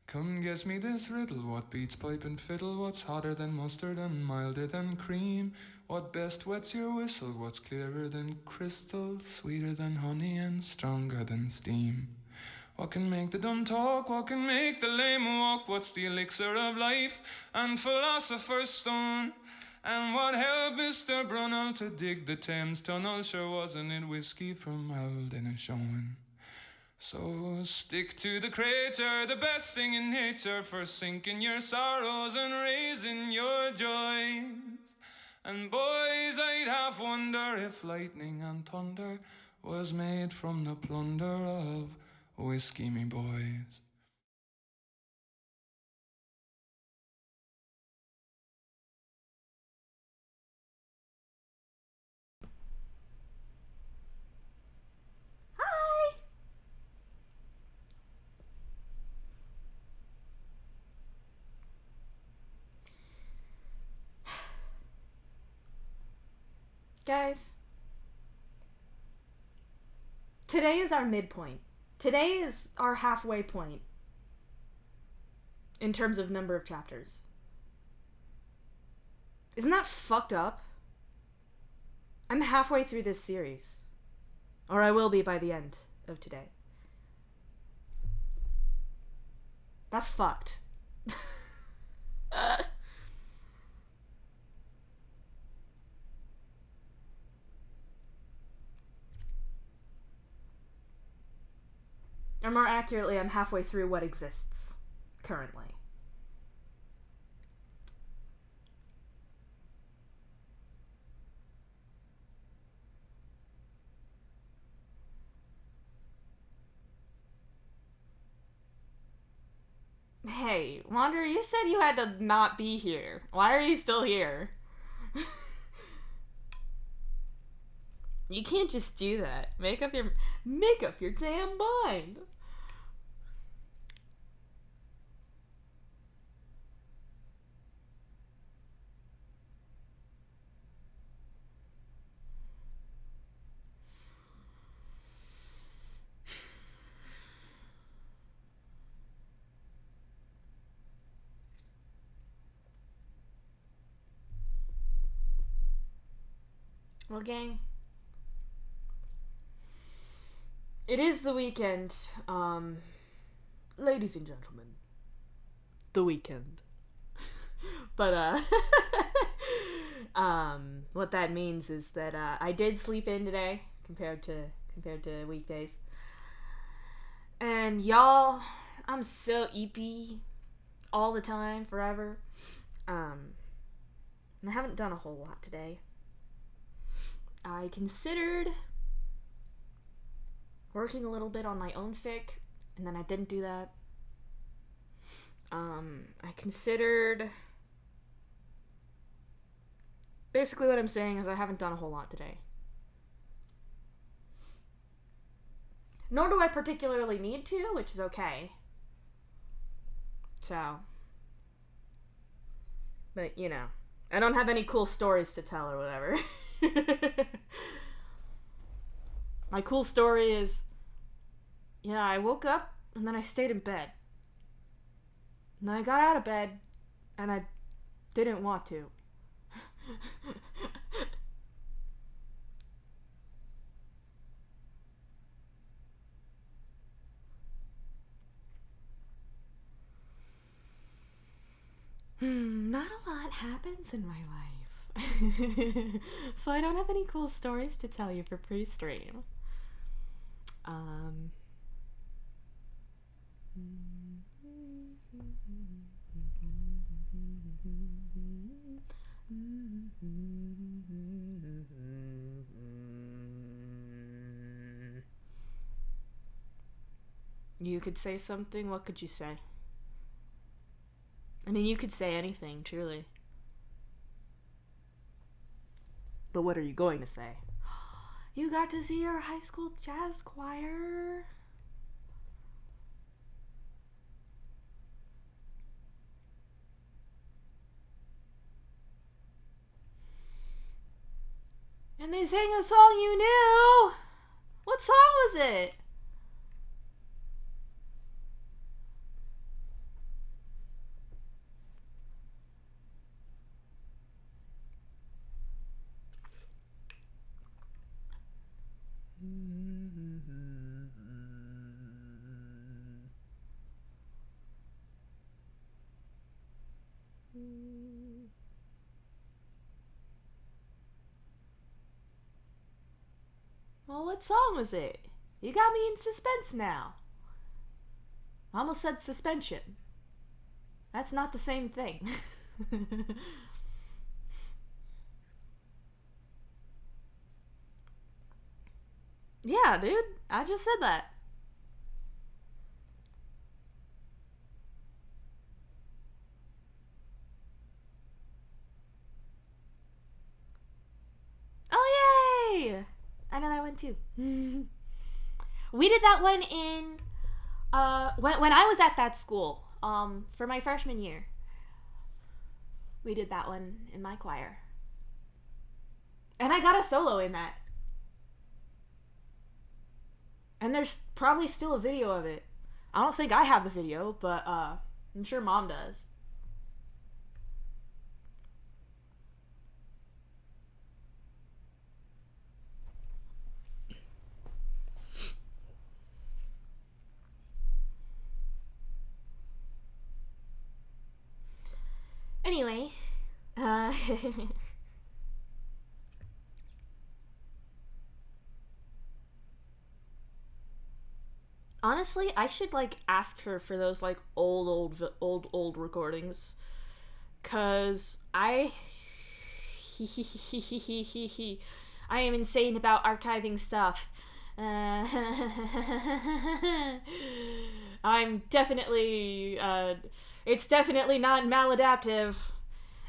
Come guess me this riddle, what beats pipe and fiddle, what's hotter than mustard and milder than cream? What best wets your whistle, what's clearer than crystal, sweeter than honey and stronger than steam? What can make the dumb talk, what can make the lame walk, what's the elixir of life and philosopher's stone? And what helped Mr. Brunel to dig the Thames tunnel, sure wasn't it whiskey from Aldinishone? So stick to the crater, the best thing in nature, for sinking your sorrows and raising your joys. And boys, I'd half wonder if lightning and thunder was made from the plunder of whiskey, me boys. Guys, today is our midpoint. Today is our halfway point in terms of number of chapters. Isn't that fucked up? I'm halfway through this series. Or I will be by the end of today. That's fucked. Or more accurately, I'm halfway through what exists currently. Hey, Wanderer, you said you had to not be here. Why are you still here? You can't just do that. Make up your damn mind. Well, gang, it is the weekend. Ladies and gentlemen, the weekend. But what that means is that I did sleep in today compared to weekdays. And y'all, I'm so eepy. all the time, forever. And I haven't done a whole lot today. I considered working a little bit on my own fic, and then I didn't do that. I considered... Basically what I'm saying is I haven't done a whole lot today. Nor do I particularly need to, which is okay. So. But, you know. I don't have any cool stories to tell or whatever. My cool story is... Yeah, I woke up and then I stayed in bed. And then I got out of bed and I didn't want to. Not a lot happens in my life. So I don't have any cool stories to tell you for pre-stream. You could say something. What could you say? I mean, you could say anything, truly. But what are you going to say? You got to see your high school jazz choir. And they sang a song you knew. What song was it? Well, what song was it? You got me in suspense now. I almost said suspension. That's not the same thing. Yeah, dude. I just said that. Oh, yay! I know that one too. We did that one in when I was at that school for my freshman year. We did that one in my choir. And I got a solo in that. And there's probably still a video of it. I don't think I have the video, but I'm sure Mom does. Anyway, honestly, I should ask her for those old recordings, cause I I am insane about archiving stuff. I'm definitely it's definitely not maladaptive,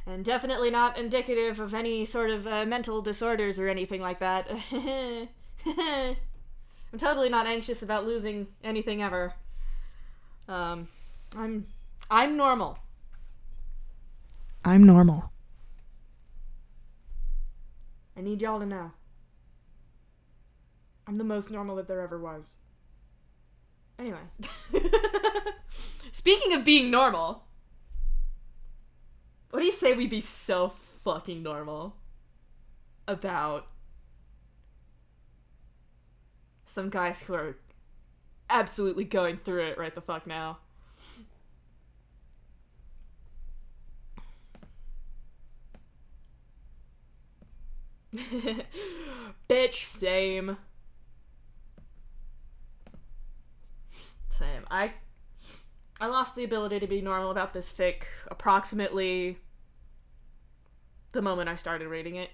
and definitely not indicative of any sort of mental disorders or anything like that. I'm totally not anxious about losing anything ever. I'm normal. I'm normal. I need y'all to know. I'm the most normal that there ever was. Anyway. Speaking of being normal, what do you say we be so fucking normal about some guys who are absolutely going through it right the fuck now? Bitch, same. Same. I lost the ability to be normal about this fic approximately the moment I started reading it.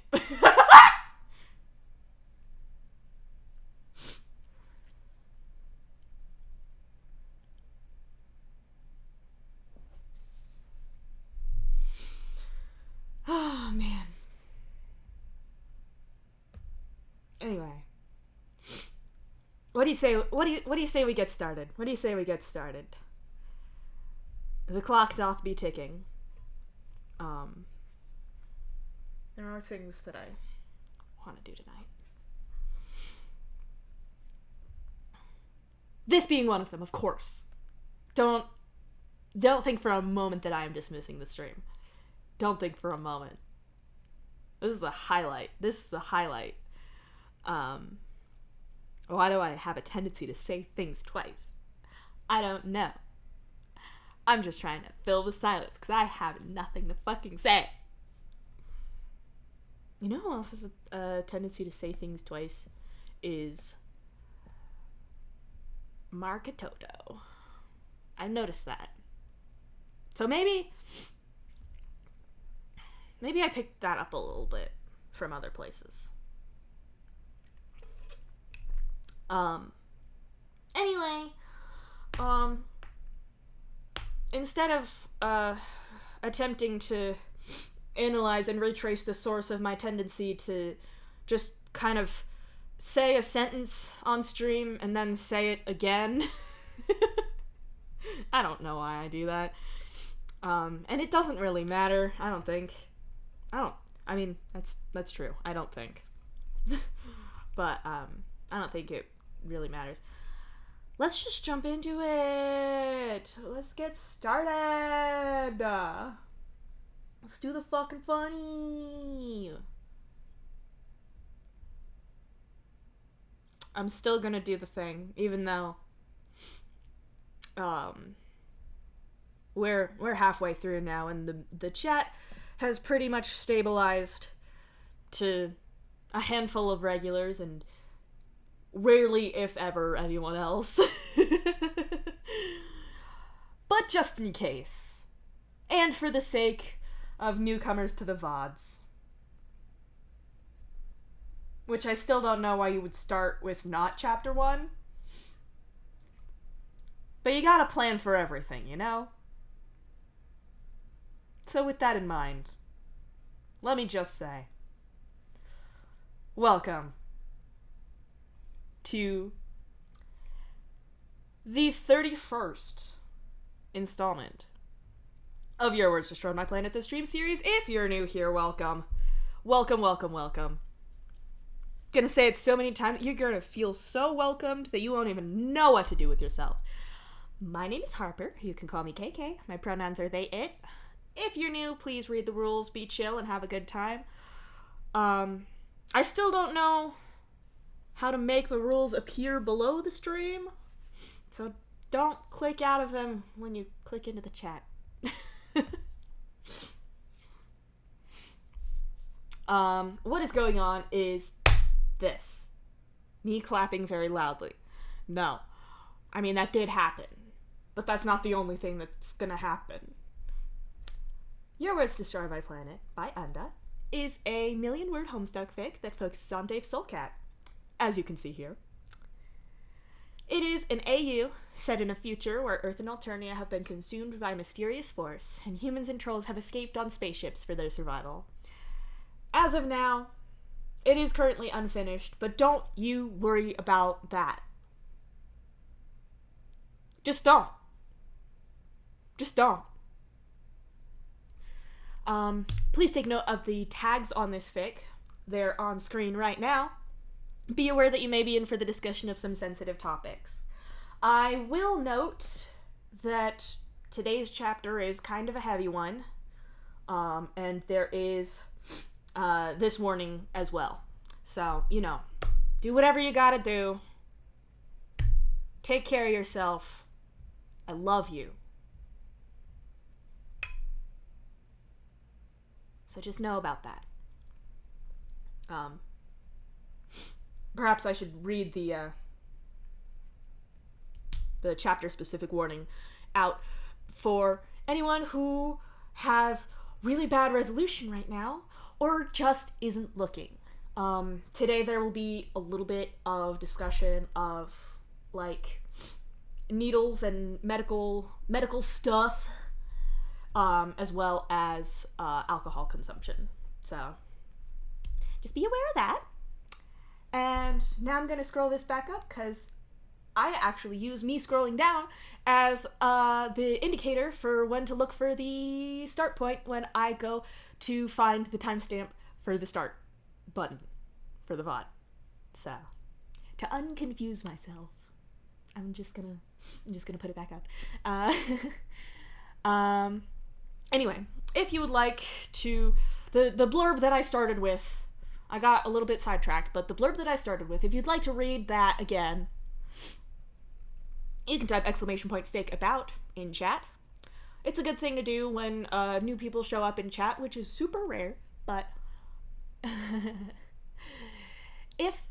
Oh, man. Anyway. What do you say we get started? What do you say we get started? The clock doth be ticking. There are things that I want to do tonight. This being one of them, of course. Don't think for a moment that I am dismissing the stream. Don't think for a moment. This is the highlight. Why do I have a tendency to say things twice? I don't know. I'm just trying to fill the silence because I have nothing to fucking say. You know who else has a tendency to say things twice? Is Markatoto. I've noticed that. So maybe I picked that up a little bit from other places. Anyway, instead of attempting to analyze and retrace the source of my tendency to just kind of say a sentence on stream and then say it again. I don't know why I do that. And it doesn't really matter, I don't think. I mean, that's true. I don't think. But, I don't think it really matters. Let's just jump into it. Let's get started. Let's do the fucking funny. I'm still gonna do the thing, even though we're halfway through now, and the chat has pretty much stabilized to a handful of regulars and rarely, if ever, anyone else. But just in case, and for the sake of newcomers to the VODs, which I still don't know why you would start with not chapter 1. But you gotta plan for everything, you know? So with that in mind, let me just say, welcome to the 31st installment of Your Words Destroyed My Planet, the stream series. If you're new here, welcome. Welcome, welcome, welcome. Gonna say it so many times, you're gonna feel so welcomed that you won't even know what to do with yourself. My name is Harper. You can call me KK. My pronouns are they, it. If you're new, please read the rules, be chill, and have a good time. I still don't know how to make the rules appear below the stream, so don't click out of them when you click into the chat. What is going on is this. Me clapping very loudly. No. I mean, that did happen. But that's not the only thing that's gonna happen. Your Words Destroy My Planet by Unda is a 1,000,000-word Homestuck fic that focuses on Dave's soul cat, as you can see here. It is an AU set in a future where Earth and Alternia have been consumed by a mysterious force, and humans and trolls have escaped on spaceships for their survival. As of now, it is currently unfinished, but don't you worry about that. Just don't. Just don't. Please take note of the tags on this fic. They're on screen right now. Be aware that you may be in for the discussion of some sensitive topics. I will note that today's chapter is kind of a heavy one, and there is this warning as well. So, you know, do whatever you gotta do. Take care of yourself. I love you. So just know about that. Perhaps I should read the chapter-specific warning out for anyone who has really bad resolution right now or just isn't looking. Today there will be a little bit of discussion of like needles and medical stuff, as well as alcohol consumption. So just be aware of that. And now I'm gonna scroll this back up because I actually use me scrolling down as the indicator for when to look for the start point when I go to find the timestamp for the start button for the VOD. So, to unconfuse myself, I'm just gonna put it back up. Anyway, if you would like to, the blurb that I started with, I got a little bit sidetracked, but the blurb that I started with, if you'd like to read that again, you can type !fake about in chat. It's a good thing to do when new people show up in chat, which is super rare, but if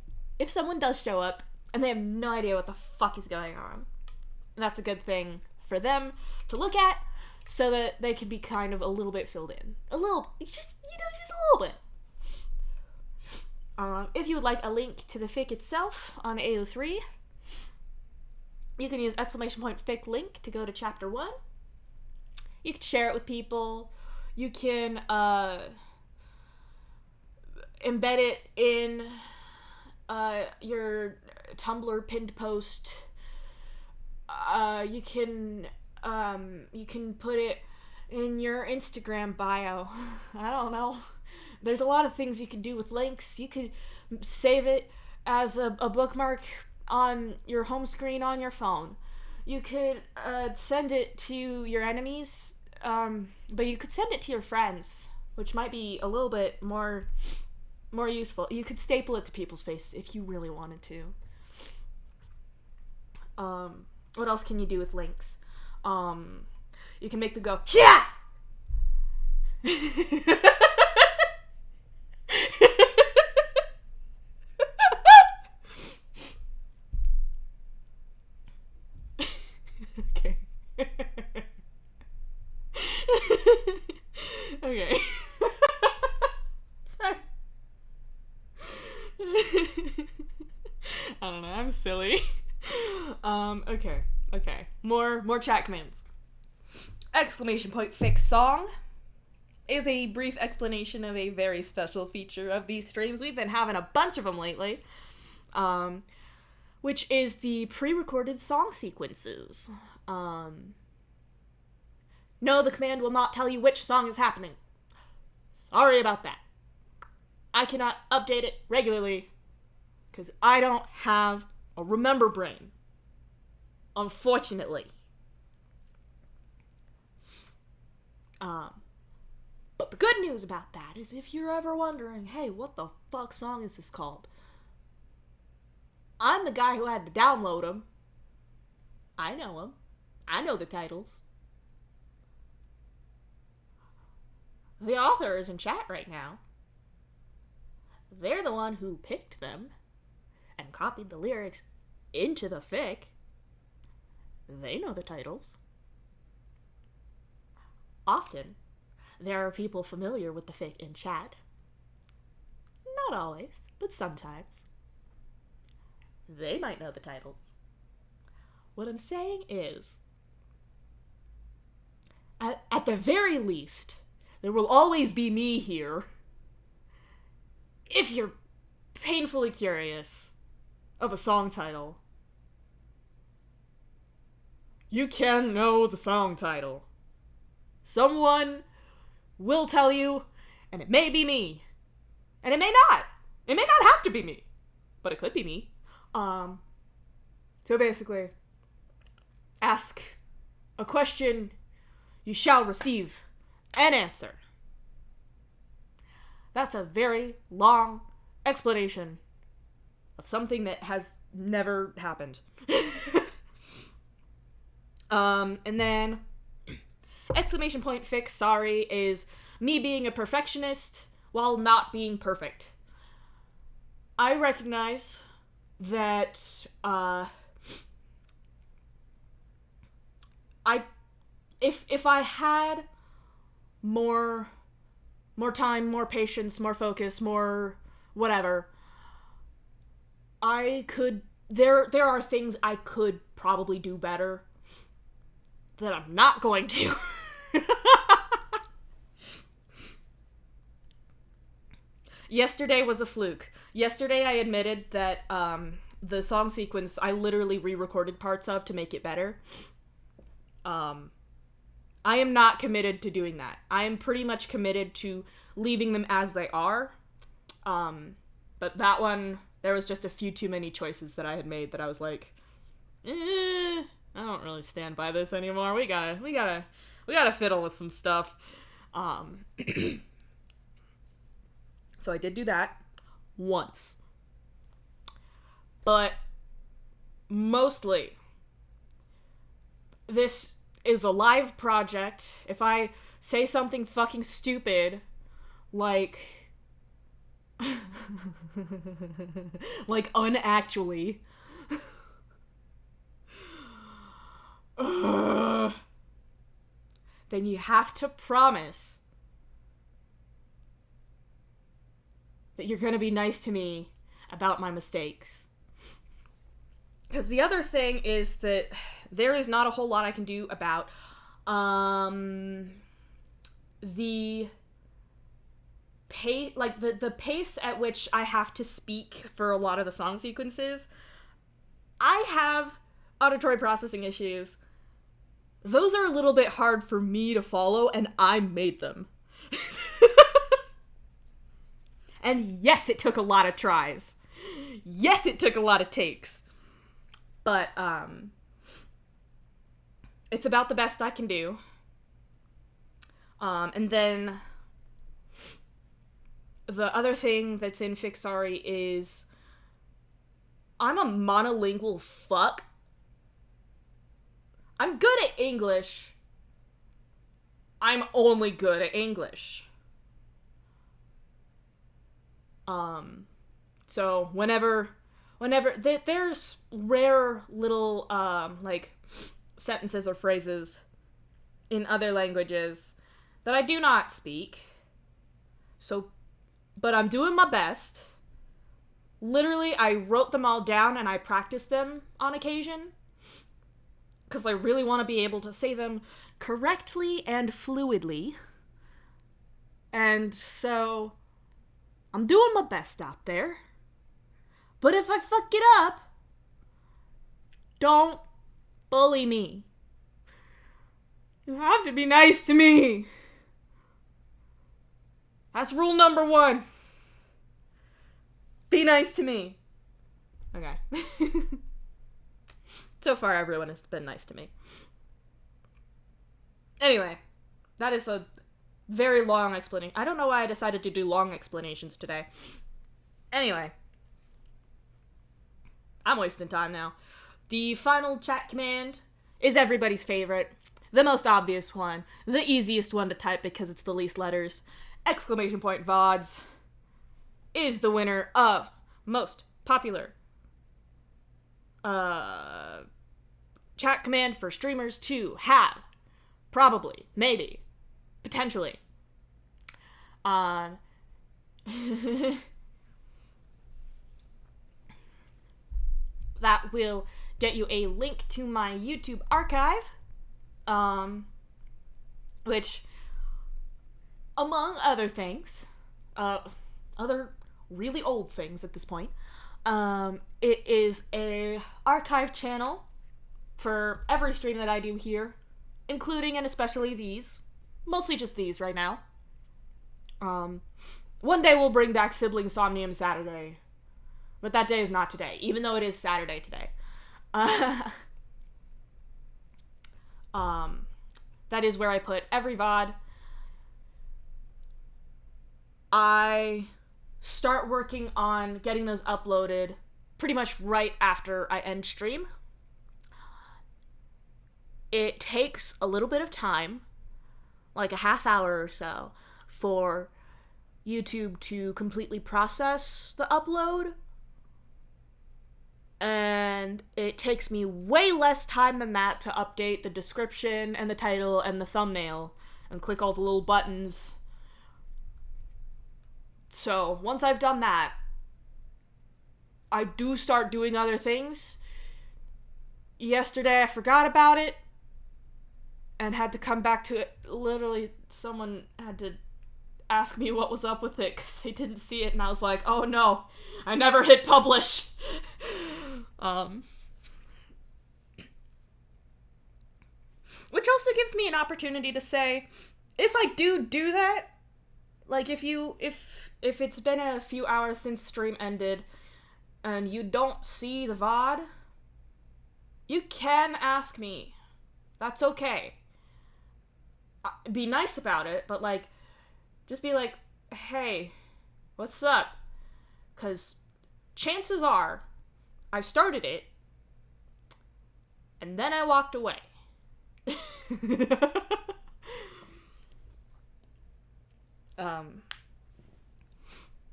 someone does show up and they have no idea what the fuck is going on, that's a good thing for them to look at so that they can be kind of a little bit filled in. Just a little bit. If you would like a link to the fic itself on AO3, you can use !fic link to go to chapter 1. You can share it with people. You can embed it in your Tumblr pinned post. You can put it in your Instagram bio. I don't know. There's a lot of things you can do with links. You could save it as a bookmark on your home screen on your phone. You could send it to your enemies, but you could send it to your friends, which might be a little bit more useful. You could staple it to people's face if you really wanted to. What else can you do with links? You can make them go, yeah! Okay. Okay. Sorry. I don't know, I'm silly. Okay. More chat commands. !fix song is a brief explanation of a very special feature of these streams. We've been having a bunch of them lately. Which is the pre-recorded song sequences. No, the command will not tell you which song is happening. Sorry about that. I cannot update it regularly because I don't have a remember brain. Unfortunately. But the good news about that is if you're ever wondering, hey, what the fuck song is this called? I'm the guy who had to download them. I know them. I know the titles. The author is in chat right now. They're the one who picked them and copied the lyrics into the fic. They know the titles. Often, there are people familiar with the fic in chat. Not always, but sometimes. They might know the titles. What I'm saying is, at the very least, there will always be me here. If you're painfully curious of a song title, you can know the song title. Someone will tell you, and it may be me. And it may not. It may not have to be me. But it could be me. So basically, ask a question, you shall receive an answer. That's a very long explanation of something that has never happened. And then !fix sorry is me being a perfectionist while not being perfect. I recognize that I if I had more time, more patience, more focus, more whatever, I could there are things I could probably do better that I'm not going to. Yesterday was a fluke. Yesterday I admitted that the song sequence I literally re-recorded parts of to make it better. I am not committed to doing that. I am pretty much committed to leaving them as they are. But that one, there was just a few too many choices that I had made that I was like, I don't really stand by this anymore. We gotta fiddle with some stuff. So I did do that once. But mostly, this is a live project. If I say something fucking stupid, like like unactually, then you have to promise that you're gonna be nice to me about my mistakes. Because the other thing is that there is not a whole lot I can do about the pace at which I have to speak for a lot of the song sequences. I have auditory processing issues. Those are a little bit hard for me to follow, and I made them. And yes, it took a lot of tries. Yes, it took a lot of takes. But, it's about the best I can do. And then the other thing that's in Fixari is I'm a monolingual fuck. I'm good at English. I'm only good at English. So whenever there's rare little, like, sentences or phrases in other languages that I do not speak. So, but I'm doing my best. Literally, I wrote them all down and I practiced them on occasion. Because I really want to be able to say them correctly and fluidly. And so I'm doing my best out there. But if I fuck it up, don't bully me. You have to be nice to me. That's rule number 1. Be nice to me. Okay. So far, everyone has been nice to me. Anyway, that is a very long explanation. I don't know why I decided to do long explanations today. Anyway. I'm wasting time now. The final chat command is everybody's favorite. The most obvious one. The easiest one to type because it's the least letters. ! VODs is the winner of most popular chat command for streamers to have. Probably. Maybe. Potentially. That will get you a link to my YouTube archive, which, among other things, other really old things at this point, it is a archive channel for every stream that I do here, including and especially these, mostly just these right now. One day we'll bring back Sibling Somnium Saturday. But that day is not today, even though it is Saturday today. That is where I put every VOD. I start working on getting those uploaded pretty much right after I end stream. It takes a little bit of time, like a half hour or so, for YouTube to completely process the upload. And it takes me way less time than that to update the description and the title and the thumbnail and click all the little buttons. So, once I've done that, I do start doing other things. Yesterday I forgot about it and had to come back to it. Literally, someone had to ask me what was up with it because they didn't see it, and I was like, oh no, I never hit publish. Which also gives me an opportunity to say, if I do that, like if it's been a few hours since stream ended and you don't see the VOD, you can ask me. That's okay. Be nice about it, but like, just be like, hey, what's up? Because chances are, I started it, and then I walked away.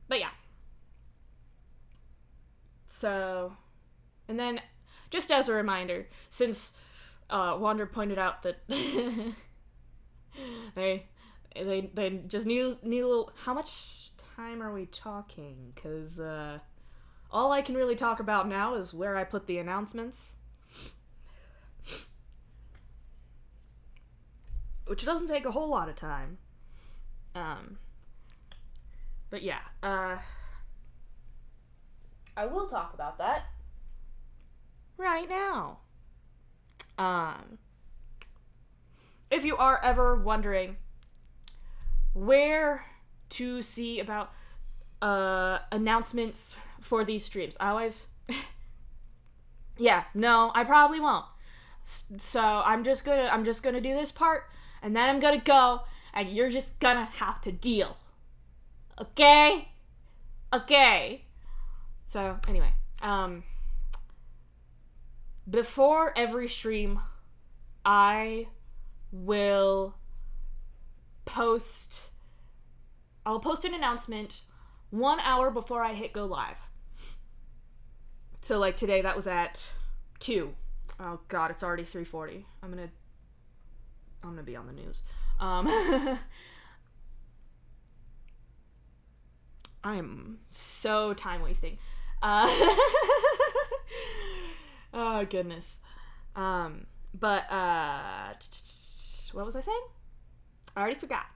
But yeah. So, and then, just as a reminder, since Wander pointed out that they just need a little, how much time are we talking? Because all I can really talk about now is where I put the announcements. Which doesn't take a whole lot of time. But yeah, I will talk about that right now. If you are ever wondering where to see about announcements for these streams, I always yeah, no, I probably won't. So I'm just gonna do this part, and then I'm gonna go, and you're just gonna have to deal. Okay? So anyway, before every stream, I'll post an announcement 1 hour before I hit go live. So like today, that was at 2. Oh god, it's already 3:40. I'm gonna be on the news. I am so time wasting. Oh goodness. But what was I saying? I already forgot.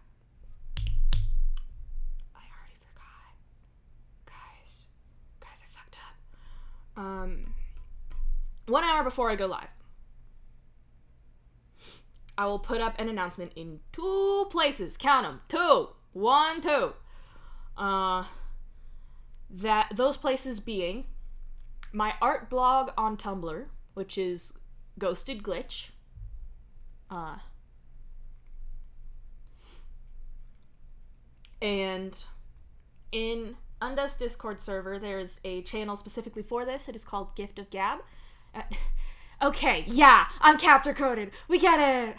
Guys, I fucked up. 1 hour before I go live, I will put up an announcement in 2 places. Count them. 2. 1, 2. That those places being my art blog on Tumblr, which is Ghosted Glitch. And in Unda's Discord server, there's a channel specifically for this. It is called Gift of Gab. Okay, yeah, I'm capture coded. We get it.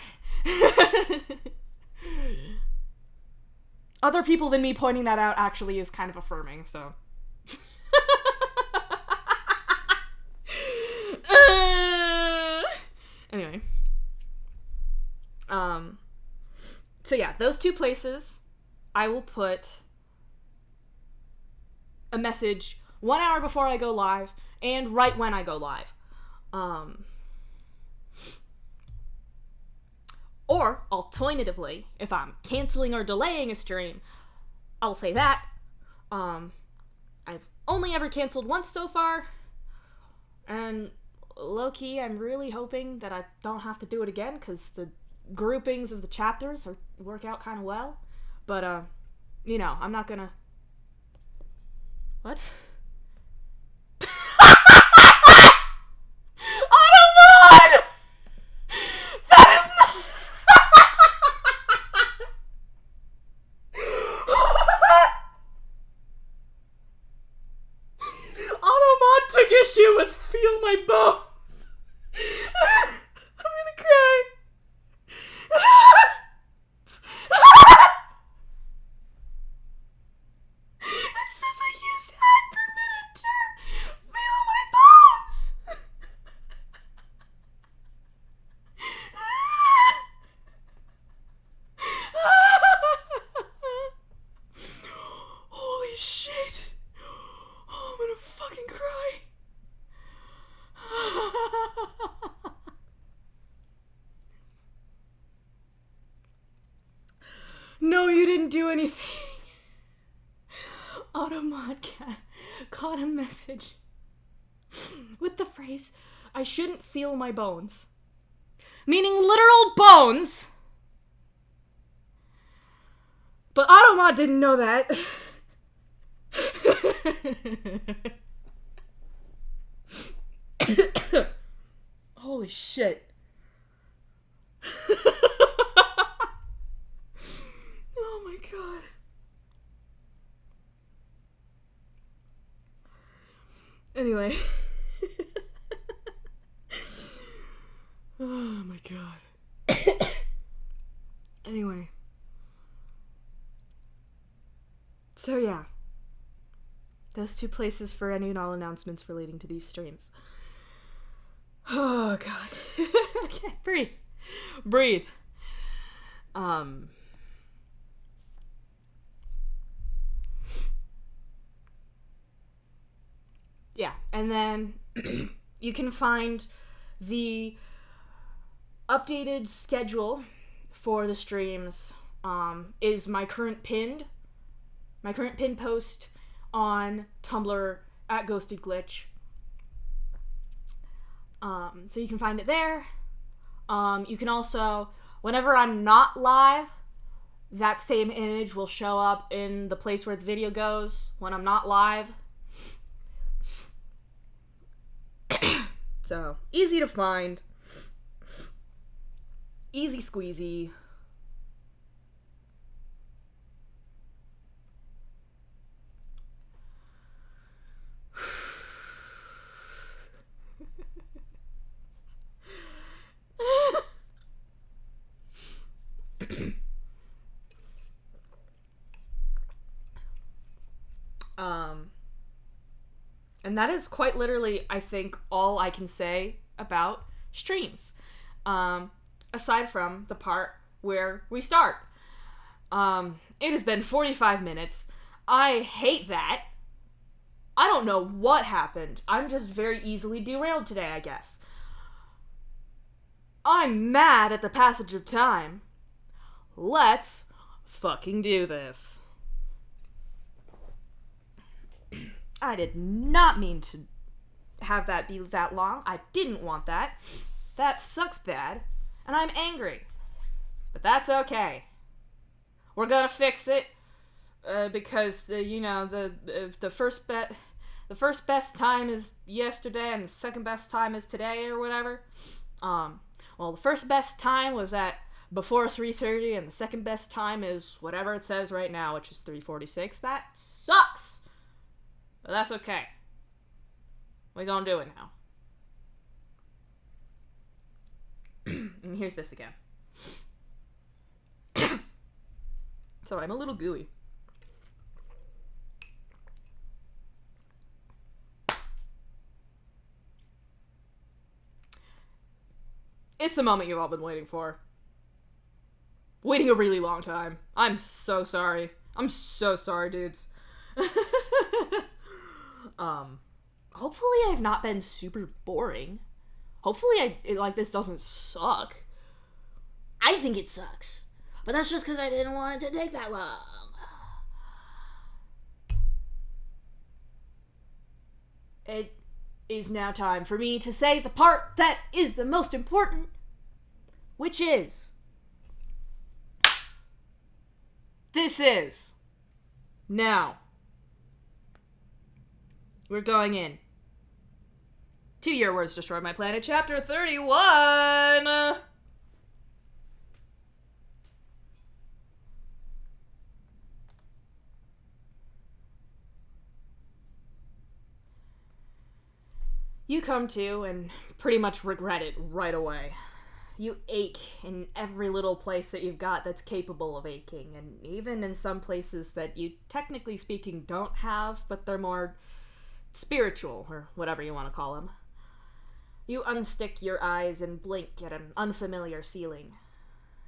Other people than me pointing that out actually is kind of affirming, so. Anyway. So yeah, those 2 places, I will put a message 1 hour before I go live and right when I go live. Or, alternatively, if I'm canceling or delaying a stream, I'll say that. I've only ever canceled once so far, and low-key, I'm really hoping that I don't have to do it again, because the groupings of the chapters work out kind of well. But, I'm not gonna... What? Automod! That is not... Automod took issue with Feel My Bones. I'm gonna cry. It says I used ad per minute term. Feel my bones. message with the phrase, "I shouldn't feel my bones." Meaning literal bones! But Automod didn't know that. Holy shit. Oh my god. Anyway. Oh my god. Anyway. So yeah. Those two places for any and all announcements relating to these streams. Oh god. Okay, breathe. Breathe. Yeah, and then you can find the updated schedule for the streams is my current pinned post on Tumblr at Ghosted Glitch. So you can find it there. You can also, whenever I'm not live, that same image will show up in the place where the video goes when I'm not live. So, easy to find. Easy squeezy. And that is quite literally, I think, all I can say about streams. Aside from the part where we start. It has been 45 minutes. I hate that. I don't know what happened. I'm just very easily derailed today, I guess. I'm mad at the passage of time. Let's fucking do this. I did not mean to have that be that long. I didn't want that. That sucks bad. And I'm angry. But that's okay. We're gonna fix it. Because, the first best time is yesterday and the second best time is today or whatever. Well, the first best time was at before 3:30 and the second best time is whatever it says right now, which is 3:46. That sucks! But that's okay. We're gonna do it now. And here's this again. So I'm a little gooey. It's the moment you've all been waiting for. Waiting a really long time. I'm so sorry. I'm so sorry, dudes. Hopefully I've not been super boring. Hopefully this doesn't suck. I think it sucks. But that's just because I didn't want it to take that long. It is now time for me to say the part that is the most important, which is... This is... Now. We're going in. To Your Words Destroyed My Planet, Chapter 31! You come to and pretty much regret it right away. You ache in every little place that you've got that's capable of aching, and even in some places that you, technically speaking, don't have, but they're more spiritual, or whatever you want to call them. You unstick your eyes and blink at an unfamiliar ceiling.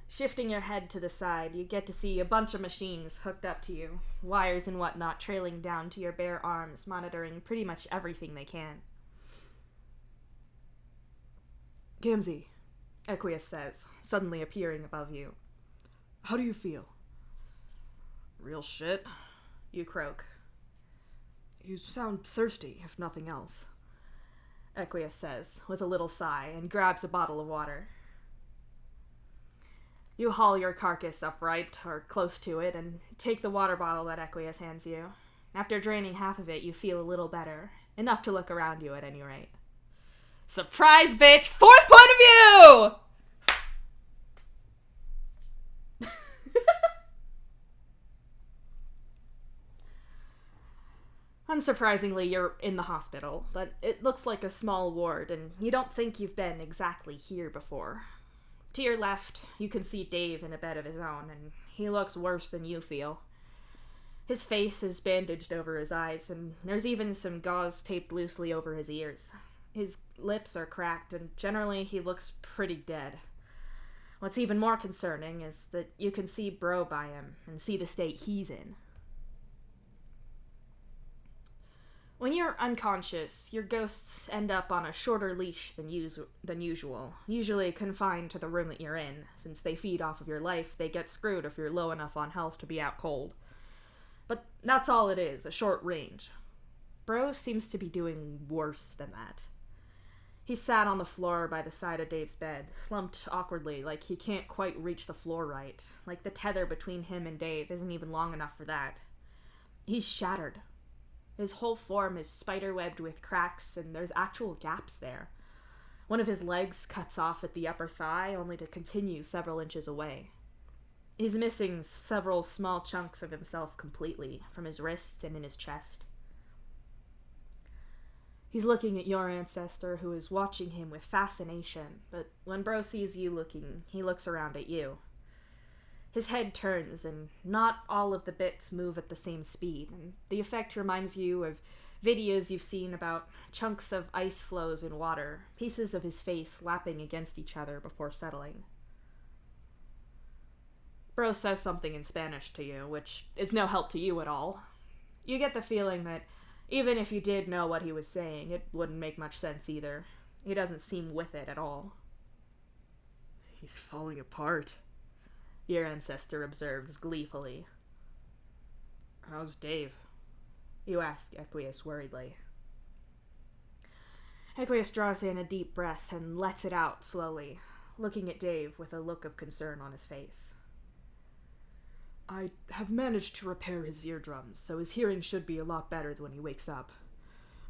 Shifting your head to the side, you get to see a bunch of machines hooked up to you, wires and whatnot trailing down to your bare arms, monitoring pretty much everything they can. Gamzee, Equius says, suddenly appearing above you. How do you feel? Real shit, you croak. You sound thirsty, if nothing else, Equius says, with a little sigh, and grabs a bottle of water. You haul your carcass upright, or close to it, and take the water bottle that Equius hands you. After draining half of it, you feel a little better. Enough to look around you, at any rate. Surprise, bitch! 4th point of view! Unsurprisingly, you're in the hospital, but it looks like a small ward, and you don't think you've been exactly here before. To your left, you can see Dave in a bed of his own, and he looks worse than you feel. His face is bandaged over his eyes, and there's even some gauze taped loosely over his ears. His lips are cracked, and generally he looks pretty dead. What's even more concerning is that you can see Bro by him, and see the state he's in. When you're unconscious, your ghosts end up on a shorter leash than usual, usually confined to the room that you're in. Since they feed off of your life, they get screwed if you're low enough on health to be out cold. But that's all it is, a short range. Bro seems to be doing worse than that. He sat on the floor by the side of Dave's bed, slumped awkwardly, like he can't quite reach the floor right, like the tether between him and Dave isn't even long enough for that. He's shattered. His whole form is spiderwebbed with cracks, and there's actual gaps there. One of his legs cuts off at the upper thigh, only to continue several inches away. He's missing several small chunks of himself completely, from his wrist and in his chest. He's looking at your ancestor, who is watching him with fascination, but when Bro sees you looking, he looks around at you. His head turns, and not all of the bits move at the same speed, and the effect reminds you of videos you've seen about chunks of ice flows in water, pieces of his face lapping against each other before settling. Bro says something in Spanish to you, which is no help to you at all. You get the feeling that even if you did know what he was saying, it wouldn't make much sense either. He doesn't seem with it at all. He's falling apart, your ancestor observes gleefully. How's Dave? You ask Equius worriedly. Equius draws in a deep breath and lets it out slowly, looking at Dave with a look of concern on his face. I have managed to repair his eardrums, so his hearing should be a lot better when he wakes up.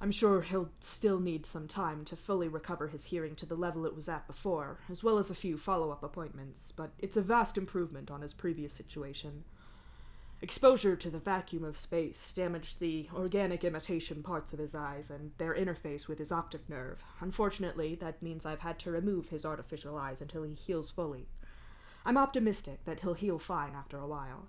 I'm sure he'll still need some time to fully recover his hearing to the level it was at before, as well as a few follow-up appointments, but it's a vast improvement on his previous situation. Exposure to the vacuum of space damaged the organic imitation parts of his eyes and their interface with his optic nerve. Unfortunately, that means I've had to remove his artificial eyes until he heals fully. I'm optimistic that he'll heal fine after a while.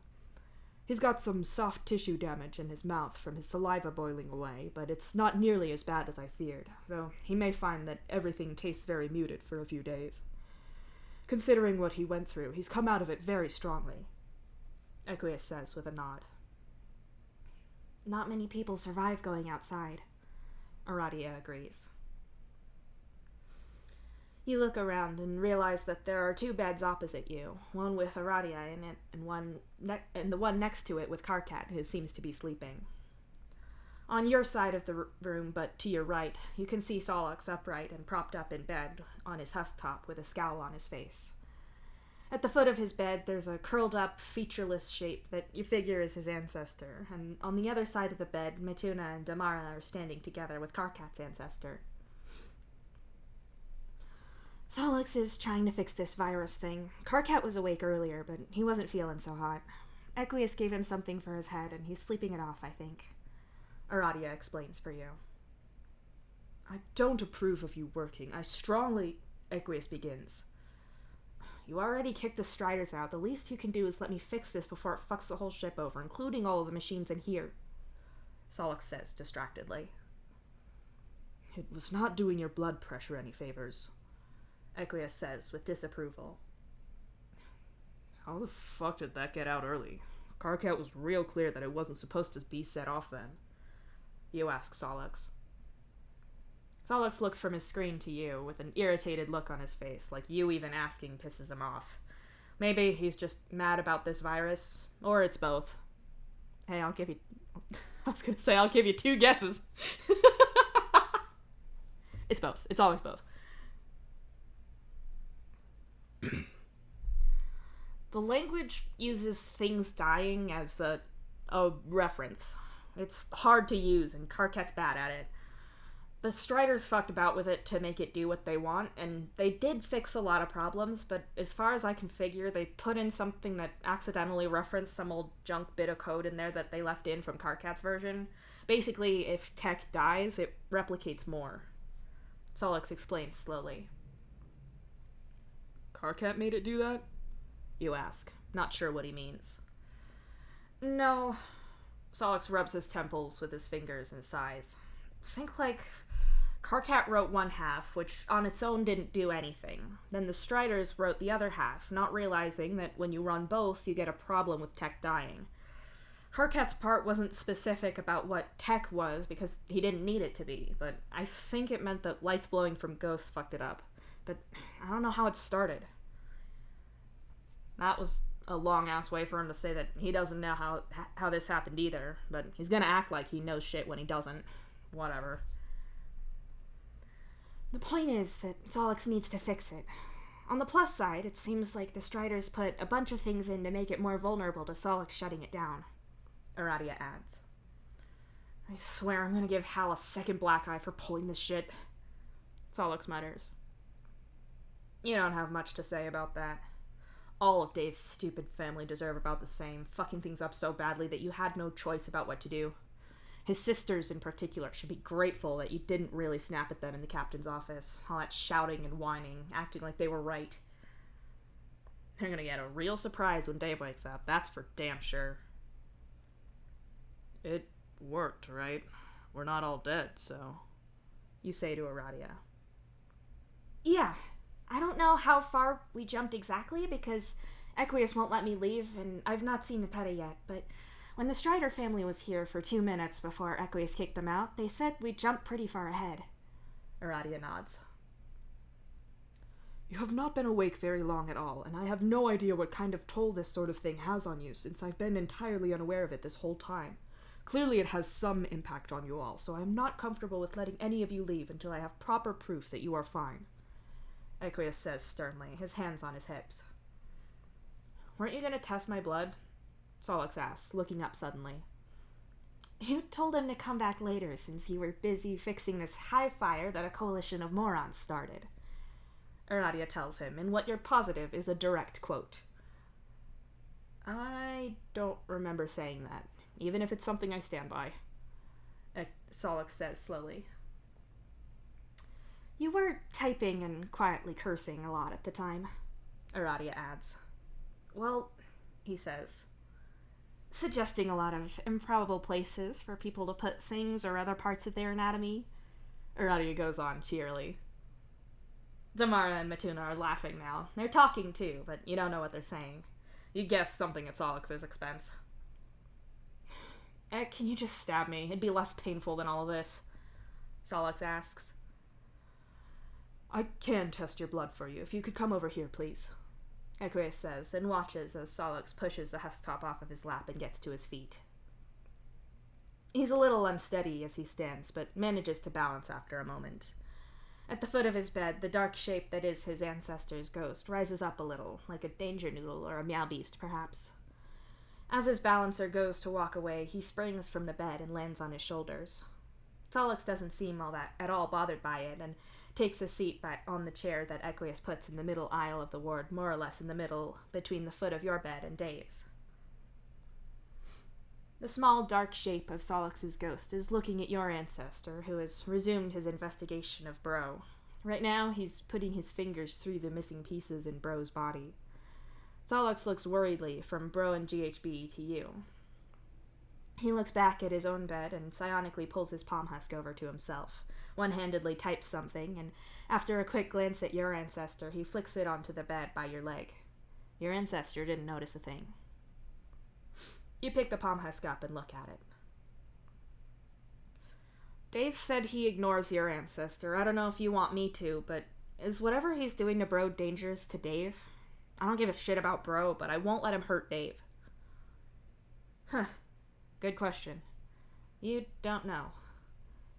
He's got some soft tissue damage in his mouth from his saliva boiling away, but it's not nearly as bad as I feared, though he may find that everything tastes very muted for a few days. Considering what he went through, he's come out of it very strongly, Equius says with a nod. Not many people survive going outside, Aradia agrees. You look around and realize that there are 2 beds opposite you, one with Aradia in it and the one next to it with Karkat, who seems to be sleeping. On your side of the room, but to your right, you can see Solix upright and propped up in bed on his husktop with a scowl on his face. At the foot of his bed, there's a curled-up, featureless shape that you figure is his ancestor, and on the other side of the bed, Mituna and Damara are standing together with Karkat's ancestor. Solix is trying to fix this virus thing. Karkat was awake earlier, but he wasn't feeling so hot. Equius gave him something for his head, and he's sleeping it off, I think. Aradia explains for you. I don't approve of you working. I strongly... Equius begins. You already kicked the Striders out. The least you can do is let me fix this before it fucks the whole ship over, including all of the machines in here, Solix says distractedly. It was not doing your blood pressure any favors, Equius says with disapproval. How the fuck did that get out early? Karkat was real clear that it wasn't supposed to be set off then. You ask Solix. Solix looks from his screen to you with an irritated look on his face, like you even asking pisses him off. Maybe he's just mad about this virus, or it's both. Hey, I'll give you... I was gonna say, I'll give you 2 guesses. It's both. It's always both. The language uses things dying as a reference. It's hard to use, and Karkat's bad at it. The Striders fucked about with it to make it do what they want, and they did fix a lot of problems, but as far as I can figure, they put in something that accidentally referenced some old junk bit of code in there that they left in from Karkat's version. Basically, if tech dies, it replicates more. Solix explains slowly. Karkat made it do that? You ask, not sure what he means. No. Solix rubs his temples with his fingers and sighs. Think like Karkat wrote one half, which on its own didn't do anything. Then the Striders wrote the other half, not realizing that when you run both, you get a problem with tech dying. Karkat's part wasn't specific about what tech was because he didn't need it to be, but I think it meant that lights blowing from ghosts fucked it up. But I don't know how it started. That was a long-ass way for him to say that he doesn't know how this happened either, but he's gonna act like he knows shit when he doesn't. Whatever. The point is that Solix needs to fix it. On the plus side, it seems like the Striders put a bunch of things in to make it more vulnerable to Solix shutting it down. Aradia adds. I swear I'm gonna give Hal a second black eye for pulling this shit. Solix mutters. You don't have much to say about that. All of Dave's stupid family deserve about the same, fucking things up so badly that you had no choice about what to do. His sisters, in particular, should be grateful that you didn't really snap at them in the captain's office. All that shouting and whining, acting like they were right. They're gonna get a real surprise when Dave wakes up, that's for damn sure. It worked, right? We're not all dead, so... You say to Aradia. Yeah. I don't know how far we jumped exactly, because Equius won't let me leave, and I've not seen Nepeta yet, but... When the Strider family was here for 2 minutes before Equius kicked them out, they said we jumped pretty far ahead. Aradia nods. You have not been awake very long at all, and I have no idea what kind of toll this sort of thing has on you, since I've been entirely unaware of it this whole time. Clearly it has some impact on you all, so I am not comfortable with letting any of you leave until I have proper proof that you are fine. Equius says sternly, his hands on his hips. Weren't you going to test my blood? Solix asks, looking up suddenly. You told him to come back later since you were busy fixing this high fire that a coalition of morons started. Aradia tells him, in what you're positive is a direct quote. I don't remember saying that, even if it's something I stand by. Solix says slowly. You were typing and quietly cursing a lot at the time, Aradia adds. Well, he says, suggesting a lot of improbable places for people to put things or other parts of their anatomy. Aradia goes on cheerily. Damara and Matuna are laughing now. They're talking too, but you don't know what they're saying. You guess something at Solix's expense. Can you just stab me? It'd be less painful than all of this. Solix asks. I can test your blood for you. If you could come over here, please. Equius says, and watches as Solix pushes the Hesktop off of his lap and gets to his feet. He's a little unsteady as he stands, but manages to balance after a moment. At the foot of his bed, the dark shape that is his ancestor's ghost rises up a little, like a danger noodle or a meow beast, perhaps. As his balancer goes to walk away, he springs from the bed and lands on his shoulders. Solix doesn't seem at all bothered by it, and takes a seat on the chair that Equius puts in the middle aisle of the ward, more or less in the middle, between the foot of your bed and Dave's. The small, dark shape of Solix's ghost is looking at your ancestor, who has resumed his investigation of Bro. Right now, he's putting his fingers through the missing pieces in Bro's body. Solix looks worriedly from Bro and GHB to you. He looks back at his own bed and psionically pulls his palm husk over to himself, one-handedly types something, and after a quick glance at your ancestor, he flicks it onto the bed by your leg. Your ancestor didn't notice a thing. You pick the palm husk up and look at it. Dave said he ignores your ancestor. I don't know if you want me to, but is whatever he's doing to Bro dangerous to Dave? I don't give a shit about Bro, but I won't let him hurt Dave. Huh. Good question. You don't know.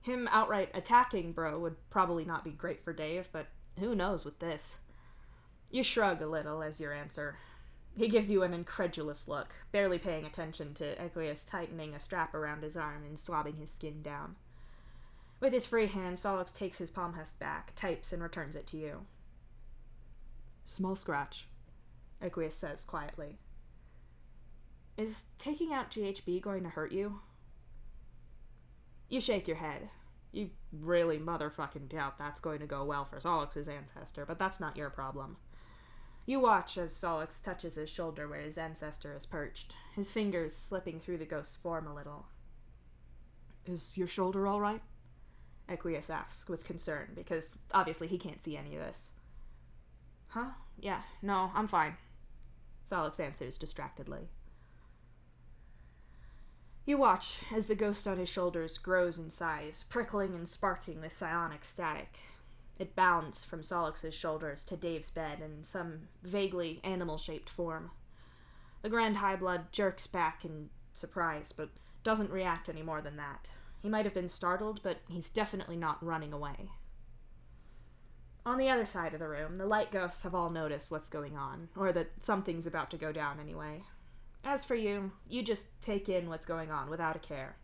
Him outright attacking Bro would probably not be great for Dave, but who knows with this? You shrug a little as your answer. He gives you an incredulous look, barely paying attention to Equius tightening a strap around his arm and swabbing his skin down. With his free hand, Solix takes his palm husk back, types, and returns it to you. Small scratch, Equius says quietly. Is taking out GHB going to hurt you? You shake your head. You really motherfucking doubt that's going to go well for Solix's ancestor, but that's not your problem. You watch as Solix touches his shoulder where his ancestor is perched, his fingers slipping through the ghost's form a little. Is your shoulder all right? Equius asks with concern, because obviously he can't see any of this. Huh? Yeah, no, I'm fine. Solix answers distractedly. You watch as the ghost on his shoulders grows in size, prickling and sparking with psionic static. It bounds from Solix's shoulders to Dave's bed in some vaguely animal-shaped form. The Grand High Blood jerks back in surprise, but doesn't react any more than that. He might have been startled, but he's definitely not running away. On the other side of the room, the light ghosts have all noticed what's going on, or that something's about to go down anyway. As for you, you just take in what's going on without a care.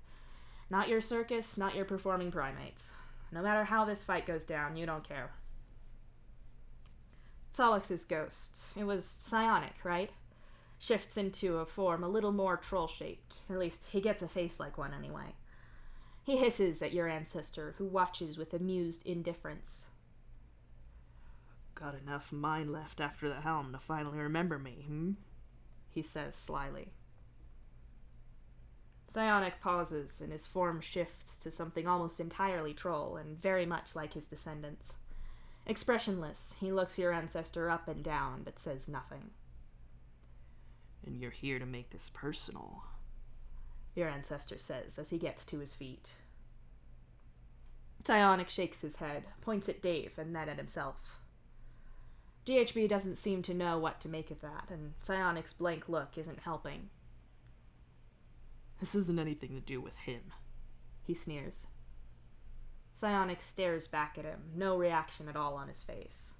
Not your circus, not your performing primates. No matter how this fight goes down, you don't care. Solix's ghost. It was psionic, right? Shifts into a form a little more troll-shaped. At least, he gets a face like one anyway. He hisses at your ancestor, who watches with amused indifference. Got enough mind left after the helm to finally remember me, he says slyly. Psionic pauses, and his form shifts to something almost entirely troll, and very much like his descendants. Expressionless, he looks your ancestor up and down, but says nothing. And you're here to make this personal, your ancestor says as he gets to his feet. Psionic shakes his head, points at Dave, and then at himself. GHB doesn't seem to know what to make of that, and Psionic's blank look isn't helping. This isn't anything to do with him, he sneers. Psionic stares back at him, no reaction at all on his face.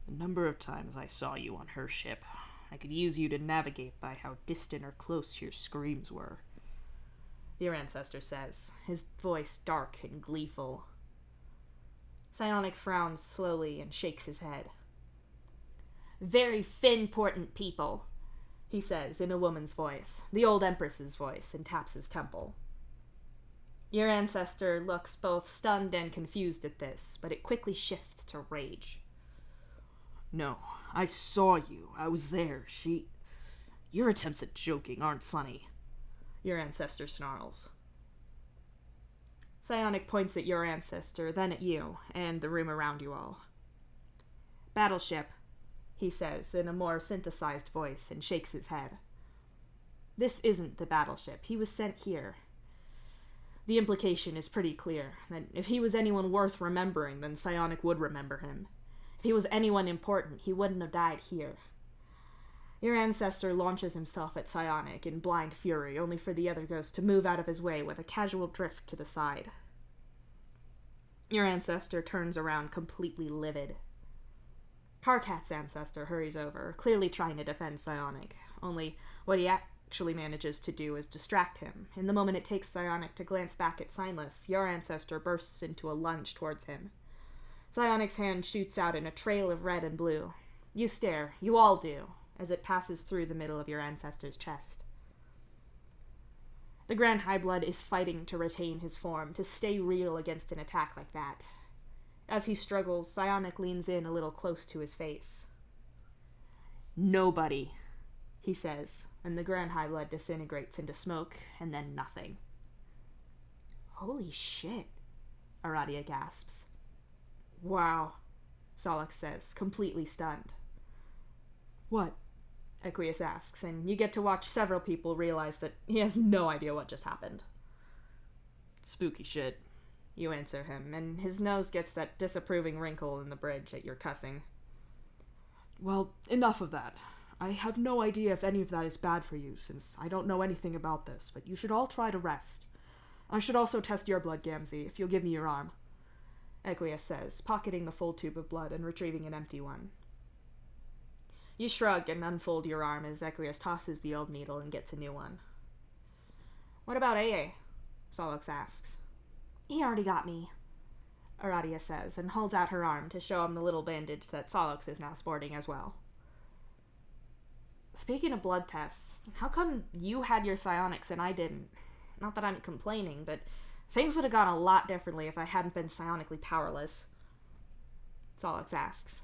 The number of times I saw you on her ship, I could use you to navigate by how distant or close your screams were, your ancestor says, his voice dark and gleeful. Psionic frowns slowly and shakes his head. Very fin-portant people, he says in a woman's voice, the old empress's voice, and taps his temple. Your ancestor looks both stunned and confused at this, but it quickly shifts to rage. No, I saw you. I was there. Your attempts at joking aren't funny, your ancestor snarls. Psionic points at your ancestor, then at you, and the room around you all. Battleship, he says in a more synthesized voice, and shakes his head. This isn't the battleship. He was sent here. The implication is pretty clear, that if he was anyone worth remembering, then Psionic would remember him. If he was anyone important, he wouldn't have died here. Your ancestor launches himself at Psionic in blind fury, only for the other ghost to move out of his way with a casual drift to the side. Your ancestor turns around completely livid. Karkat's ancestor hurries over, clearly trying to defend Psionic, only what he actually manages to do is distract him. In the moment it takes Psionic to glance back at Signless, your ancestor bursts into a lunge towards him. Psionic's hand shoots out in a trail of red and blue. You stare, you all do, as it passes through the middle of your ancestor's chest. The Grand High Blood is fighting to retain his form, to stay real against an attack like that. As he struggles, Psionic leans in a little close to his face. Nobody, he says, and the Grand High Blood disintegrates into smoke, and then nothing. Holy shit, Aradia gasps. Wow, Solix says, completely stunned. What? Equius asks, and you get to watch several people realize that he has no idea what just happened. Spooky shit, you answer him, and his nose gets that disapproving wrinkle in the bridge at your cussing. Well, enough of that. I have no idea if any of that is bad for you, since I don't know anything about this, but you should all try to rest. I should also test your blood, Gamzee, if you'll give me your arm. Equius says, pocketing the full tube of blood and retrieving an empty one. You shrug and unfold your arm as Equius tosses the old needle and gets a new one. What about AA? Solix asks. He already got me, Aradia says, and holds out her arm to show him the little bandage that Solix is now sporting as well. Speaking of blood tests, how come you had your psionics and I didn't? Not that I'm complaining, but things would have gone a lot differently if I hadn't been psionically powerless. Solix asks.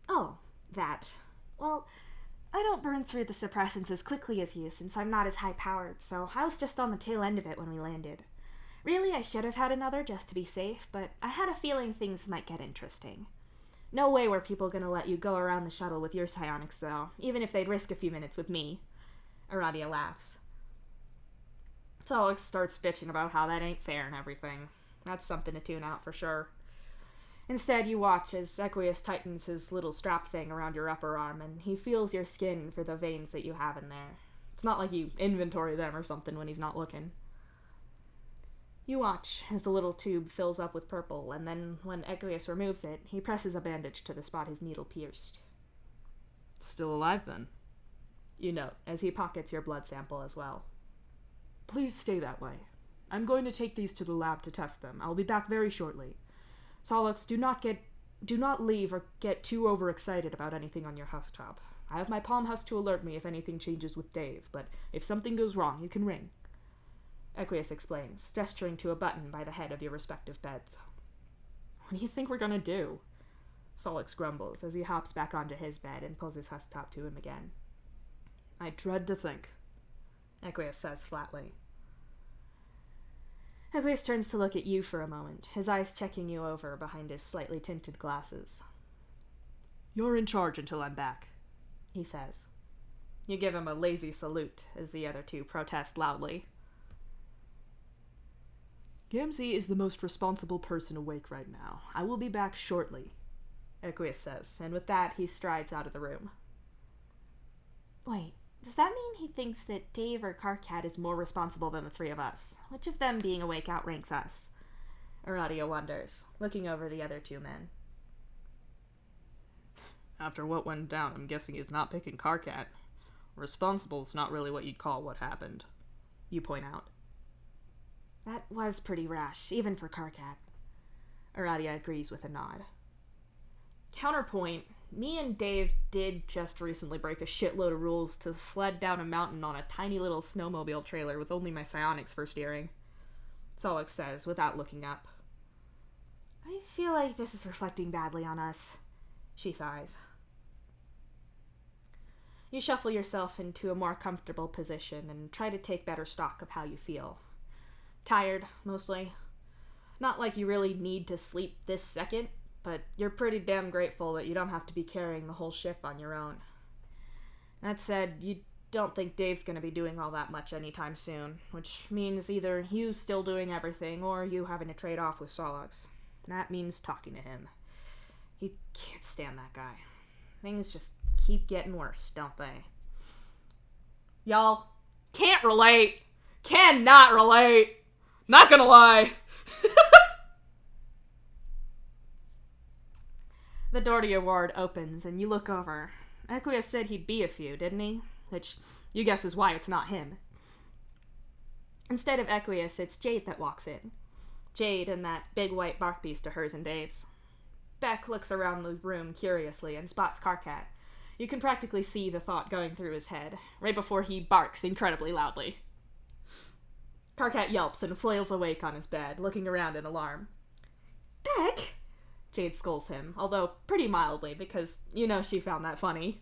Oh, that. Well, I don't burn through the suppressants as quickly as you since I'm not as high-powered, so I was just on the tail end of it when we landed. Really, I should have had another just to be safe, but I had a feeling things might get interesting. No way were people gonna let you go around the shuttle with your psionics, though, even if they'd risk a few minutes with me. Aradia laughs. Solix starts bitching about how that ain't fair and everything. That's something to tune out for sure. Instead, you watch as Equius tightens his little strap thing around your upper arm, and he feels your skin for the veins that you have in there. It's not like you inventory them or something when he's not looking. You watch as the little tube fills up with purple, and then when Equius removes it, he presses a bandage to the spot his needle pierced. Still alive, then? You note, as he pockets your blood sample as well. Please stay that way. I'm going to take these to the lab to test them. I'll be back very shortly. Solix, do not leave or get too overexcited about anything on your housetop. I have my palm husk to alert me if anything changes with Dave, but if something goes wrong, you can ring. Equius explains, gesturing to a button by the head of your respective beds. What do you think we're gonna do? Solix grumbles as he hops back onto his bed and pulls his husk top to him again. I dread to think, Equius says flatly. Equius turns to look at you for a moment, his eyes checking you over behind his slightly tinted glasses. You're in charge until I'm back, he says. You give him a lazy salute as the other two protest loudly. Gamzee is the most responsible person awake right now. I will be back shortly, Equius says, and with that he strides out of the room. Wait, does that mean he thinks that Dave or Karkat is more responsible than the three of us? Which of them being awake outranks us? Aradia wonders, looking over the other two men. After what went down, I'm guessing he's not picking Karkat. Responsible's not really what you'd call what happened, you point out. That was pretty rash, even for Karkat. Aradia agrees with a nod. Counterpoint, me and Dave did just recently break a shitload of rules to sled down a mountain on a tiny little snowmobile trailer with only my psionics for steering, Solix says without looking up. I feel like this is reflecting badly on us, she sighs. You shuffle yourself into a more comfortable position and try to take better stock of how you feel. Tired, mostly. Not like you really need to sleep this second, but you're pretty damn grateful that you don't have to be carrying the whole ship on your own. That said, you don't think Dave's gonna be doing all that much anytime soon, which means either you still doing everything or you having to trade off with Solix. That means talking to him. You can't stand that guy. Things just keep getting worse, don't they? Y'all can't relate. Cannot relate. Not gonna lie. The door to your ward opens and you look over. Equius said he'd be a few, didn't he? Which you guess is why it's not him. Instead of Equius, it's Jade that walks in. Jade and that big white bark beast of hers and Dave's. Beck looks around the room curiously and spots Karkat. You can practically see the thought going through his head, right before he barks incredibly loudly. Karkat yelps and flails awake on his bed, looking around in alarm. Beck! Jade scolds him, although pretty mildly, because you know she found that funny.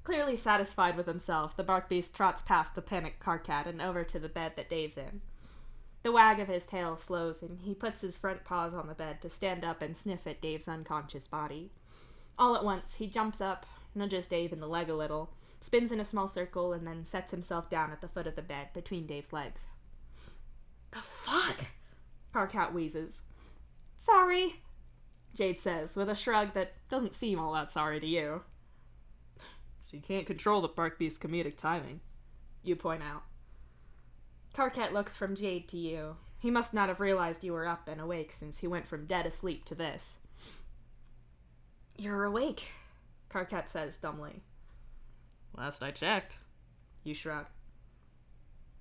Clearly satisfied with himself, the bark beast trots past the panicked Karkat and over to the bed that Dave's in. The wag of his tail slows, and he puts his front paws on the bed to stand up and sniff at Dave's unconscious body. All at once, he jumps up, nudges Dave in the leg a little, spins in a small circle, and then sets himself down at the foot of the bed between Dave's legs. The fuck? Karkat wheezes. Sorry. Jade says, with a shrug that doesn't seem all that sorry to you. She can't control the Bark Beast's comedic timing, you point out. Karkat looks from Jade to you. He must not have realized you were up and awake since he went from dead asleep to this. You're awake, Karkat says dumbly. Last I checked. You shrug.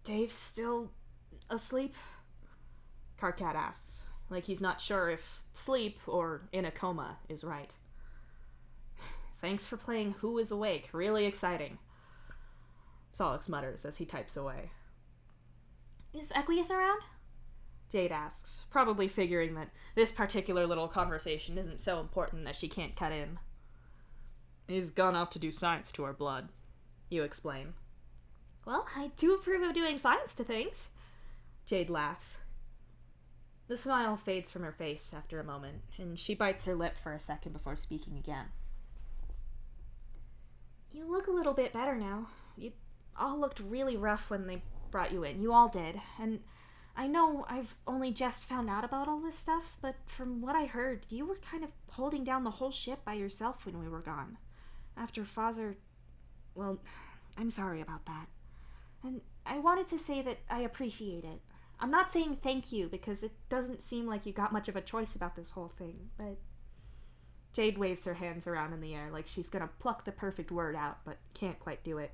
Dave's still asleep? Karkat asks, like he's not sure if sleep or in a coma is right. Thanks for playing Who is Awake. Really exciting. Solix mutters as he types away. Is Equius around? Jade asks, probably figuring that this particular little conversation isn't so important that she can't cut in. He's gone off to do science to our blood, you explain. Well, I do approve of doing science to things. Jade laughs. The smile fades from her face after a moment, and she bites her lip for a second before speaking again. You look a little bit better now. You all looked really rough when they brought you in. You all did. And I know I've only just found out about all this stuff, but from what I heard, you were kind of holding down the whole ship by yourself when we were gone. After Father... Well, I'm sorry about that. And I wanted to say that I appreciate it. I'm not saying thank you, because it doesn't seem like you got much of a choice about this whole thing, but... Jade waves her hands around in the air like she's gonna pluck the perfect word out, but can't quite do it.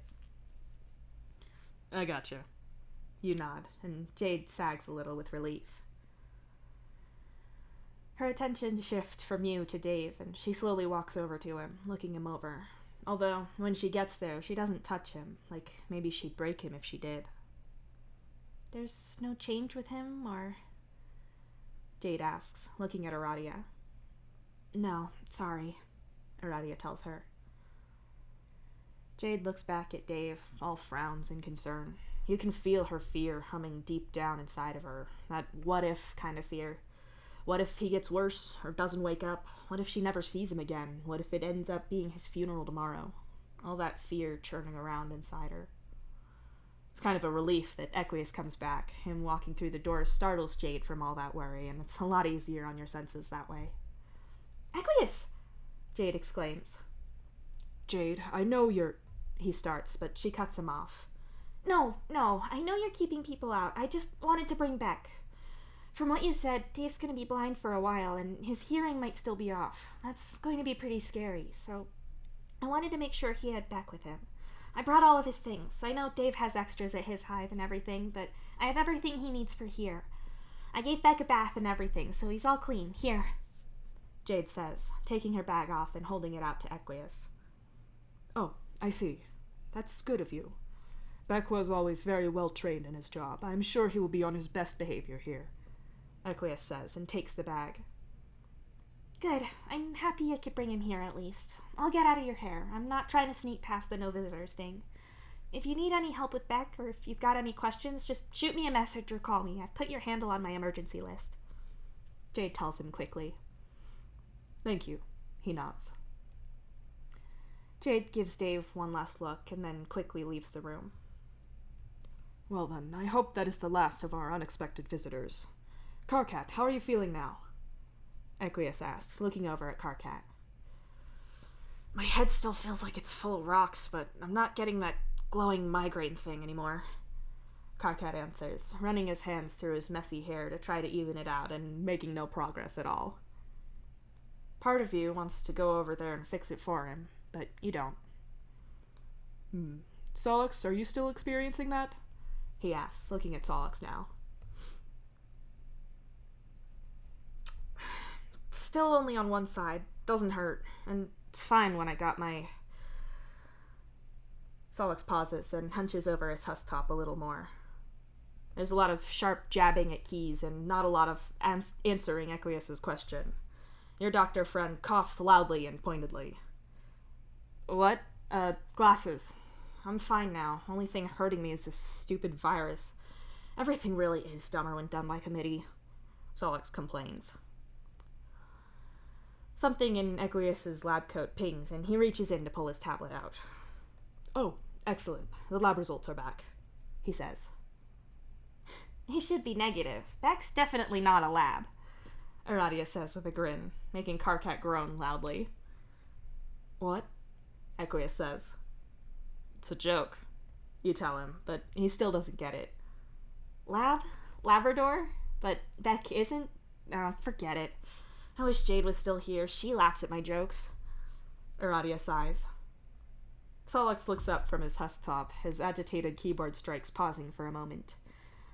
I gotcha. You nod, and Jade sags a little with relief. Her attention shifts from you to Dave, and she slowly walks over to him, looking him over. Although, when she gets there, she doesn't touch him, like maybe she'd break him if she did. There's no change with him, or... Jade asks, looking at Aradia. No, sorry, Aradia tells her. Jade looks back at Dave, all frowns and concern. You can feel her fear humming deep down inside of her. That what-if kind of fear. What if he gets worse, or doesn't wake up? What if she never sees him again? What if it ends up being his funeral tomorrow? All that fear churning around inside her. It's kind of a relief that Equius comes back. Him walking through the door startles Jade from all that worry, and it's a lot easier on your senses that way. Equius! Jade exclaims. Jade, I know you're... He starts, but she cuts him off. No, I know you're keeping people out. I just wanted to bring Beck. From what you said, Dave's going to be blind for a while, and his hearing might still be off. That's going to be pretty scary, so I wanted to make sure he had Beck with him. I brought all of his things. I know Dave has extras at his hive and everything, but I have everything he needs for here. I gave Beck a bath and everything, so he's all clean. Here, Jade says, taking her bag off and holding it out to Equius. Oh, I see. That's good of you. Beck was always very well trained in his job. I'm sure he will be on his best behavior here, Equius says, and takes the bag. Good. I'm happy I could bring him here at least. I'll get out of your hair. I'm not trying to sneak past the no visitors thing. If you need any help with Beck, or if you've got any questions, just shoot me a message or call me. I've put your handle on my emergency list. Jade tells him quickly. Thank you, he nods. Jade gives Dave one last look and then quickly leaves the room. Well then, I hope that is the last of our unexpected visitors. Karkat, how are you feeling now? Equius asks, looking over at Karkat. My head still feels like it's full of rocks, but I'm not getting that glowing migraine thing anymore. Karkat answers, running his hands through his messy hair to try to even it out and making no progress at all. Part of you wants to go over there and fix it for him, but you don't. Solix, are you still experiencing that? He asks, looking at Solix now. Still only on one side. Doesn't hurt. And it's fine when I got my... Solix pauses and hunches over his husk top a little more. There's a lot of sharp jabbing at keys and not a lot of answering Equius's question. Your doctor friend coughs loudly and pointedly. What? Glasses. I'm fine now. Only thing hurting me is this stupid virus. Everything really is dumber when done by committee, Solix complains. Something in Equius's lab coat pings, and he reaches in to pull his tablet out. Oh, excellent. The lab results are back, he says. He should be negative. Beck's definitely not a lab. Aradia says with a grin, making Karkat groan loudly. What? Equius says. It's a joke, you tell him, but he still doesn't get it. Labrador? But Beck isn't? Forget it. I wish Jade was still here. She laughs at my jokes. Aradia sighs. Solix looks up from his desktop, his agitated keyboard strikes pausing for a moment.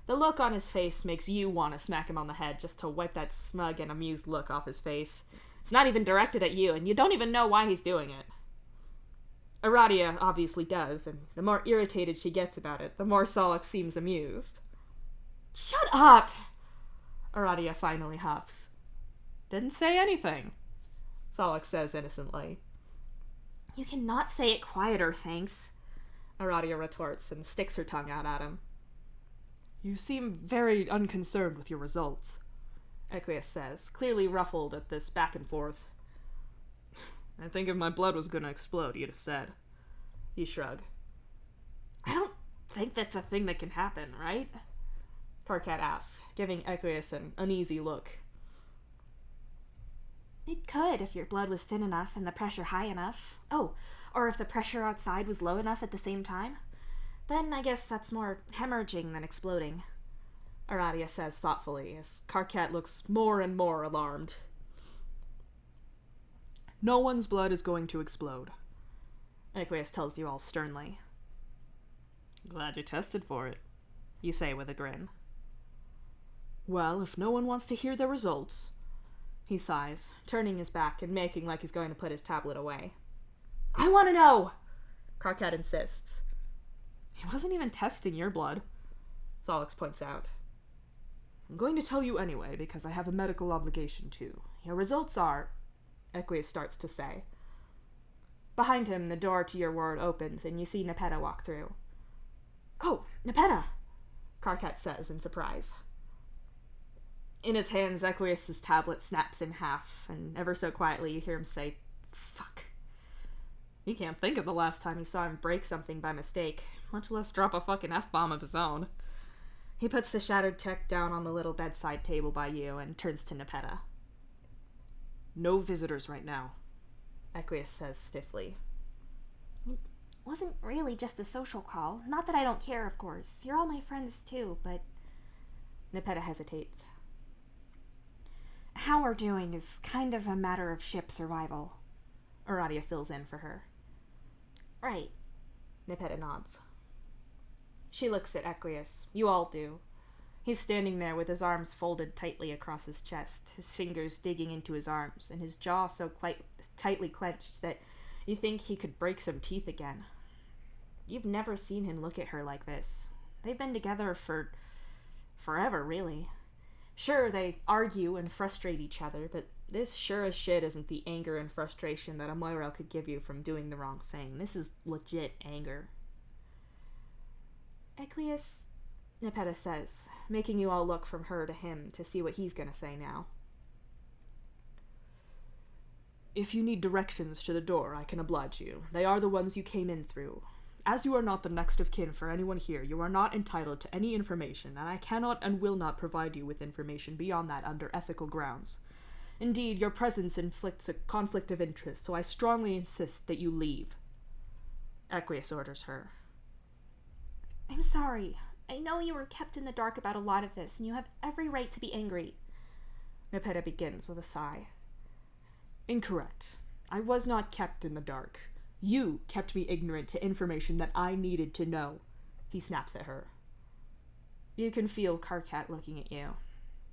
The look on his face makes you want to smack him on the head just to wipe that smug and amused look off his face. It's not even directed at you, and you don't even know why he's doing it. Aradia obviously does, and the more irritated she gets about it, the more Solix seems amused. Shut up! Aradia finally huffs. Didn't say anything, Solix says innocently. You cannot say it quieter, thanks, Aradia retorts and sticks her tongue out at him. You seem very unconcerned with your results, Equius says, clearly ruffled at this back and forth. I think if my blood was going to explode, you'd have said. You shrug. I don't think that's a thing that can happen, right? Karkat asks, giving Equius an uneasy look. It could if your blood was thin enough and the pressure high enough. Oh, or if the pressure outside was low enough at the same time. Then I guess that's more hemorrhaging than exploding, Aradia says thoughtfully, as Karkat looks more and more alarmed. No one's blood is going to explode, Equius tells you all sternly. Glad you tested for it, you say with a grin. Well, if no one wants to hear the results, he sighs, turning his back and making like he's going to put his tablet away. I want to know, Karkat insists. He wasn't even testing your blood, Solix points out. I'm going to tell you anyway, because I have a medical obligation too. Your results are... Equius starts to say. Behind him, the door to your ward opens, and you see Nepeta walk through. Oh, Nepeta, Karkat says in surprise. In his hands, Equius's tablet snaps in half, and ever so quietly you hear him say, "Fuck." He can't think of the last time he saw him break something by mistake, much less drop a fucking F-bomb of his own. He puts the shattered tech down on the little bedside table by you and turns to Nepeta. No visitors right now, Equius says stiffly. It wasn't really just a social call. Not that I don't care, of course. You're all my friends too, but... Nepeta hesitates. How we're doing is kind of a matter of ship survival, Aradia fills in for her. Right. Nepeta nods. She looks at Equius. You all do. He's standing there with his arms folded tightly across his chest, his fingers digging into his arms, and his jaw so tightly clenched that you think he could break some teeth again. You've never seen him look at her like this. They've been together for forever, really. Sure, they argue and frustrate each other, but this sure as shit isn't the anger and frustration that a Moira could give you from doing the wrong thing. This is legit anger. Equius, Nepeta says, making you all look from her to him to see what he's gonna say now. If you need directions to the door, I can oblige you. They are the ones you came in through. As you are not the next of kin for anyone here, you are not entitled to any information, and I cannot and will not provide you with information beyond that under ethical grounds. Indeed, your presence inflicts a conflict of interest, so I strongly insist that you leave. Equius orders her. I'm sorry. I know you were kept in the dark about a lot of this, and you have every right to be angry. Nepeta begins with a sigh. Incorrect. I was not kept in the dark. You kept me ignorant to information that I needed to know, he snaps at her. You can feel Karkat looking at you.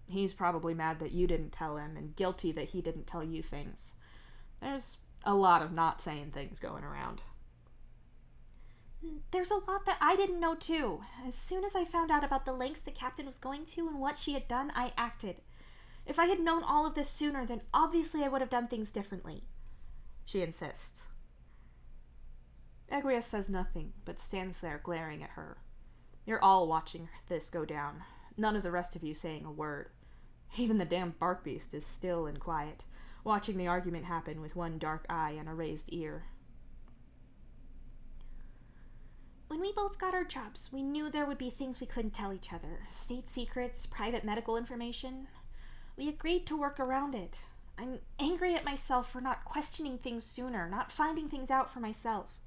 He's probably mad that you didn't tell him, and guilty that he didn't tell you things. There's a lot of not saying things going around. There's a lot that I didn't know too. As soon as I found out about the lengths the captain was going to and what she had done, I acted. If I had known all of this sooner, then obviously I would have done things differently, she insists. Equius says nothing, but stands there glaring at her. You're all watching this go down, none of the rest of you saying a word. Even the damn bark beast is still and quiet, watching the argument happen with one dark eye and a raised ear. When we both got our jobs, we knew there would be things we couldn't tell each other. State secrets, private medical information. We agreed to work around it. I'm angry at myself for not questioning things sooner, not finding things out for myself.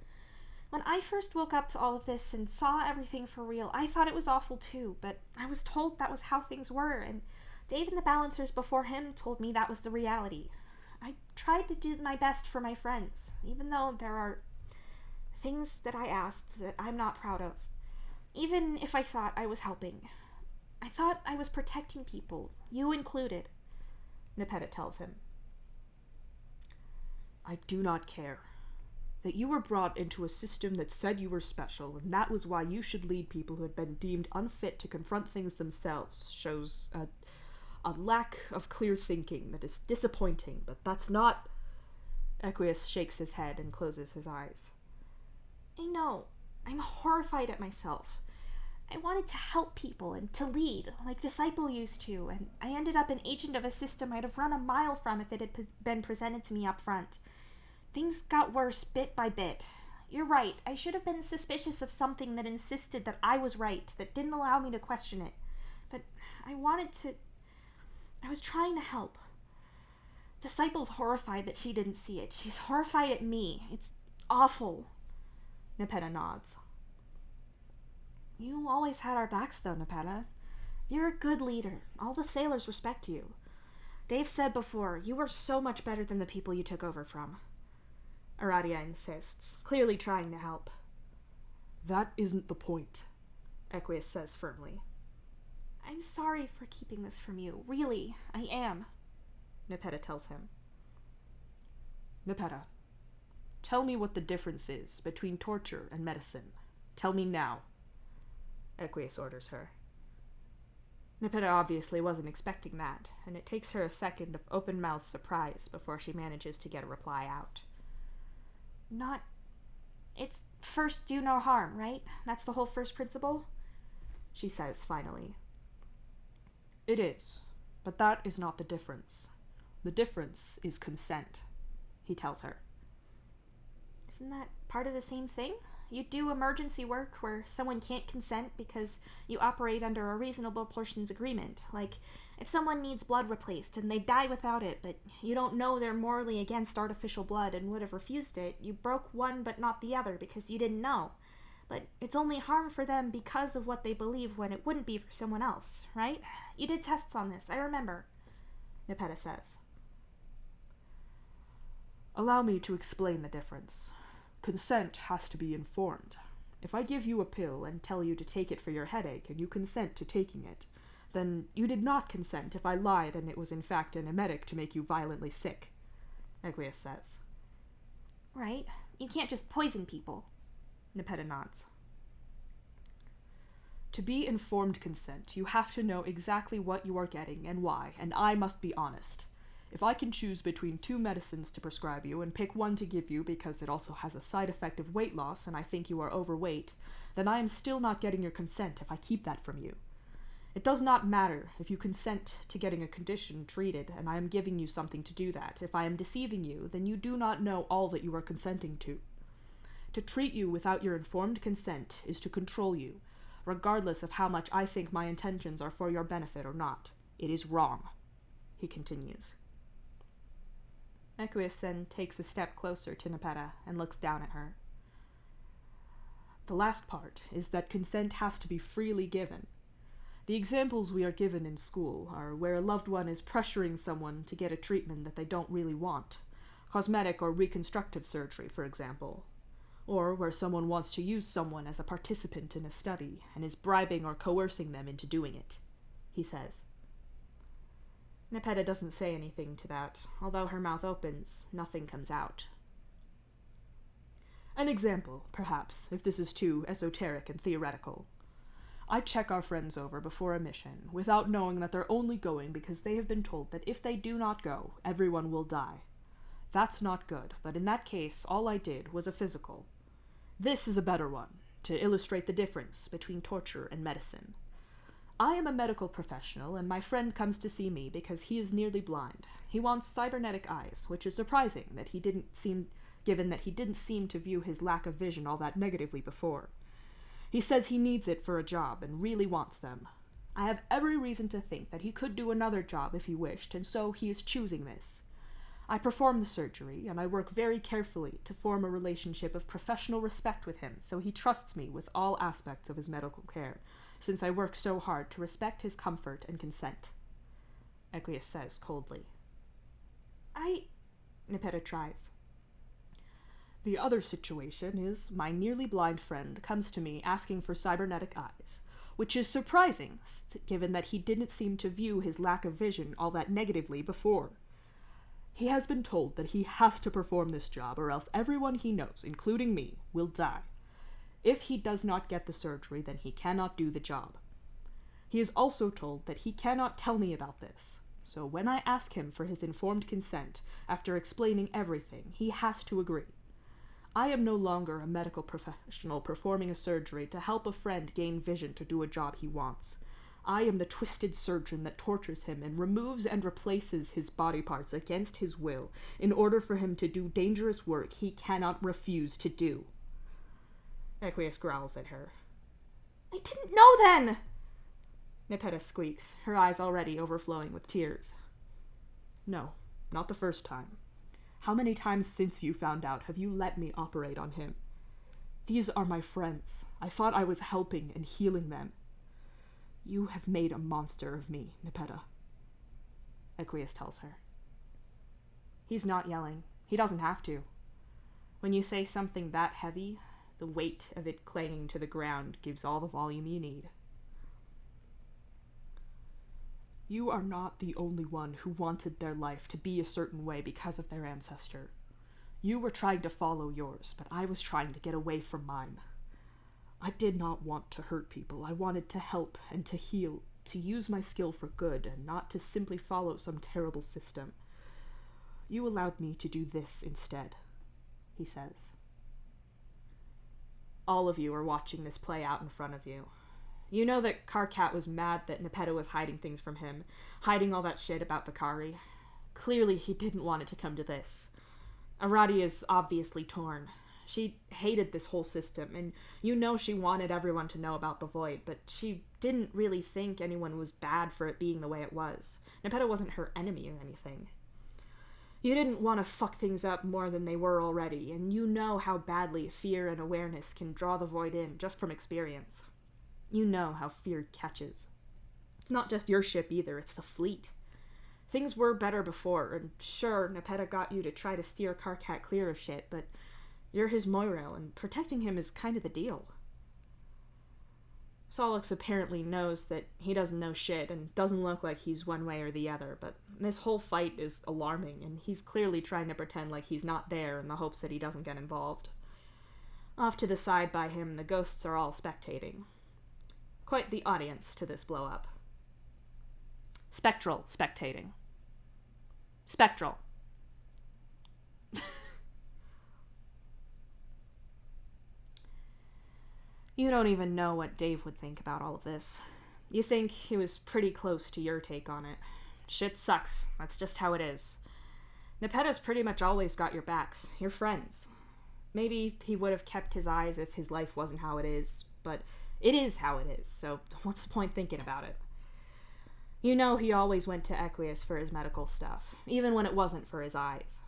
When I first woke up to all of this and saw everything for real, I thought it was awful too, but I was told that was how things were, and Dave and the balancers before him told me that was the reality. I tried to do my best for my friends, even though there are things that I asked that I'm not proud of. Even if I thought I was helping. I thought I was protecting people, you included, Nepeta tells him. I do not care. That you were brought into a system that said you were special, and that was why you should lead people who had been deemed unfit to confront things themselves, shows a lack of clear thinking that is disappointing, but that's not... Equius shakes his head and closes his eyes. I know. I'm horrified at myself. I wanted to help people and to lead, like Disciple used to, and I ended up an agent of a system I'd have run a mile from if it had been presented to me up front. Things got worse bit by bit. You're right, I should have been suspicious of something that insisted that I was right, that didn't allow me to question it. But I was trying to help. Disciple's horrified that she didn't see it. She's horrified at me. It's awful. Nepeta nods. You always had our backs, though, Nepeta. You're a good leader. All the sailors respect you. Dave said before, you were so much better than the people you took over from. Aradia insists, clearly trying to help. That isn't the point, Equius says firmly. I'm sorry for keeping this from you. Really, I am, Nepeta tells him. Nepeta, tell me what the difference is between torture and medicine. Tell me now, Equius orders her. Nepeta obviously wasn't expecting that, and it takes her a second of open-mouthed surprise before she manages to get a reply out. It's first do no harm, right? That's the whole first principle? She says finally. It is, but that is not the difference. The difference is consent, he tells her. Isn't that part of the same thing? You do emergency work where someone can't consent because you operate under a reasonable persons agreement. Like, if someone needs blood replaced and they die without it, but you don't know they're morally against artificial blood and would have refused it, you broke one but not the other because you didn't know. But it's only harm for them because of what they believe when it wouldn't be for someone else, right? You did tests on this, I remember, Nepeta says. Allow me to explain the difference. Consent has to be informed. If I give you a pill and tell you to take it for your headache and you consent to taking it, then you did not consent if I lied and it was in fact an emetic to make you violently sick, Equius says. Right. You can't just poison people, Nepeta nods. To be informed consent, you have to know exactly what you are getting and why, and I must be honest. If I can choose between 2 medicines to prescribe you and pick one to give you because it also has a side effect of weight loss and I think you are overweight, then I am still not getting your consent if I keep that from you. It does not matter if you consent to getting a condition treated and I am giving you something to do that. If I am deceiving you, then you do not know all that you are consenting to. To treat you without your informed consent is to control you, regardless of how much I think my intentions are for your benefit or not. It is wrong, he continues. Equius then takes a step closer to Nepeta and looks down at her. The last part is that consent has to be freely given. The examples we are given in school are where a loved one is pressuring someone to get a treatment that they don't really want, cosmetic or reconstructive surgery, for example, or where someone wants to use someone as a participant in a study and is bribing or coercing them into doing it, he says. Nepeta doesn't say anything to that. Although her mouth opens, nothing comes out. An example, perhaps, if this is too esoteric and theoretical. I check our friends over before a mission, without knowing that they're only going because they have been told that if they do not go, everyone will die. That's not good, but in that case, all I did was a physical. This is a better one, to illustrate the difference between torture and medicine. I am a medical professional, and my friend comes to see me because he is nearly blind. He wants cybernetic eyes, which is surprising given that he didn't seem to view his lack of vision all that negatively before. He says he needs it for a job and really wants them. I have every reason to think that he could do another job if he wished, and so he is choosing this. I perform the surgery, and I work very carefully to form a relationship of professional respect with him, so he trusts me with all aspects of his medical care, since I work so hard to respect his comfort and consent. Equius says coldly. Nepeta tries. The other situation is my nearly blind friend comes to me asking for cybernetic eyes, which is surprising, given that he didn't seem to view his lack of vision all that negatively before. He has been told that he has to perform this job or else everyone he knows, including me, will die. If he does not get the surgery, then he cannot do the job. He is also told that he cannot tell me about this, so when I ask him for his informed consent, after explaining everything, he has to agree. I am no longer a medical professional performing a surgery to help a friend gain vision to do a job he wants. I am the twisted surgeon that tortures him and removes and replaces his body parts against his will in order for him to do dangerous work he cannot refuse to do. Equius growls at her. I didn't know then! Nepeta squeaks, her eyes already overflowing with tears. No, not the first time. How many times since you found out have you let me operate on him? These are my friends. I thought I was helping and healing them. You have made a monster of me, Nepeta. Equius tells her. He's not yelling. He doesn't have to. When you say something that heavy, the weight of it clanging to the ground gives all the volume you need. You are not the only one who wanted their life to be a certain way because of their ancestor. You were trying to follow yours, but I was trying to get away from mine. I did not want to hurt people. I wanted to help and to heal, to use my skill for good and not to simply follow some terrible system. You allowed me to do this instead, he says. All of you are watching this play out in front of you. You know that Karkat was mad that Nepeta was hiding things from him, hiding all that shit about Vakari. Clearly he didn't want it to come to this. Arati is obviously torn. She hated this whole system, and you know she wanted everyone to know about the Void, but she didn't really think anyone was bad for it being the way it was. Nepeta wasn't her enemy or anything. You didn't want to fuck things up more than they were already, and you know how badly fear and awareness can draw the Void in, just from experience. You know how fear catches. It's not just your ship either, it's the fleet. Things were better before, and sure, Nepeta got you to try to steer Karkat clear of shit, but you're his Moirail, and protecting him is kind of the deal. Solix apparently knows that he doesn't know shit, and doesn't look like he's one way or the other, but this whole fight is alarming, and he's clearly trying to pretend like he's not there in the hopes that he doesn't get involved. Off to the side by him, the ghosts are all spectating. Quite the audience to this blow-up. Spectral spectating. Spectral. You don't even know what Dave would think about all of this. You think he was pretty close to your take on it. Shit sucks. That's just how it is. Nepeta's pretty much always got your backs. You're friends. Maybe he would have kept his eyes if his life wasn't how it is, but it is how it is, so what's the point thinking about it? You know he always went to Equius for his medical stuff, even when it wasn't for his eyes.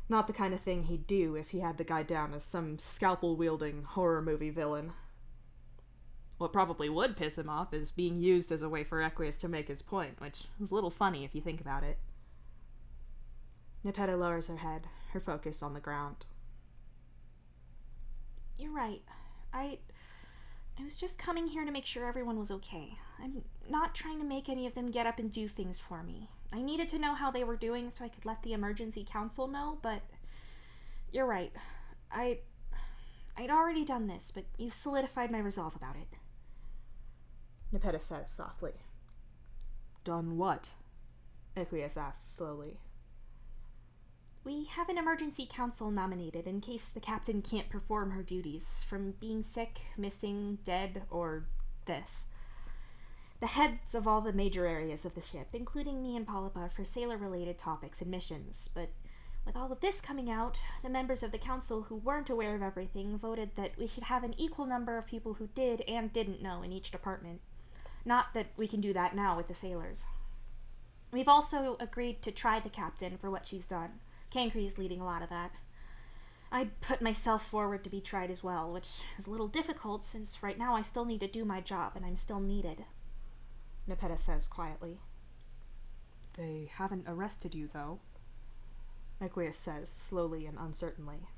Not the kind of thing he'd do if he had the guy down as some scalpel-wielding horror movie villain. What probably would piss him off is being used as a way for Equius to make his point, which is a little funny if you think about it. Nepeta lowers her head, her focus on the ground. You're right. I was just coming here to make sure everyone was okay. I'm not trying to make any of them get up and do things for me. I needed to know how they were doing so I could let the emergency council know, but you're right. I'd already done this, but you've solidified my resolve about it. Nepeta says softly. Done what? Equius asks slowly. We have an emergency council nominated in case the captain can't perform her duties from being sick, missing, dead, or this. The heads of all the major areas of the ship, including me and Polypa, for sailor-related topics and missions, but with all of this coming out, the members of the council who weren't aware of everything voted that we should have an equal number of people who did and didn't know in each department. Not that we can do that now with the sailors. We've also agreed to try the captain for what she's done. Cancre's leading a lot of that. I'd put myself forward to be tried as well, which is a little difficult since right now I still need to do my job and I'm still needed. Nepeta says quietly. They haven't arrested you, though, Equius says, slowly and uncertainly.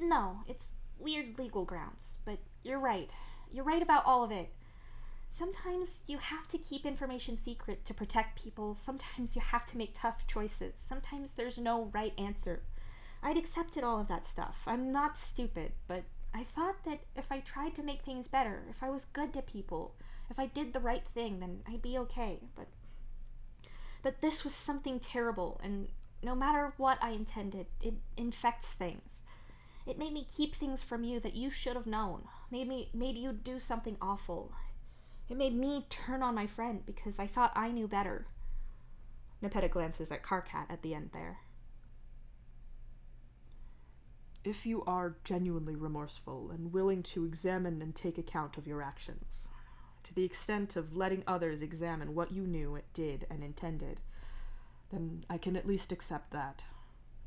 No, it's weird legal grounds, but you're right. You're right about all of it. Sometimes you have to keep information secret to protect people. Sometimes you have to make tough choices. Sometimes there's no right answer. I'd accepted all of that stuff. I'm not stupid, but I thought that if I tried to make things better, if I was good to people, if I did the right thing, then I'd be okay. But this was something terrible, and no matter what I intended, it infects things. It made me keep things from you that you should have known. Made you do something awful. It made me turn on my friend because I thought I knew better. Nepeta glances at Karkat at the end there. If you are genuinely remorseful and willing to examine and take account of your actions, to the extent of letting others examine what you knew, did, and intended, then I can at least accept that.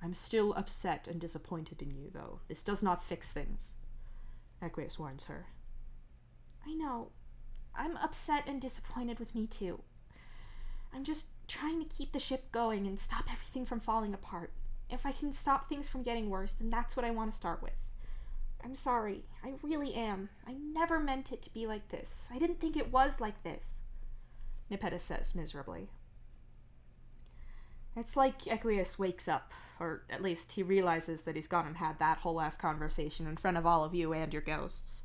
I'm still upset and disappointed in you, though. This does not fix things, Equius warns her. I know. I'm upset and disappointed with me, too. I'm just trying to keep the ship going and stop everything from falling apart. If I can stop things from getting worse, then that's what I want to start with. I'm sorry. I really am. I never meant it to be like this. I didn't think it was like this, Nepeta says miserably. It's like Equius wakes up, or at least he realizes that he's gone and had that whole ass conversation in front of all of you and your ghosts.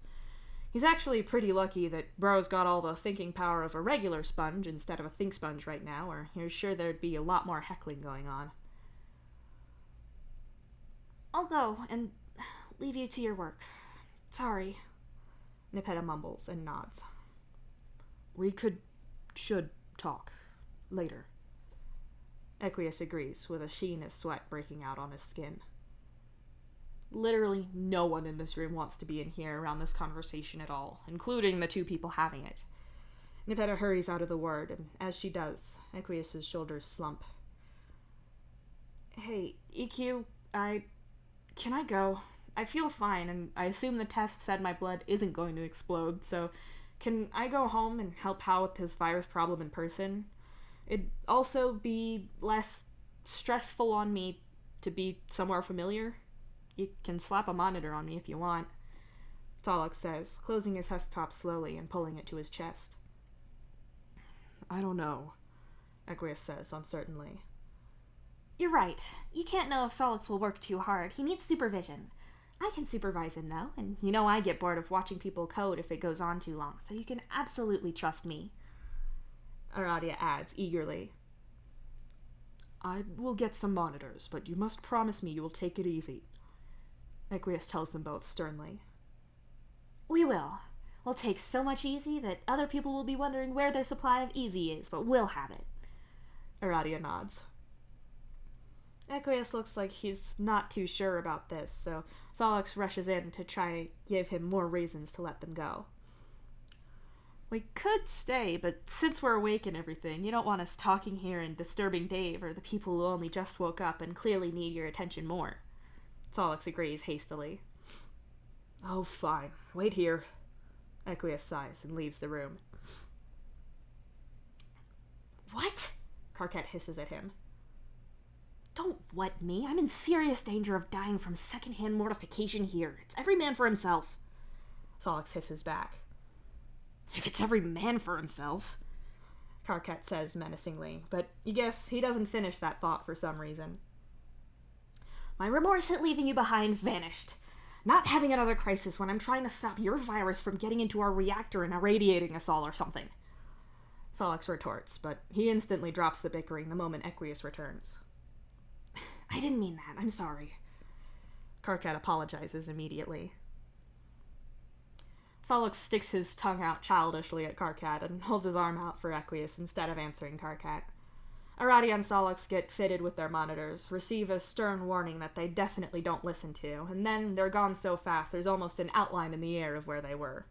He's actually pretty lucky that Bro's got all the thinking power of a regular sponge instead of a think sponge right now, or you're sure there'd be a lot more heckling going on. I'll go and leave you to your work. Sorry, Nepeta mumbles and nods. We should talk later. Equius agrees, with a sheen of sweat breaking out on his skin. Literally no one in this room wants to be in here around this conversation at all, including the two people having it. Nepeta hurries out of the ward, and as she does, Equius's shoulders slump. Hey, EQ, can I go? I feel fine, and I assume the test said my blood isn't going to explode, so can I go home and help Hal with his virus problem in person? It'd also be less stressful on me to be somewhere familiar. You can slap a monitor on me if you want, Solok says, closing his desktop slowly and pulling it to his chest. I don't know, Equius says uncertainly. You're right. You can't know if Solix will work too hard. He needs supervision. I can supervise him, though, and you know I get bored of watching people code if it goes on too long, so you can absolutely trust me, Aradia adds eagerly. I will get some monitors, but you must promise me you will take it easy, Equius tells them both sternly. We will. We'll take so much easy that other people will be wondering where their supply of easy is, but we'll have it, Aradia nods. Equius looks like he's not too sure about this, so Solix rushes in to try to give him more reasons to let them go. We could stay, but since we're awake and everything, you don't want us talking here and disturbing Dave or the people who only just woke up and clearly need your attention more. Solix agrees hastily. Oh, fine. Wait here. Equius sighs and leaves the room. What? Karkat hisses at him. Don't what me. I'm in serious danger of dying from secondhand mortification here. It's every man for himself. Solix hisses back. If it's every man for himself, Karkat says menacingly, but you guess he doesn't finish that thought for some reason. My remorse at leaving you behind vanished. Not having another crisis when I'm trying to stop your virus from getting into our reactor and irradiating us all or something. Solix retorts, but he instantly drops the bickering the moment Equius returns. I didn't mean that. I'm sorry. Karkat apologizes immediately. Solix sticks his tongue out childishly at Karkat and holds his arm out for Equius instead of answering Karkat. Aradia and Solix get fitted with their monitors, receive a stern warning that they definitely don't listen to, and then they're gone so fast there's almost an outline in the air of where they were.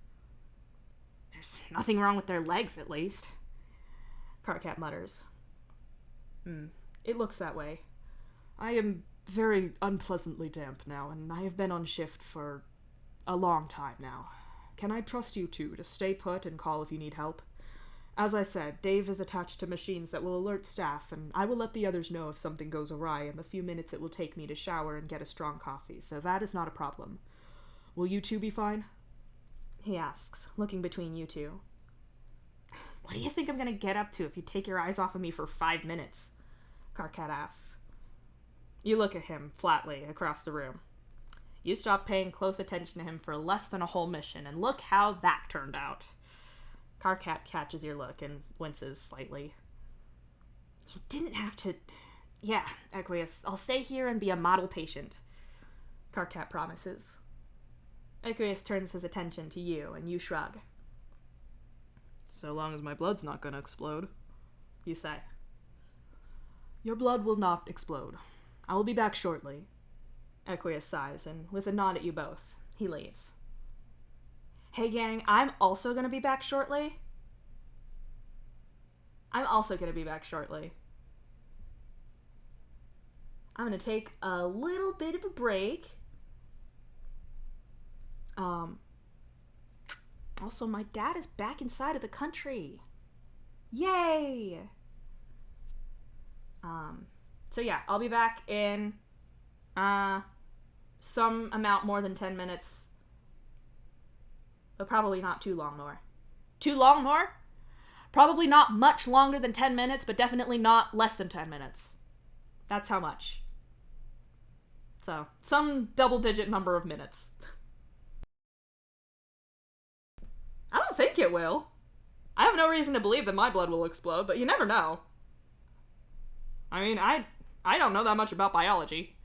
There's nothing wrong with their legs, at least. Karkat mutters. It looks that way. I am very unpleasantly damp now, and I have been on shift for a long time now. Can I trust you two to stay put and call if you need help? As I said, Dave is attached to machines that will alert staff, and I will let the others know if something goes awry in the few minutes it will take me to shower and get a strong coffee, so that is not a problem. Will you two be fine? He asks, looking between you two. What do you think I'm gonna get up to if you take your eyes off of me for 5 minutes? Karkat asks. You look at him flatly across the room. You stop paying close attention to him for less than a whole mission, and look how that turned out. Karkat catches your look and winces slightly. You didn't have to... Yeah, Aqueous, I'll stay here and be a model patient, Karkat promises. Aqueous turns his attention to you, and you shrug. So long as my blood's not gonna explode, you say. Your blood will not explode. I will be back shortly. Aqueous sighs, and with a nod at you both, he leaves. Hey gang, I'm also gonna be back shortly. I'm gonna take a little bit of a break. Also, my dad is back inside of the country. Yay! So yeah, I'll be back in, some amount more than 10 minutes. But probably not too long more. Too long more? Probably not much longer than 10 minutes, but definitely not less than 10 minutes. That's how much. So, some double-digit number of minutes. I don't think it will. I have no reason to believe that my blood will explode, but you never know. I mean, I don't know that much about biology.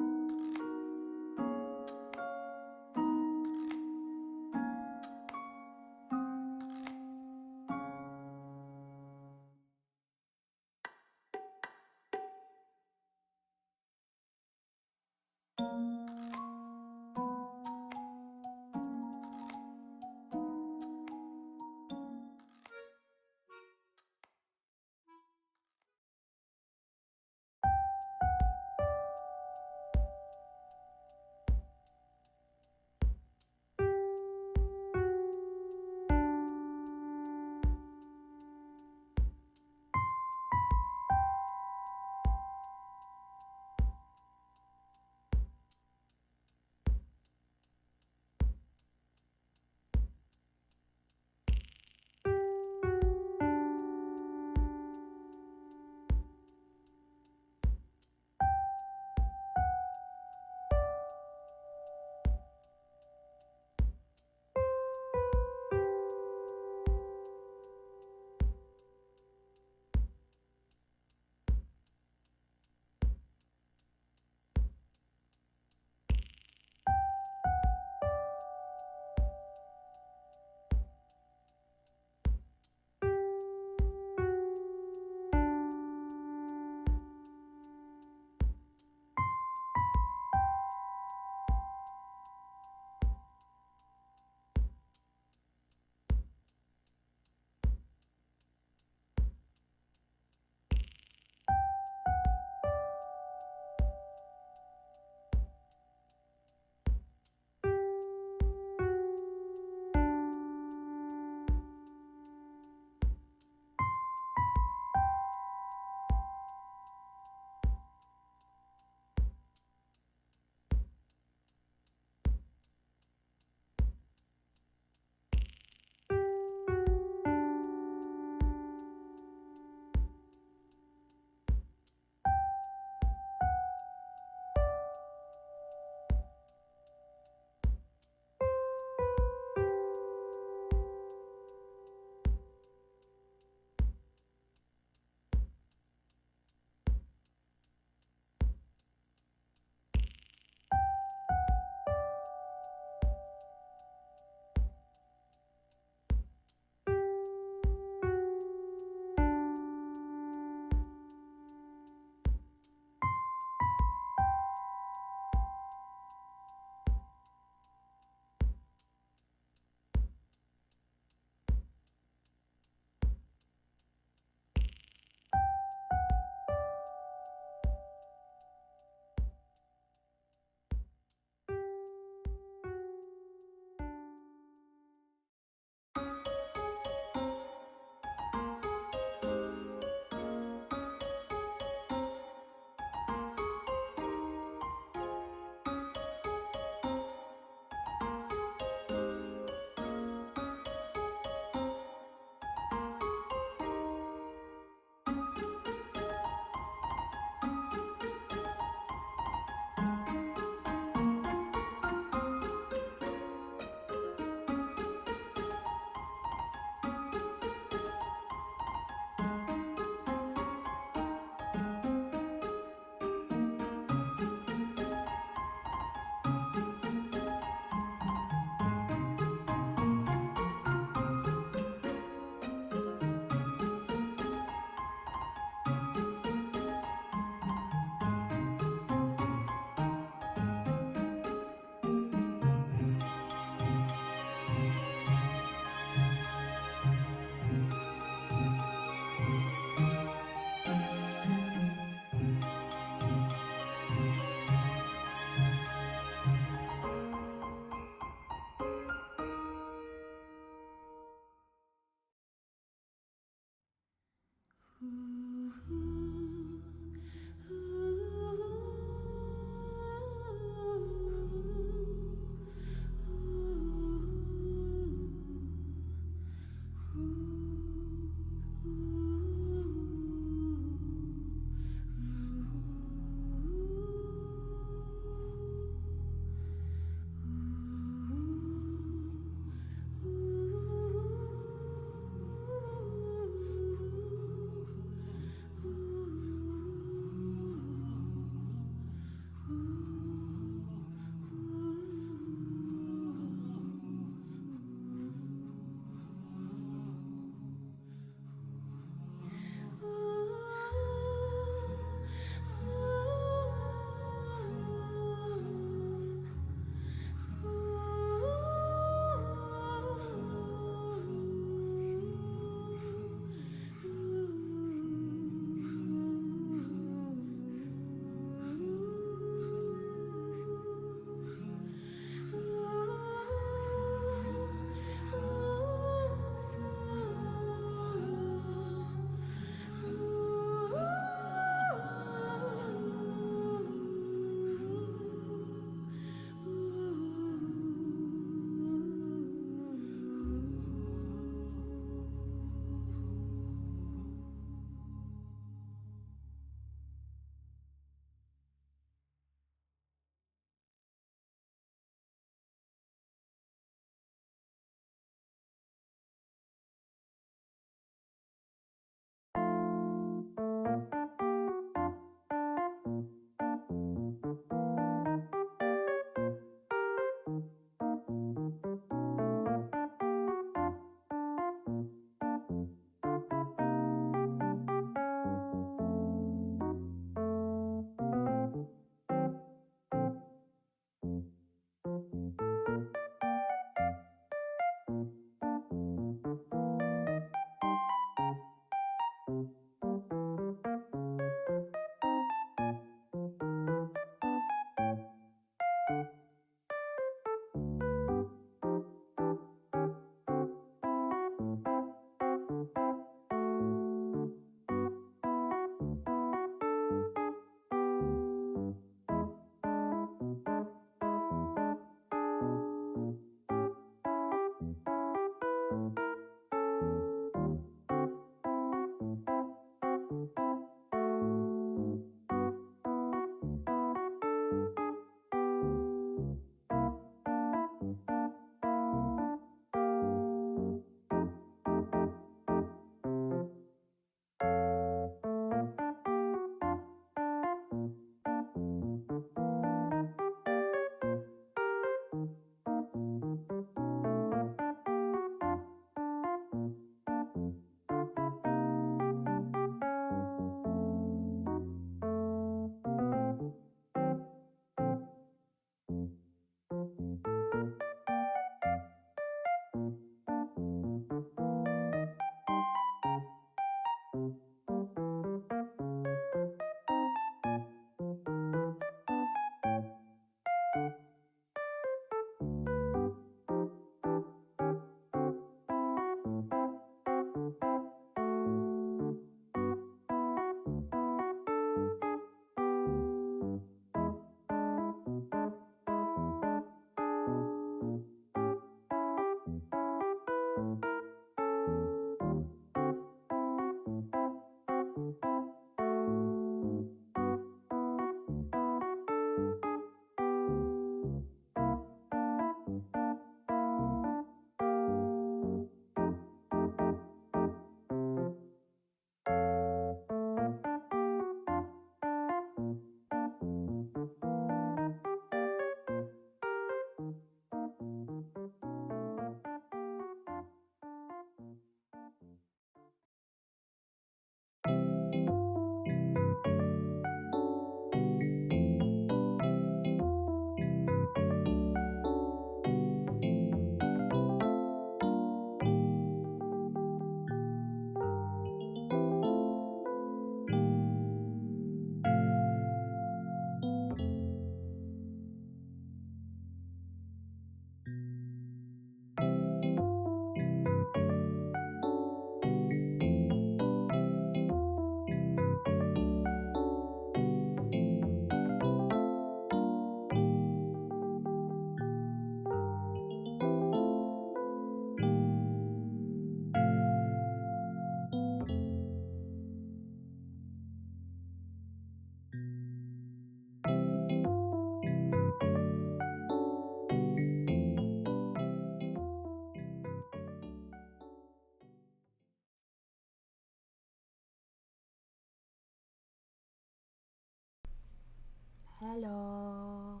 Hello.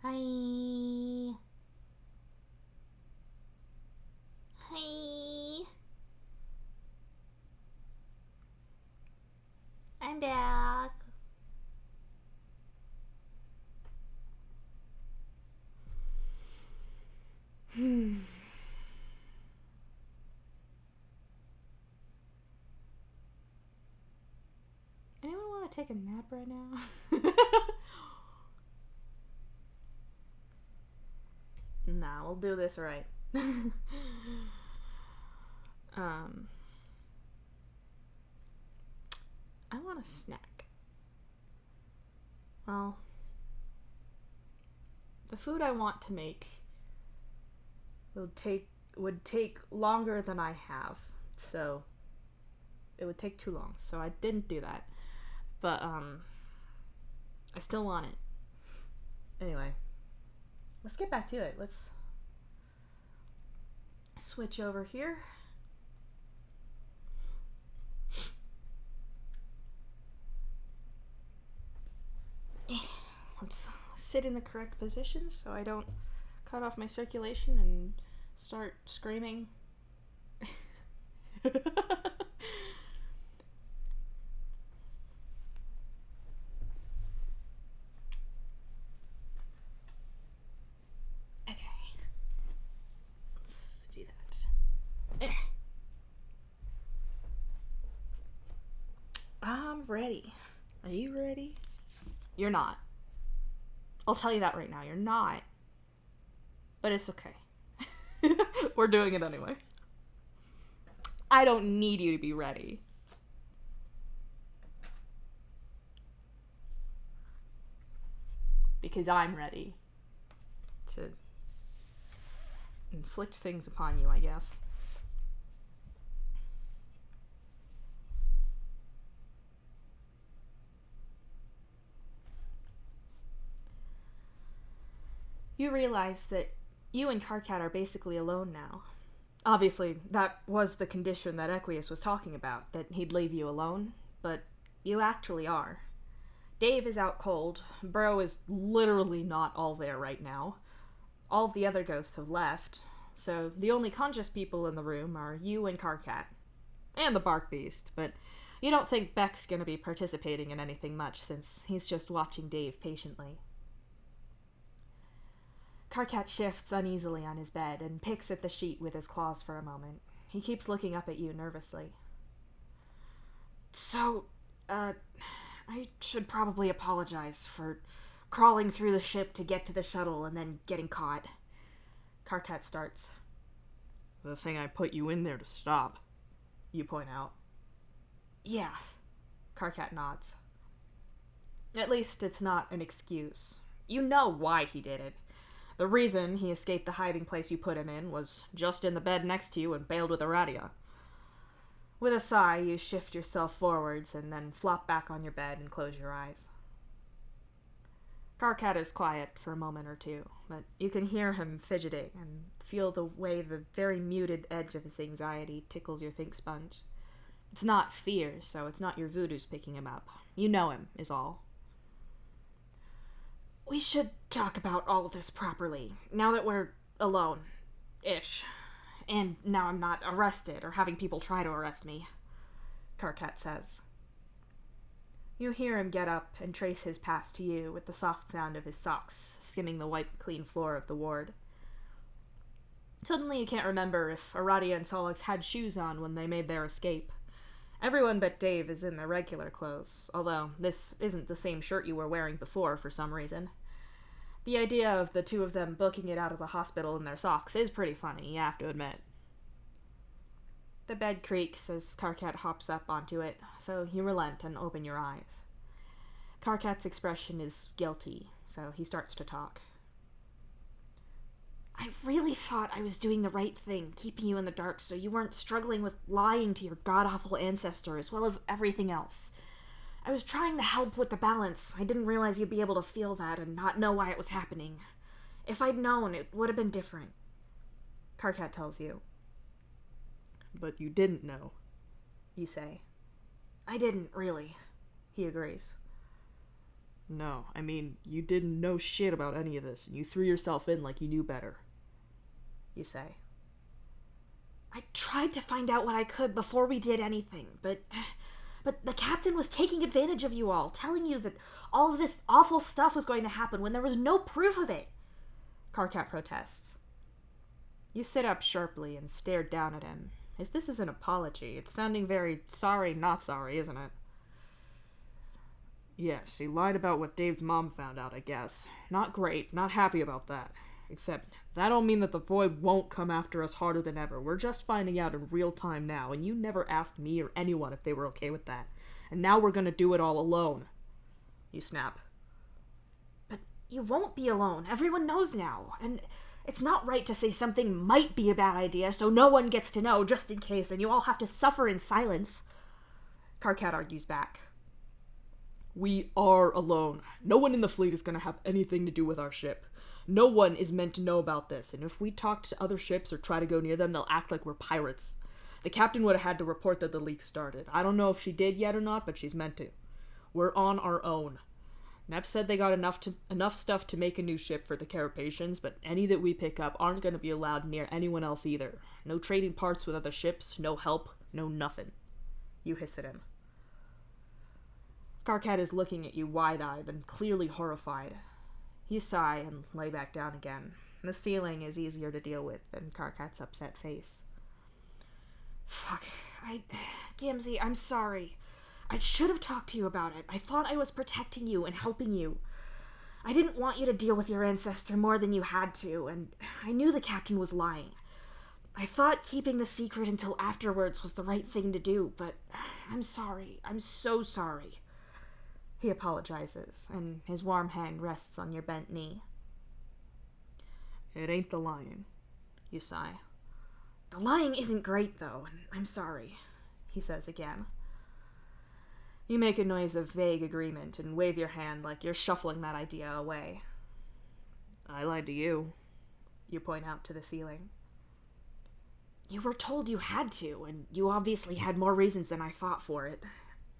Hi. Hi. I'm back. Anyone want to take a nap right now? Nah, we'll do this right. I want a snack. Well, the food I want to make would take longer than I have, so it would take too long. So I didn't do that, but I still want it. Anyway, let's get back to it. Let's switch over here. Let's sit in the correct position so I don't cut off my circulation and start screaming. Okay. Let's do that. There. I'm ready. Are you ready? You're not. I'll tell you that right now. You're not. But it's okay. We're doing it anyway. I don't need you to be ready. Because I'm ready to inflict things upon you, I guess. You realize that you and Karkat are basically alone now. Obviously, that was the condition that Equius was talking about, that he'd leave you alone, but you actually are. Dave is out cold. Bro is literally not all there right now. All of the other ghosts have left, so the only conscious people in the room are you and Karkat. And the Bark Beast, but you don't think Beck's gonna be participating in anything much since he's just watching Dave patiently. Karkat shifts uneasily on his bed and picks at the sheet with his claws for a moment. He keeps looking up at you nervously. So, I should probably apologize for crawling through the ship to get to the shuttle and then getting caught. Karkat starts. The thing I put you in there to stop, you point out. Yeah. Karkat nods. At least it's not an excuse. You know why he did it. The reason he escaped the hiding place you put him in was just in the bed next to you and bailed with Aradia. With a sigh, you shift yourself forwards and then flop back on your bed and close your eyes. Karkat is quiet for a moment or two, but you can hear him fidgeting and feel the way the very muted edge of his anxiety tickles your think sponge. It's not fear, so it's not your voodoo's picking him up. You know him, is all. We should talk about all of this properly, now that we're alone. Ish. and now I'm not arrested or having people try to arrest me, Karkat says. You hear him get up and trace his path to you with the soft sound of his socks skimming the white, clean floor of the ward. Suddenly you can't remember if Aradia and Solix had shoes on when they made their escape. Everyone but Dave is in their regular clothes, although this isn't the same shirt you were wearing before for some reason. The idea of the two of them booking it out of the hospital in their socks is pretty funny, you have to admit. The bed creaks as Karkat hops up onto it, so you relent and open your eyes. Karkat's expression is guilty, so he starts to talk. I really thought I was doing the right thing, keeping you in the dark so you weren't struggling with lying to your god-awful ancestor as well as everything else. I was trying to help with the balance. I didn't realize you'd be able to feel that and not know why it was happening. If I'd known, it would have been different. Karkat tells you. But you didn't know, you say. I didn't, really. He agrees. No, I mean, you didn't know shit about any of this, and you threw yourself in like you knew better, you say. I tried to find out what I could before we did anything, but the captain was taking advantage of you all, telling you that all of this awful stuff was going to happen when there was no proof of it. Karkat protests. You sit up sharply and stare down at him. If this is an apology, it's sounding very sorry, not sorry, isn't it? Yes, he lied about what Dave's mom found out, I guess. Not great, not happy about that. Except, that don't mean that the Void won't come after us harder than ever. We're just finding out in real time now, and you never asked me or anyone if they were okay with that. And now we're gonna do it all alone. You snap. But you won't be alone. Everyone knows now. And it's not right to say something might be a bad idea so no one gets to know just in case and you all have to suffer in silence. Karkat argues back. We are alone. No one in the fleet is gonna have anything to do with our ship. No one is meant to know about this, and if we talk to other ships or try to go near them, they'll act like we're pirates. The captain would have had to report that the leak started. I don't know if she did yet or not, but she's meant to. We're on our own. Nep said they got enough stuff to make a new ship for the Carapacians, but any that we pick up aren't going to be allowed near anyone else either. No trading parts with other ships, no help, no nothing. You hiss at him. Karkat is looking at you wide-eyed and clearly horrified. You sigh and lay back down again. The ceiling is easier to deal with than Karkat's upset face. Fuck. Gamzee, I'm sorry. I should have talked to you about it. I thought I was protecting you and helping you. I didn't want you to deal with your ancestor more than you had to, and I knew the captain was lying. I thought keeping the secret until afterwards was the right thing to do, but I'm sorry. I'm so sorry. He apologizes, and his warm hand rests on your bent knee. It ain't the lying, you sigh. The lying isn't great, though, and I'm sorry, he says again. You make a noise of vague agreement and wave your hand like you're shuffling that idea away. I lied to you, you point out to the ceiling. You were told you had to, and you obviously had more reasons than I thought for it.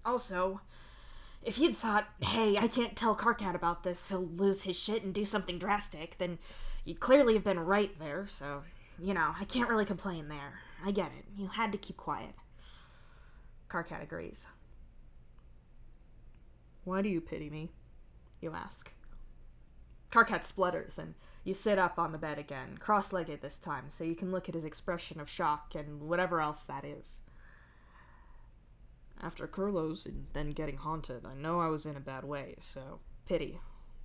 Also, if you'd thought, hey, I can't tell Karkat about this, he'll lose his shit and do something drastic, then you'd clearly have been right there, so, I can't really complain there. I get it. You had to keep quiet. Karkat agrees. Why do you pity me? You ask. Karkat splutters, and you sit up on the bed again, cross-legged this time, so you can look at his expression of shock and whatever else that is. After Kurlos and then getting haunted, I know I was in a bad way, so pity.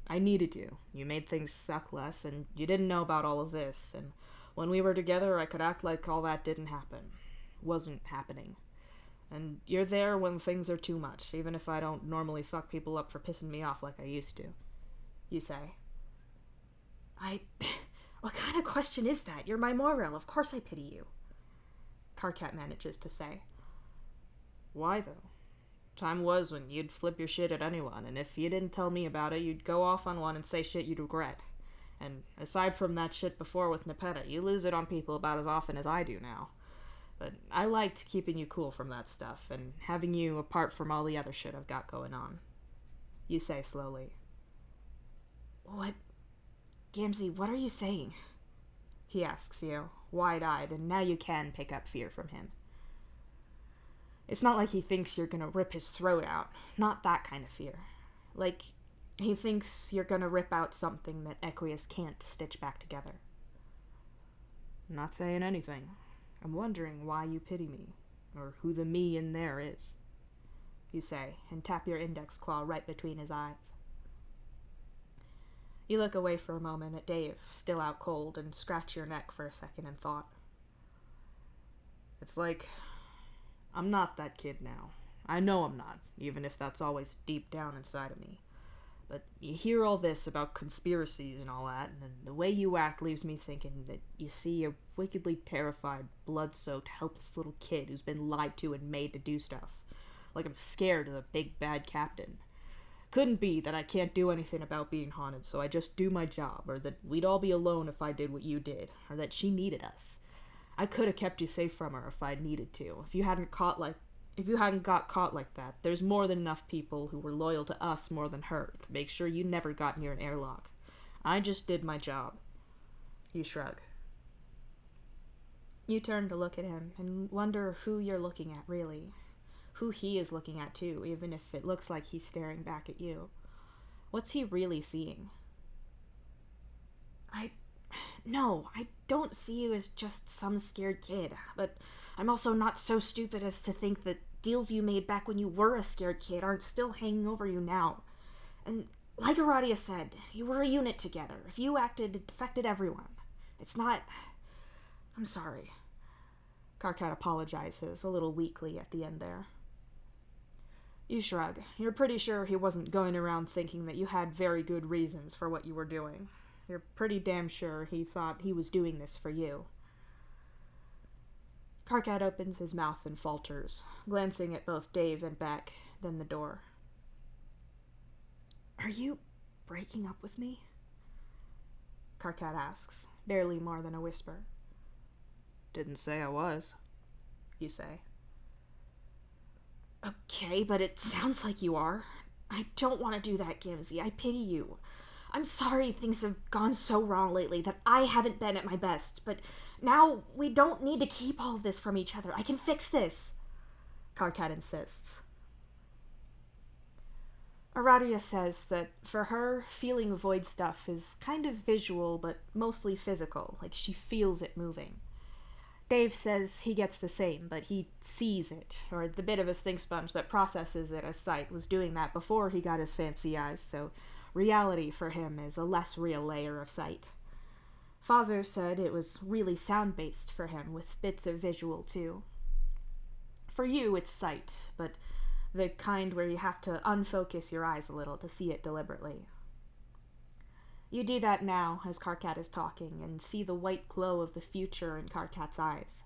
I needed you. You made things suck less, and you didn't know about all of this, and when we were together, I could act like all that didn't happen. Wasn't happening. And you're there when things are too much, even if I don't normally fuck people up for pissing me off like I used to. You say. What kind of question is that? You're my Morel. Of course I pity you. Karkat manages to say. Why, though? Time was when you'd flip your shit at anyone, and if you didn't tell me about it, you'd go off on one and say shit you'd regret. And aside from that shit before with Nepeta, you lose it on people about as often as I do now. But I liked keeping you cool from that stuff, and having you apart from all the other shit I've got going on. You say slowly. What? Gamzee, what are you saying? he asks you, wide-eyed, and now you can pick up fear from him. It's not like he thinks you're gonna rip his throat out. Not that kind of fear. Like, he thinks you're gonna rip out something that Equius can't stitch back together. I'm not saying anything. I'm wondering why you pity me, or who the me in there is, you say, and tap your index claw right between his eyes. You look away for a moment at Dave, still out cold, and scratch your neck for a second in thought. It's like, I'm not that kid now. I know I'm not, even if that's always deep down inside of me. But you hear all this about conspiracies and all that, and the way you act leaves me thinking that you see a wickedly terrified, blood-soaked, helpless little kid who's been lied to and made to do stuff. Like I'm scared of the big bad captain. Couldn't be that I can't do anything about being haunted, so I just do my job, or that we'd all be alone if I did what you did, or that she needed us. I could have kept you safe from her if I'd needed to. If you hadn't got caught like that, there's more than enough people who were loyal to us more than her to make sure you never got near an airlock. I just did my job. You shrug. You turn to look at him and wonder who you're looking at, really. Who he is looking at, too, even if it looks like he's staring back at you. What's he really seeing? No, I don't see you as just some scared kid, but I'm also not so stupid as to think that deals you made back when you were a scared kid aren't still hanging over you now. And like Aradia said, you were a unit together. If you acted, it affected everyone. It's not... I'm sorry. Karkat apologizes a little weakly at the end there. You shrug. You're pretty sure he wasn't going around thinking that you had very good reasons for what you were doing. You're pretty damn sure he thought he was doing this for you. Karkat opens his mouth and falters, glancing at both Dave and Beck, then the door. Are you breaking up with me? Karkat asks, barely more than a whisper. Didn't say I was, you say. Okay, but it sounds like you are. I don't want to do that, Gimsy. I pity you. I'm sorry things have gone so wrong lately, that I haven't been at my best, but now we don't need to keep all of this from each other. I can fix this, Karkat insists. Aradia says that for her, feeling void stuff is kind of visual, but mostly physical, like she feels it moving. Dave says he gets the same, but he sees it, or the bit of his think sponge that processes it as sight was doing that before he got his fancy eyes, so reality for him is a less real layer of sight. Fozer said it was really sound-based for him, with bits of visual too. For you, it's sight, but the kind where you have to unfocus your eyes a little to see it deliberately. You do that now, as Karkat is talking, and see the white glow of the future in Karkat's eyes.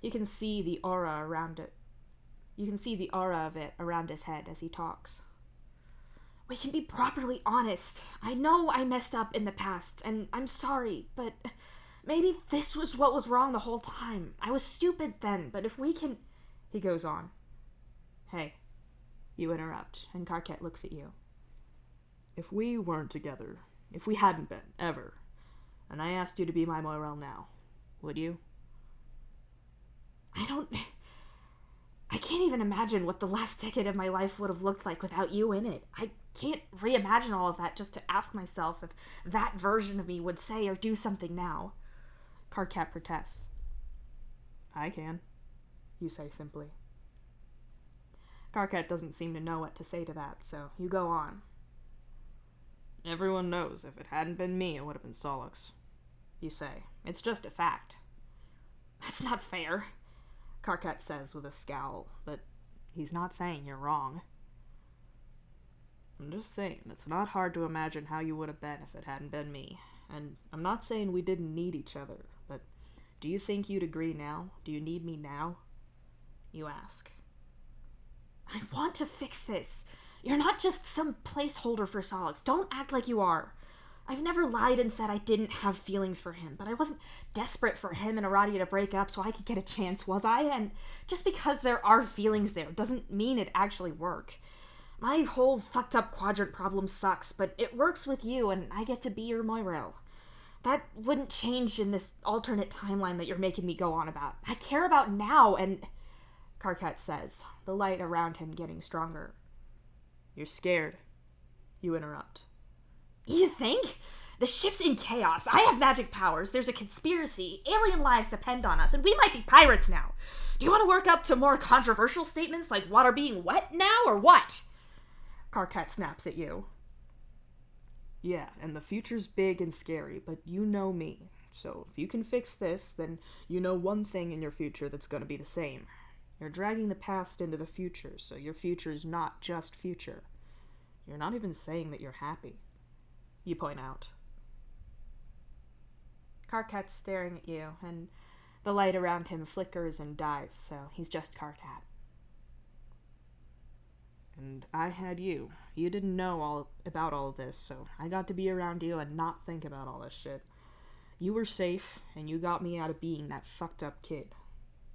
You can see the aura around it. You can see the aura of it around his head as he talks. We can be properly honest. I know I messed up in the past, and I'm sorry, but maybe this was what was wrong the whole time. I was stupid then, but if we can... He goes on. Hey, you interrupt, and Karkat looks at you. If we weren't together, if we hadn't been, ever, and I asked you to be my Moirel now, would you? I can't even imagine what the last decade of my life would have looked like without you in it. I can't reimagine all of that just to ask myself if that version of me would say or do something now. Karkat protests. I can, you say simply. Karkat doesn't seem to know what to say to that, so you go on. Everyone knows if it hadn't been me, it would have been Solix. You say. It's just a fact. That's not fair, Karkat says with a scowl, but he's not saying you're wrong. I'm just saying, it's not hard to imagine how you would have been if it hadn't been me. And I'm not saying we didn't need each other, but do you think you'd agree now? Do you need me now? You ask. I want to fix this. You're not just some placeholder for Solix. Don't act like you are. I've never lied and said I didn't have feelings for him, but I wasn't desperate for him and Aradia to break up so I could get a chance, was I? And just because there are feelings there doesn't mean it actually work. My whole fucked up quadrant problem sucks, but it works with you and I get to be your Moirel. That wouldn't change in this alternate timeline that you're making me go on about. I care about now, and... Karkat says, the light around him getting stronger. You're scared. You interrupt. You think? The ship's in chaos. I have magic powers. There's a conspiracy. Alien lives depend on us, and we might be pirates now. Do you want to work up to more controversial statements like water being wet now, or what? Karkat snaps at you. Yeah, and the future's big and scary, but you know me. So if you can fix this, then you know one thing in your future that's going to be the same. You're dragging the past into the future, so your future is not just future. You're not even saying that you're happy. You point out. Karkat's staring at you, and the light around him flickers and dies, so he's just Karkat. And I had you. You didn't know all about all of this, so I got to be around you and not think about all this shit. You were safe, and you got me out of being that fucked up kid.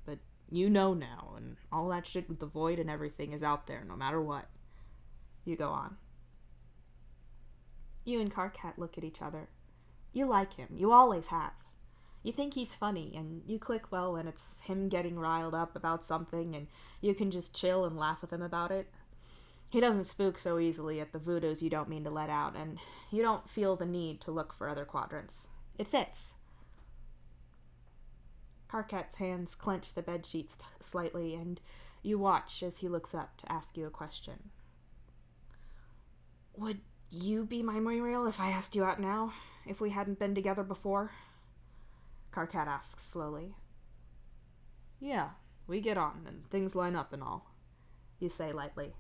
But you know now, and all that shit with the void and everything is out there, no matter what. You go on. You and Karkat look at each other. You like him. You always have. You think he's funny, and you click well when it's him getting riled up about something, and you can just chill and laugh with him about it. He doesn't spook so easily at the voodoos you don't mean to let out, and you don't feel the need to look for other quadrants. It fits. Karkat's hands clench the bedsheets slightly, and you watch as he looks up to ask you a question. Would you be my memorial if I asked you out now, if we hadn't been together before? Karkat asks slowly. Yeah, we get on, and things line up and all. You say lightly.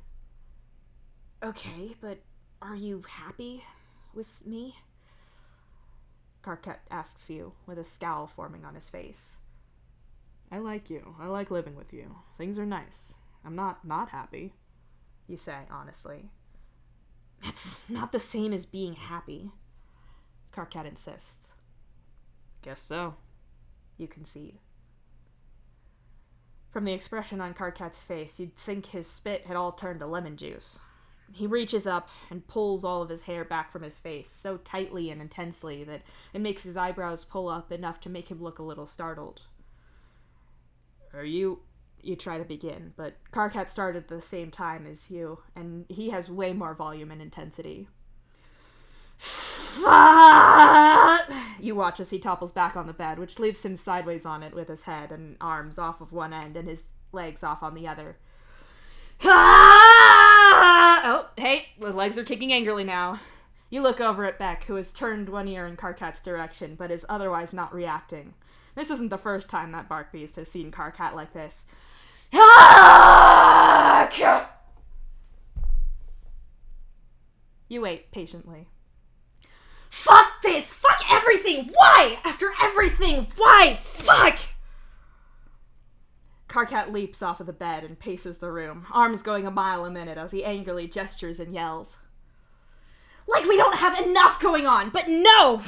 Okay, but are you happy with me? Karkat asks you, with a scowl forming on his face. I like you. I like living with you. Things are nice. I'm not happy. You say, honestly. That's not the same as being happy. Karkat insists. Guess so. You concede. From the expression on Karkat's face, you'd think his spit had all turned to lemon juice. He reaches up and pulls all of his hair back from his face so tightly and intensely that it makes his eyebrows pull up enough to make him look a little startled. Are you... You try to begin, but Karkat started at the same time as you, and he has way more volume and intensity. You watch as he topples back on the bed, which leaves him sideways on it with his head and arms off of one end and his legs off on the other. Oh, hey, the legs are kicking angrily now. You look over at Beck, who has turned one ear in Karkat's direction, but is otherwise not reacting. This isn't the first time that bark beast has seen Karkat like this. You wait patiently. Fuck this! Fuck everything! Why? After everything, why? Fuck! Karkat leaps off of the bed and paces the room, arms going a mile a minute as he angrily gestures and yells. Like we don't have enough going on, but no!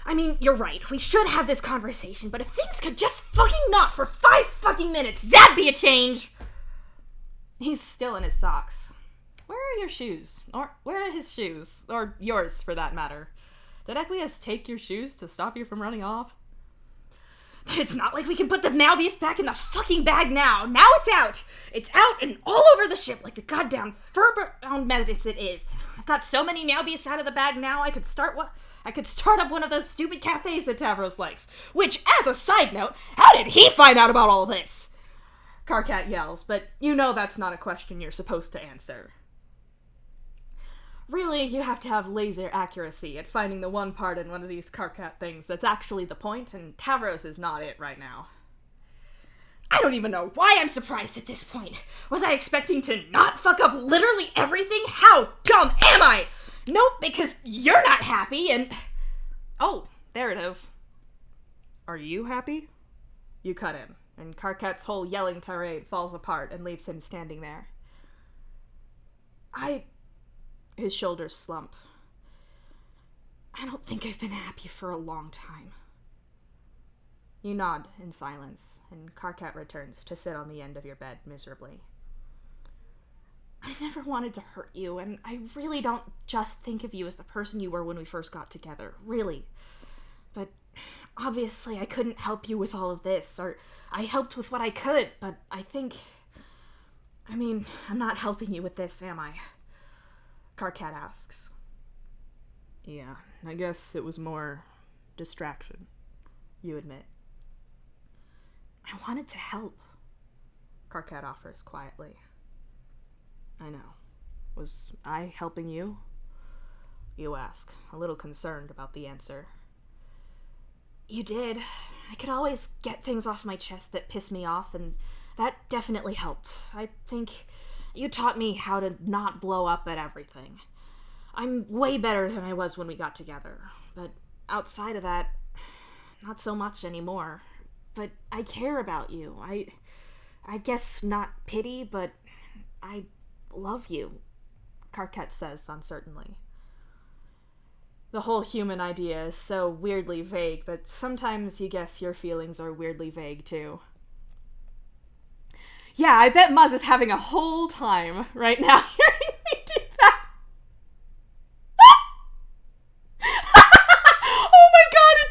I mean, you're right, we should have this conversation, but if things could just fucking not for 5 fucking minutes, that'd be a change! He's still in his socks. Where are your shoes? Or where are his shoes? Or yours, for that matter. Did Equius take your shoes to stop you from running off? But it's not like we can put the Meow Beast back in the fucking bag now. Now it's out. It's out and all over the ship like the goddamn fur-bound menace it is. I've got so many Meow Beasts out of the bag now, I could start up one of those stupid cafes that Tavros likes. Which, as a side note, how did he find out about all this? Karkat yells, but you know that's not a question you're supposed to answer. Really, you have to have laser accuracy at finding the one part in one of these Karkat things that's actually the point, and Tavros is not it right now. I don't even know why I'm surprised at this point. Was I expecting to not fuck up literally everything? How dumb am I? Nope, because you're not happy, and... Oh, there it is. Are you happy? You cut him, and Karkat's whole yelling tirade falls apart and leaves him standing there. His shoulders slump. I don't think I've been happy for a long time. You nod in silence, and Karkat returns to sit on the end of your bed miserably. I never wanted to hurt you, and I really don't just think of you as the person you were when we first got together. Really. Obviously, I couldn't help you with all of this, or I helped with what I could, but I'm not helping you with this, am I? Karkat asks. Yeah, I guess it was more distraction, you admit. I wanted to help. Karkat offers quietly. I know. Was I helping you? You ask, a little concerned about the answer. You did. I could always get things off my chest that pissed me off, and that definitely helped. I think you taught me how to not blow up at everything. I'm way better than I was when we got together, but outside of that, not so much anymore. But I care about you. I guess not pity, but I love you, Karkat says uncertainly. The whole human idea is so weirdly vague, but sometimes you guess your feelings are weirdly vague too. Yeah, I bet Muzz is having a whole time right now hearing me do that. Oh my god, it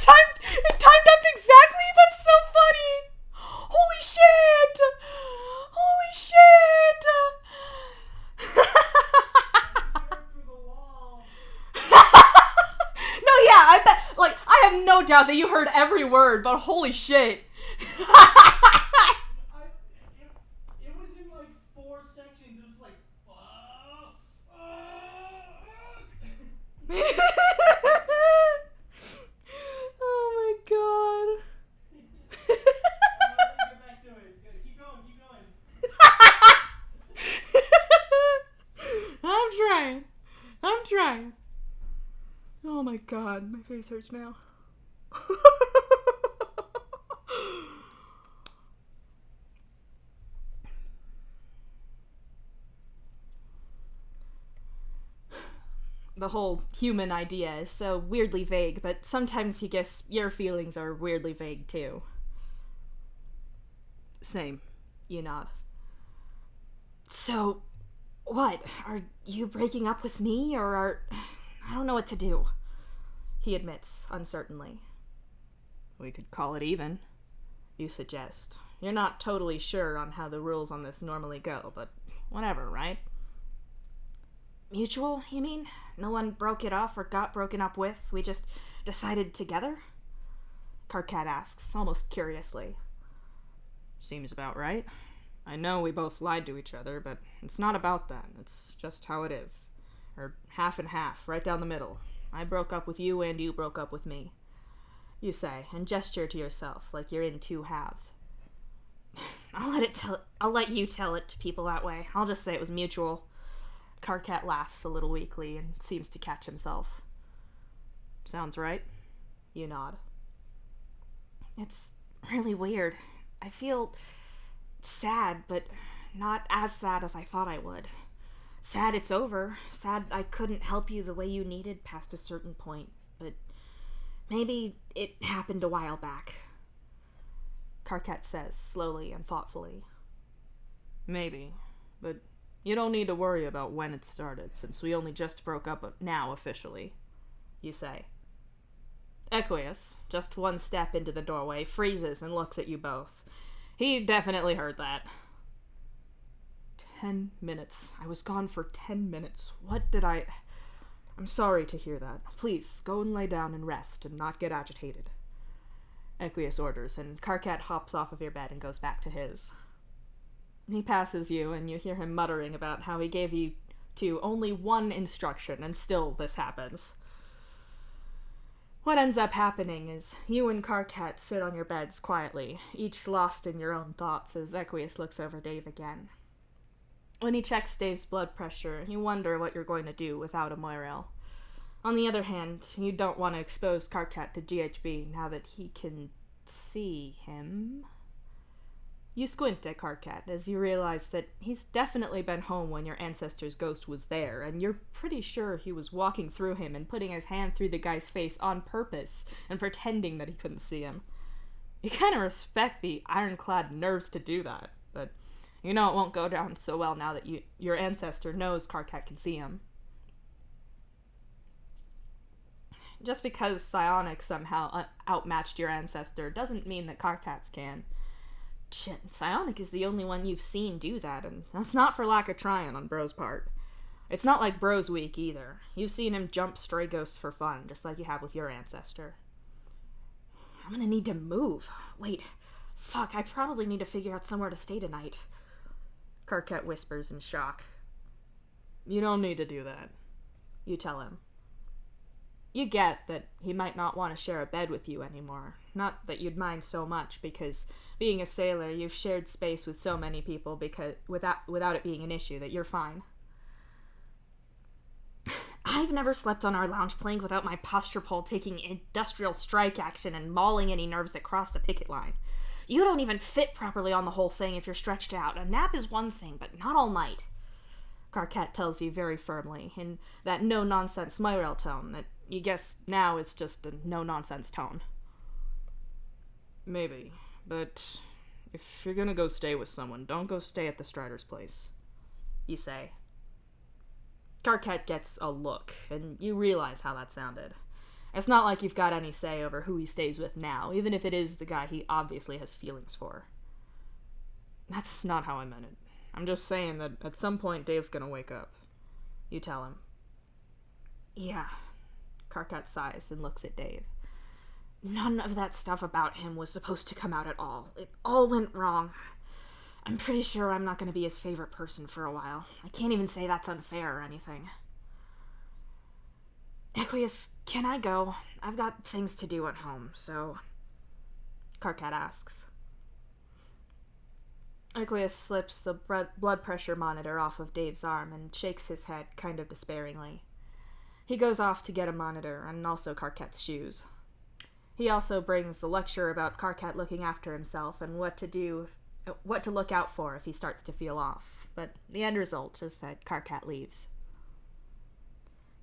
timed up exactly. That's so funny. Holy shit. Holy shit. No, yeah, I bet, I have no doubt that you heard every word, but holy shit. It was in 4 sections. It was like, fuck. Oh my god. Get back to it. Keep going. I'm trying. Oh my god, my face hurts now. The whole human idea is so weirdly vague, but sometimes you guess your feelings are weirdly vague too. Same. You nod. So, what? Are you breaking up with me, or I don't know what to do. He admits, uncertainly. We could call it even, you suggest. You're not totally sure on how the rules on this normally go, but whatever, right? Mutual, you mean? No one broke it off or got broken up with? We just decided together? Karkat asks, almost curiously. Seems about right. I know we both lied to each other, but it's not about that. It's just how it is. Or half and half, right down the middle. I broke up with you and you broke up with me. You say, and gesture to yourself like you're in two halves. I'll let you tell it to people that way. I'll just say it was mutual. Karkat laughs a little weakly and seems to catch himself. Sounds right. You nod. It's really weird. I feel sad, but not as sad as I thought I would. Sad it's over. Sad I couldn't help you the way you needed past a certain point. But maybe it happened a while back. Karkat says, slowly and thoughtfully. Maybe, but you don't need to worry about when it started, since we only just broke up now officially, you say. Equius, just one step into the doorway, freezes and looks at you both. He definitely heard that. 10 minutes. I was gone for 10 minutes. What did I... I'm sorry to hear that. Please, go and lay down and rest and not get agitated. Equius orders, and Karkat hops off of your bed and goes back to his. He passes you, and you hear him muttering about how he gave you two only one instruction, and still this happens. What ends up happening is you and Karkat sit on your beds quietly, each lost in your own thoughts as Equius looks over Dave again. When he checks Dave's blood pressure, you wonder what you're going to do without a Moirel. On the other hand, you don't want to expose Karkat to GHB now that he can see him. You squint at Karkat as you realize that he's definitely been home when your ancestor's ghost was there, and you're pretty sure he was walking through him and putting his hand through the guy's face on purpose and pretending that he couldn't see him. You kind of respect the ironclad nerves to do that, but you know it won't go down so well now that your ancestor knows Karkat can see him. Just because psionics somehow outmatched your ancestor doesn't mean that Karkats can. Shit, psionic is the only one you've seen do that, and that's not for lack of trying on Bro's part. It's not like Bro's weak either. You've seen him jump stray ghosts for fun, just like you have with your ancestor. I'm gonna need to move. Wait, fuck, I probably need to figure out somewhere to stay tonight. Karkat whispers in shock. You don't need to do that. You tell him. You get that he might not want to share a bed with you anymore. Not that you'd mind so much, because being a sailor, you've shared space with so many people because without it being an issue that you're fine. I've never slept on our lounge plank without my posture pole taking industrial strike action and mauling any nerves that cross the picket line. You don't even fit properly on the whole thing if you're stretched out. A nap is one thing, but not all night. Karkat tells you very firmly, in that no-nonsense Myrel tone that you guess now is just a no-nonsense tone. Maybe, but if you're gonna go stay with someone, don't go stay at the Strider's place, you say. Karkat gets a look, and you realize how that sounded. It's not like you've got any say over who he stays with now, even if it is the guy he obviously has feelings for. That's not how I meant it. I'm just saying that at some point Dave's gonna wake up. You tell him. Yeah. Karkat sighs and looks at Dave. None of that stuff about him was supposed to come out at all. It all went wrong. I'm pretty sure I'm not going to be his favorite person for a while. I can't even say that's unfair or anything. Equius, can I go? I've got things to do at home, so... Karkat asks. Equius slips the blood pressure monitor off of Dave's arm and shakes his head kind of despairingly. He goes off to get a monitor and also Karkat's shoes. He also brings a lecture about Karkat looking after himself and what to look out for if he starts to feel off, but the end result is that Karkat leaves.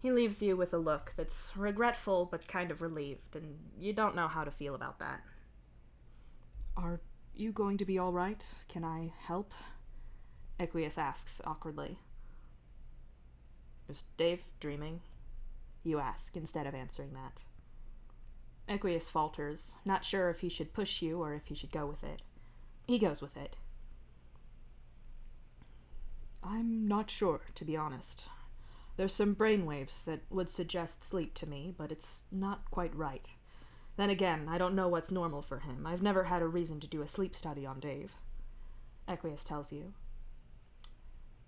He leaves you with a look that's regretful but kind of relieved, and you don't know how to feel about that. Are you going to be all right? Can I help? Equius asks awkwardly. Is Dave dreaming? You ask, instead of answering that. Equius falters, not sure if he should push you or if he should go with it. He goes with it. I'm not sure, to be honest. There's some brainwaves that would suggest sleep to me, but it's not quite right. Then again, I don't know what's normal for him. I've never had a reason to do a sleep study on Dave. Equius tells you.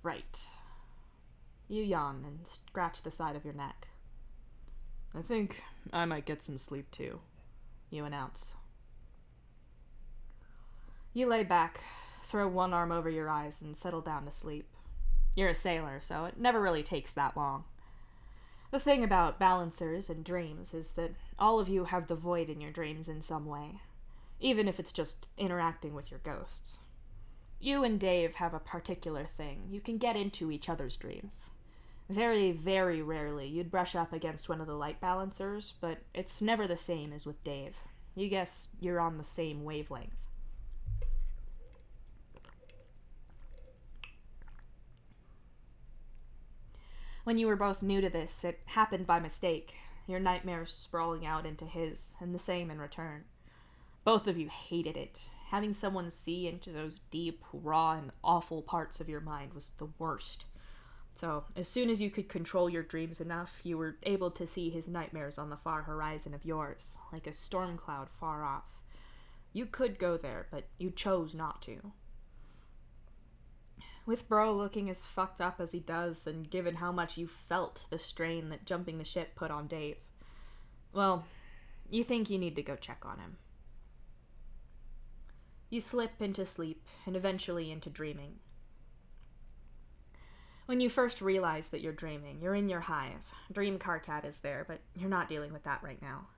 Right. You yawn and scratch the side of your neck. I think I might get some sleep too, you announce. You lay back, throw one arm over your eyes, and settle down to sleep. You're a sailor, so it never really takes that long. The thing about balancers and dreams is that all of you have the void in your dreams in some way, even if it's just interacting with your ghosts. You and Dave have a particular thing. You can get into each other's dreams. Very, very rarely you'd brush up against one of the light balancers, but it's never the same as with Dave. You guess you're on the same wavelength. When you were both new to this, it happened by mistake, your nightmares sprawling out into his, and the same in return. Both of you hated it. Having someone see into those deep, raw, and awful parts of your mind was the worst. So, as soon as you could control your dreams enough, you were able to see his nightmares on the far horizon of yours, like a storm cloud far off. You could go there, but you chose not to. With Bro looking as fucked up as he does, and given how much you felt the strain that jumping the ship put on Dave, well, you think you need to go check on him. You slip into sleep, and eventually into dreaming. When you first realize that you're dreaming, you're in your hive. Dream Karkat is there, but you're not dealing with that right now.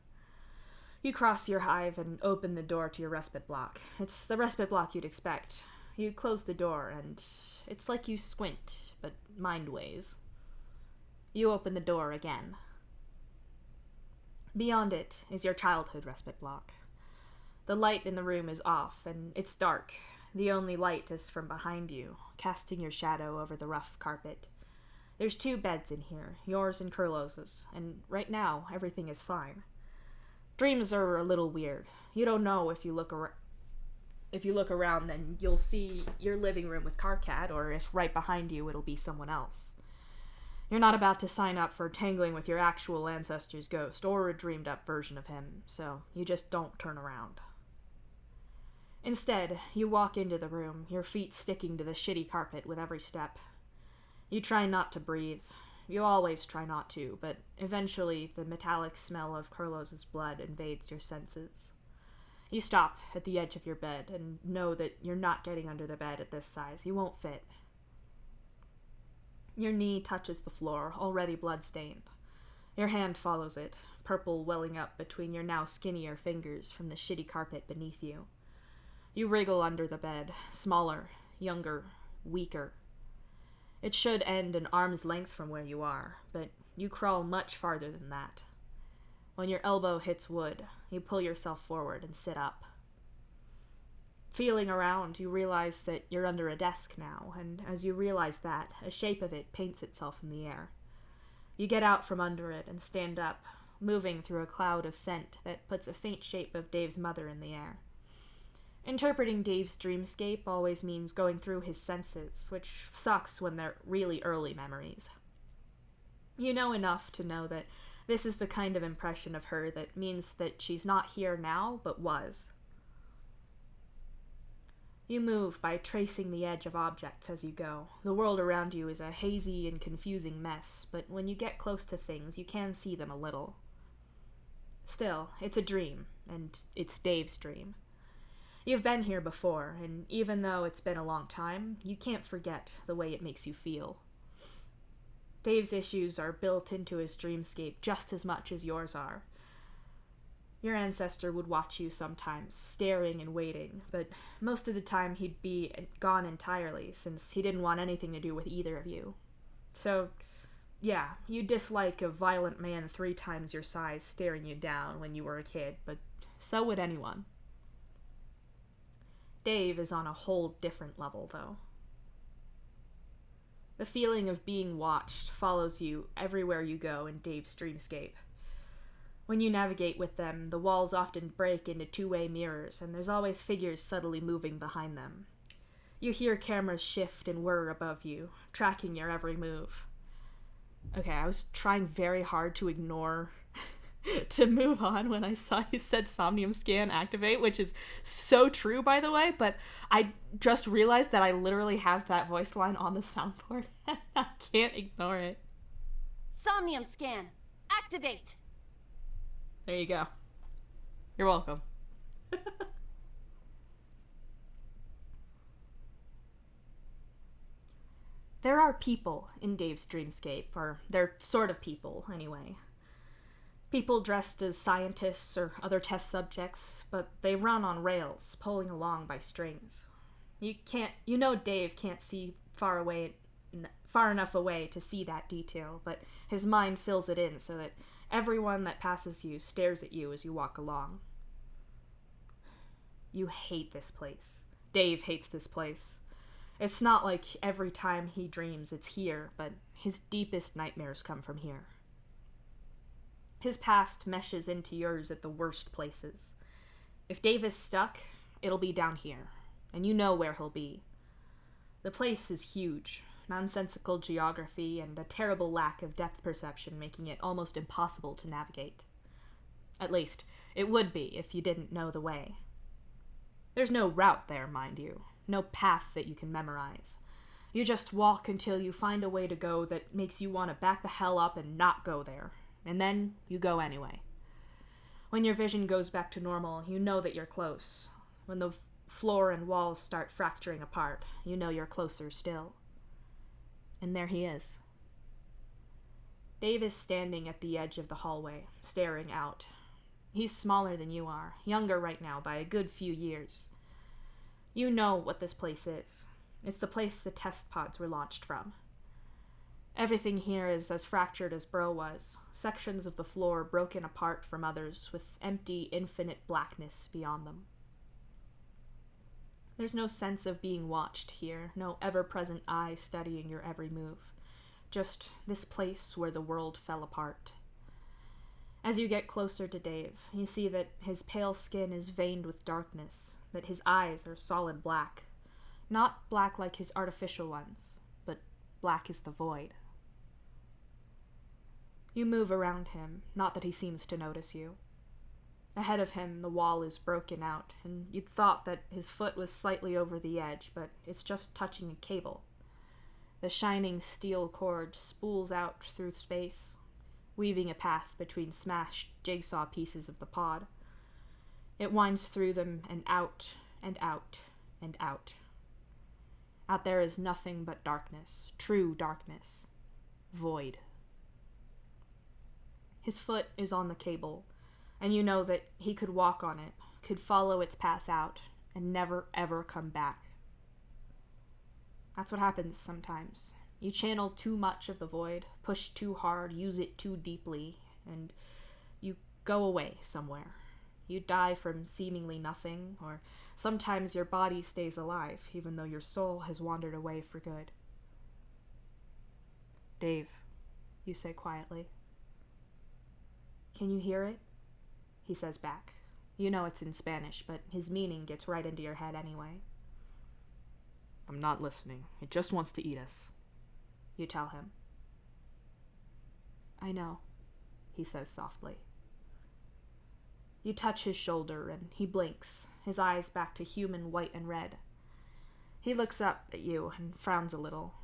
You cross your hive and open the door to your respite block. It's the respite block you'd expect. You close the door, and it's like you squint, but mind ways. You open the door again. Beyond it is your childhood respite block. The light in the room is off, and it's dark. The only light is from behind you, casting your shadow over the rough carpet. There's 2 beds in here, yours and Kurlos's, and right now, everything is fine. Dreams are a little weird. You don't know if you look around, then you'll see your living room with Karkat, or if right behind you it'll be someone else. You're not about to sign up for tangling with your actual ancestor's ghost, or a dreamed-up version of him, so you just don't turn around. Instead, you walk into the room, your feet sticking to the shitty carpet with every step. You try not to breathe. You always try not to, but eventually the metallic smell of Kurlos's blood invades your senses. You stop at the edge of your bed and know that you're not getting under the bed at this size. You won't fit. Your knee touches the floor, already blood-stained. Your hand follows it, purple welling up between your now skinnier fingers from the shitty carpet beneath you. You wriggle under the bed, smaller, younger, weaker. It should end an arm's length from where you are, but you crawl much farther than that. When your elbow hits wood, you pull yourself forward and sit up. Feeling around, you realize that you're under a desk now, and as you realize that, a shape of it paints itself in the air. You get out from under it and stand up, moving through a cloud of scent that puts a faint shape of Dave's mother in the air. Interpreting Dave's dreamscape always means going through his senses, which sucks when they're really early memories. You know enough to know that this is the kind of impression of her that means that she's not here now, but was. You move by tracing the edge of objects as you go. The world around you is a hazy and confusing mess, but when you get close to things, you can see them a little. Still, it's a dream, and it's Dave's dream. You've been here before, and even though it's been a long time, you can't forget the way it makes you feel. Dave's issues are built into his dreamscape just as much as yours are. Your ancestor would watch you sometimes, staring and waiting, but most of the time he'd be gone entirely, since he didn't want anything to do with either of you. So, yeah, you dislike a violent man 3 times your size staring you down when you were a kid, but so would anyone. Dave is on a whole different level, though. The feeling of being watched follows you everywhere you go in Dave's dreamscape. When you navigate with them, the walls often break into 2-way mirrors, and there's always figures subtly moving behind them. You hear cameras shift and whir above you, tracking your every move. Okay, I was trying very hard to ignore to move on when I saw you said Somnium Scan activate, which is so true, by the way, but I just realized that I literally have that voice line on the soundboard, and I can't ignore it. Somnium Scan, activate! There you go. You're welcome. There are people in Dave's dreamscape, or they're sort of people, anyway. People dressed as scientists or other test subjects, but they run on rails, pulling along by strings. You know Dave can't see far enough away to see that detail, but his mind fills it in so that everyone that passes you stares at you as you walk along. You hate this place. Dave hates this place. It's not like every time he dreams it's here, but his deepest nightmares come from here. His past meshes into yours at the worst places. If Dave is stuck, it'll be down here, and you know where he'll be. The place is huge, nonsensical geography, and a terrible lack of depth perception making it almost impossible to navigate. At least, it would be if you didn't know the way. There's no route there, mind you, no path that you can memorize. You just walk until you find a way to go that makes you want to back the hell up and not go there. And then you go anyway. When your vision goes back to normal, you know that you're close. When the floor and walls start fracturing apart, you know you're closer still. And there he is. Dave is standing at the edge of the hallway, staring out. He's smaller than you are, younger right now by a good few years. You know what this place is. It's the place the test pods were launched from. Everything here is as fractured as Bro was, sections of the floor broken apart from others, with empty, infinite blackness beyond them. There's no sense of being watched here, no ever-present eye studying your every move. just this place where the world fell apart. As you get closer to Dave, you see that his pale skin is veined with darkness, that his eyes are solid black. Not black like his artificial ones, but black as the void. You move around him, not that he seems to notice you. Ahead of him, the wall is broken out, and you'd thought that his foot was slightly over the edge, but it's just touching a cable. The shining steel cord spools out through space, weaving a path between smashed jigsaw pieces of the pod. It winds through them and out, and out, and out. Out there is nothing but darkness, true darkness, void. His foot is on the cable, and you know that he could walk on it, could follow its path out, and never ever come back. That's what happens sometimes. You channel too much of the void, push too hard, use it too deeply, and you go away somewhere. You die from seemingly nothing, or sometimes your body stays alive, even though your soul has wandered away for good. Dave, you say quietly. Can you hear it? He says back. You know it's in Spanish, but his meaning gets right into your head anyway. I'm not listening. It just wants to eat us. You tell him. I know, he says softly. You touch his shoulder, and he blinks, his eyes back to human white and red. He looks up at you and frowns a little.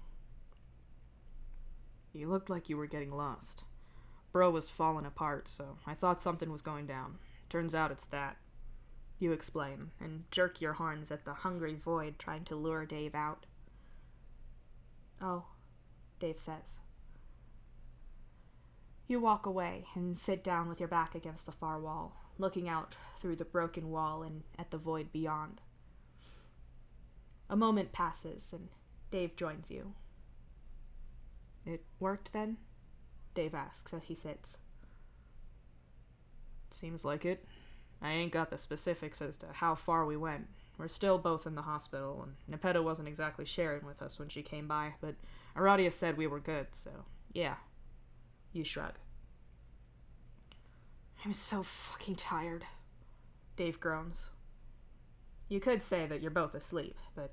You looked like you were getting lost. Bro was falling apart, so I thought something was going down. Turns out it's that. You explain, and jerk your horns at the hungry void trying to lure Dave out. Oh, Dave says. You walk away and sit down with your back against the far wall, looking out through the broken wall and at the void beyond. A moment passes, and Dave joins you. It worked then? Dave asks as he sits. Seems like it. I ain't got the specifics as to how far we went. We're still both in the hospital, and Nepeta wasn't exactly sharing with us when she came by, but Aradia said we were good, so yeah. You shrug. I'm so fucking tired, Dave groans. You could say that you're both asleep, but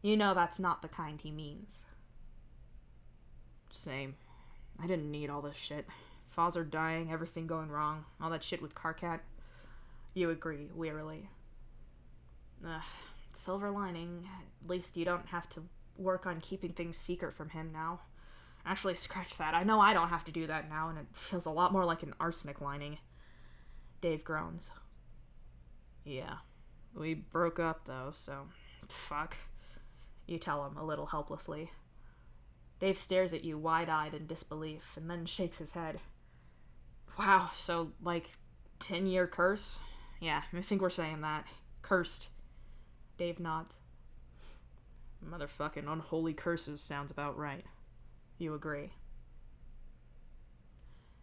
you know that's not the kind he means. Same. I didn't need all this shit. Father dying, everything going wrong, all that shit with Karkat. You agree, wearily. Silver lining. At least you don't have to work on keeping things secret from him now. Actually, scratch that. I know I don't have to do that now, and it feels a lot more like an arsenic lining. Dave groans. Yeah. We broke up, though, so... Fuck. You tell him, a little helplessly. Dave stares at you wide-eyed in disbelief, and then shakes his head. Wow, so, 10-year curse? Yeah, I think we're saying that. Cursed. Dave nods. Motherfucking unholy curses sounds about right. You agree.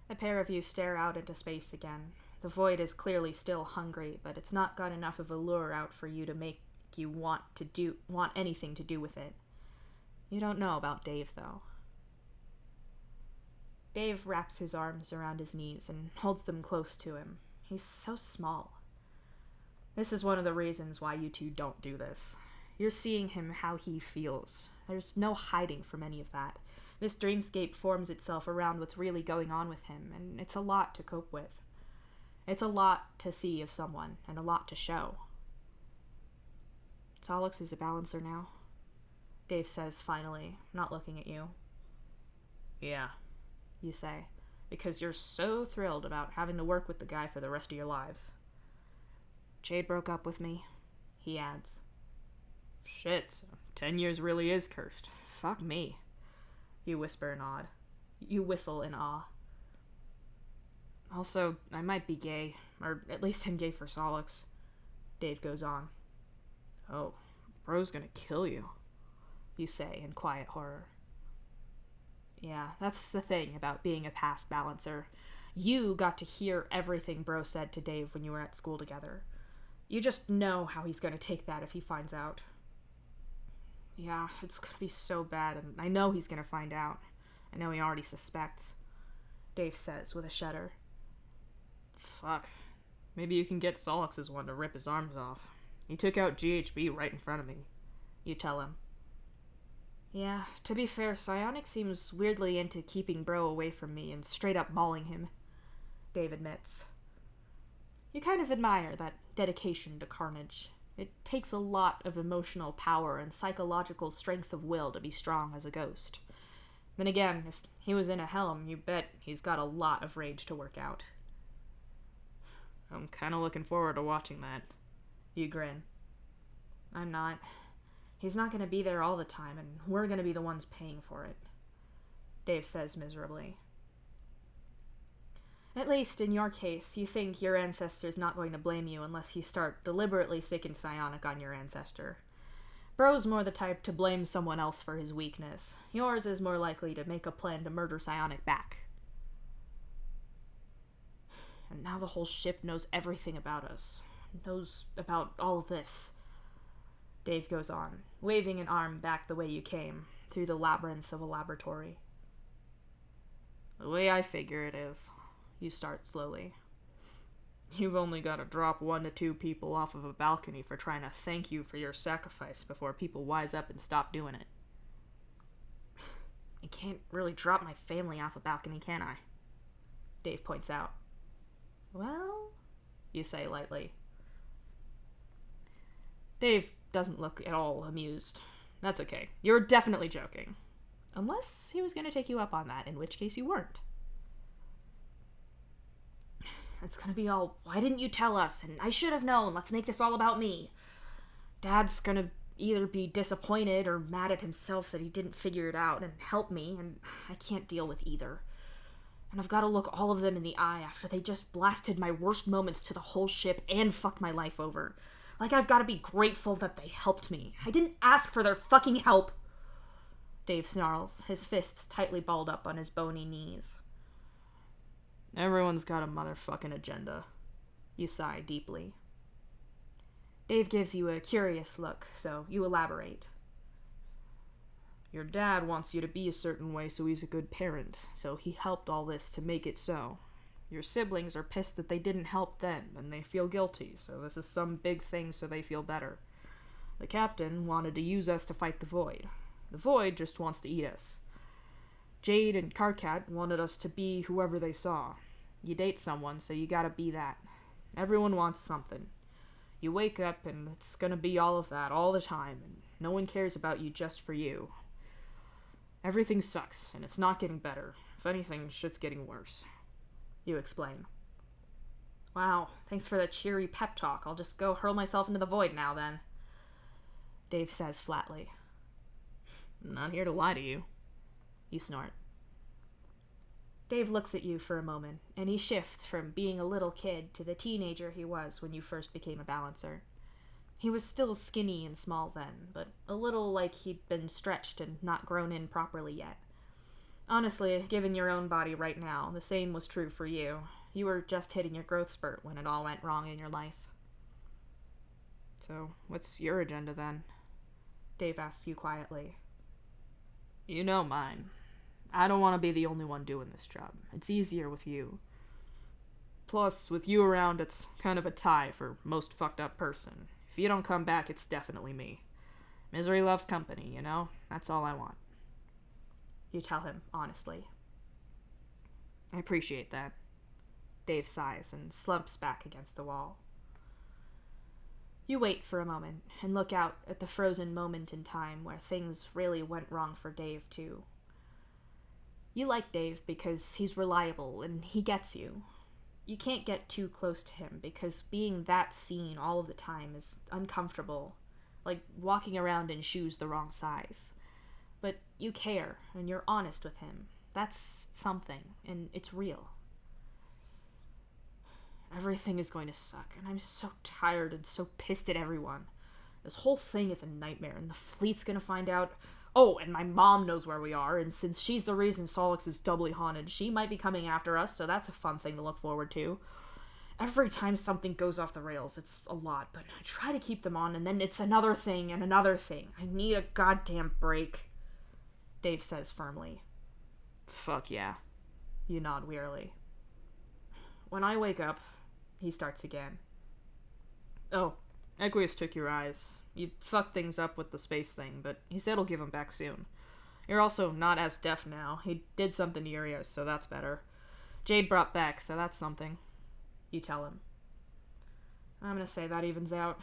The pair of you stare out into space again. The void is clearly still hungry, but it's not got enough of a lure out for you to make you want anything to do with it. You don't know about Dave, though. Dave wraps his arms around his knees and holds them close to him. He's so small. This is one of the reasons why you two don't do this. You're seeing him how he feels. There's no hiding from any of that. This dreamscape forms itself around what's really going on with him, and it's a lot to cope with. It's a lot to see of someone, and a lot to show. Solix is a balancer now, Dave says finally, not looking at you. Yeah, you say, because you're so thrilled about having to work with the guy for the rest of your lives. Jade broke up with me, he adds. Shit, so 10 years really is cursed. Fuck me. You whisper in awe. You whistle in awe. Also, I might be gay, or at least I'm gay for Solix. Dave goes on. Oh, bro's gonna kill you, you say in quiet horror. Yeah, that's the thing about being a past balancer. You got to hear everything bro said to Dave when you were at school together. You just know how he's gonna take that if he finds out. Yeah, it's gonna be so bad, and I know he's gonna find out. I know he already suspects, Dave says with a shudder. Fuck. Maybe you can get Solix's one to rip his arms off. He took out GHB right in front of me. You tell him. Yeah, to be fair, Psionic seems weirdly into keeping Bro away from me and straight up mauling him, Dave admits. You kind of admire that dedication to carnage. It takes a lot of emotional power and psychological strength of will to be strong as a ghost. Then again, if he was in a helm, you bet he's got a lot of rage to work out. I'm kinda looking forward to watching that. You grin. I'm not. He's not gonna be there all the time, and we're gonna be the ones paying for it, Dave says miserably. At least, in your case, you think your ancestor's not going to blame you unless you start deliberately sicking psionic on your ancestor. Bro's more the type to blame someone else for his weakness. Yours is more likely to make a plan to murder psionic back. And now the whole ship knows everything about us. Knows about all of this. Dave goes on, waving an arm back the way you came, through the labyrinth of a laboratory. The way I figure it is, you start slowly. You've only got to drop 1 to 2 people off of a balcony for trying to thank you for your sacrifice before people wise up and stop doing it. I can't really drop my family off a balcony, can I? Dave points out. Well, you say lightly. Dave doesn't look at all amused. That's okay. You're definitely joking. Unless he was going to take you up on that, in which case you weren't. It's going to be all, why didn't you tell us? And I should have known. Let's make this all about me. Dad's going to either be disappointed or mad at himself that he didn't figure it out and help me, and I can't deal with either. And I've got to look all of them in the eye after they just blasted my worst moments to the whole ship and fucked my life over. Like I've got to be grateful that they helped me. I didn't ask for their fucking help. Dave snarls, his fists tightly balled up on his bony knees. Everyone's got a motherfucking agenda. You sigh deeply. Dave gives you a curious look, so you elaborate. Your dad wants you to be a certain way so he's a good parent, so he helped all this to make it so. Your siblings are pissed that they didn't help then, and they feel guilty, so this is some big thing so they feel better. The captain wanted to use us to fight the Void. The Void just wants to eat us. Jade and Karkat wanted us to be whoever they saw. You date someone, so you gotta be that. Everyone wants something. You wake up, and it's gonna be all of that all the time, and no one cares about you just for you. Everything sucks, and it's not getting better. If anything, shit's getting worse. You explain. Wow, thanks for the cheery pep talk. I'll just go hurl myself into the Void now, then. Dave says flatly. I'm not here to lie to you. You snort. Dave looks at you for a moment, and he shifts from being a little kid to the teenager he was when you first became a balancer. He was still skinny and small then, but a little like he'd been stretched and not grown in properly yet. Honestly, given your own body right now, the same was true for you. You were just hitting your growth spurt when it all went wrong in your life. So, what's your agenda then? Dave asks you quietly. You know mine. I don't want to be the only one doing this job. It's easier with you. Plus, with you around, it's kind of a tie for most fucked up person. If you don't come back, it's definitely me. Misery loves company, you know? That's all I want. You tell him, honestly. I appreciate that. Dave sighs and slumps back against the wall. You wait for a moment and look out at the frozen moment in time where things really went wrong for Dave, too. You like Dave because he's reliable and he gets you. You can't get too close to him because being that seen all of the time is uncomfortable, like walking around in shoes the wrong size. But you care, and you're honest with him. That's something, and it's real. Everything is going to suck, and I'm so tired and so pissed at everyone. This whole thing is a nightmare, and the fleet's gonna find out. Oh, and my mom knows where we are, and since she's the reason Solix is doubly haunted, she might be coming after us, so that's a fun thing to look forward to. Every time something goes off the rails, it's a lot, but I try to keep them on, and then it's another thing and another thing. I need a goddamn break. Dave says firmly. Fuck yeah. You nod wearily. When I wake up, he starts again. Oh, Equius took your eyes. You fucked things up with the space thing, but he said he'll give them back soon. You're also not as deaf now. He did something to your ears, so that's better. Jade brought back, so that's something. You tell him. I'm gonna say that evens out.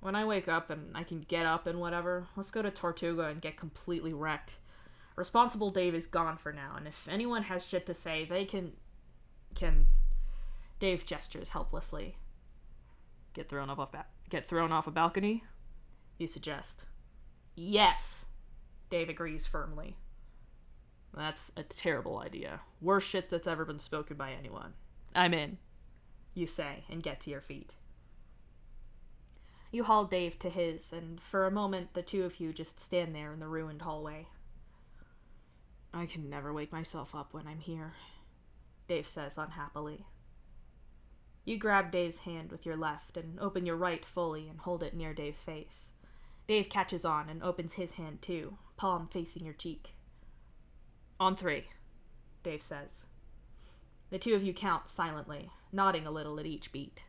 When I wake up and I can get up and whatever, let's go to Tortuga and get completely wrecked. Responsible Dave is gone for now, and if anyone has shit to say, they can... Dave gestures helplessly. Get thrown off a balcony? You suggest. Yes! Dave agrees firmly. That's a terrible idea. Worst shit that's ever been spoken by anyone. I'm in, you say, and get to your feet. You haul Dave to his, and for a moment the two of you just stand there in the ruined hallway. I can never wake myself up when I'm here, Dave says unhappily. You grab Dave's hand with your left and open your right fully and hold it near Dave's face. Dave catches on and opens his hand too, palm facing your cheek. On 3, Dave says. The two of you count silently, nodding a little at each beat.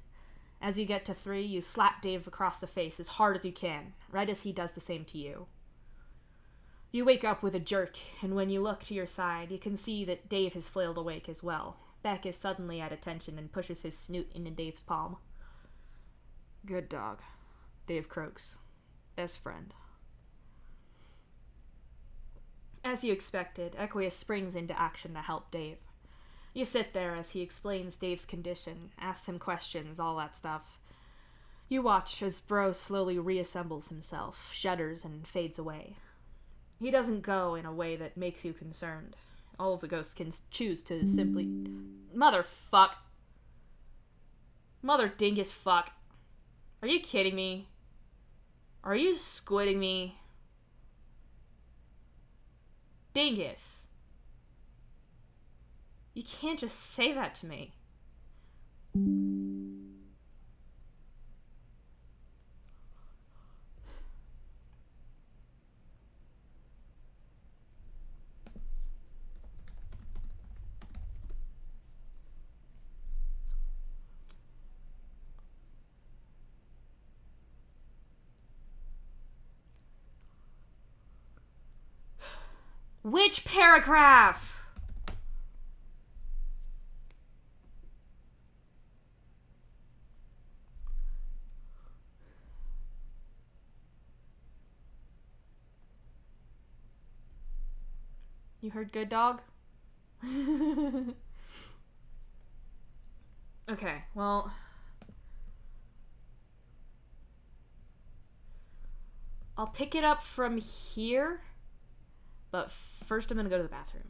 As you get to 3, you slap Dave across the face as hard as you can, right as he does the same to you. You wake up with a jerk, and when you look to your side, you can see that Dave has flailed awake as well. Beck is suddenly at attention and pushes his snoot into Dave's palm. Good dog, Dave croaks. Best friend. As you expected, Equius springs into action to help Dave. You sit there as he explains Dave's condition, asks him questions, all that stuff. You watch as Bro slowly reassembles himself, shudders, and fades away. He doesn't go in a way that makes you concerned. All of the ghosts can choose to simply... Motherfuck. Mother dingus fuck. Are you kidding me? Are you squidding me? Dingus. You can't just say that to me. Which paragraph? You heard good dog? Okay, well... I'll pick it up from here, but first I'm gonna go to the bathroom.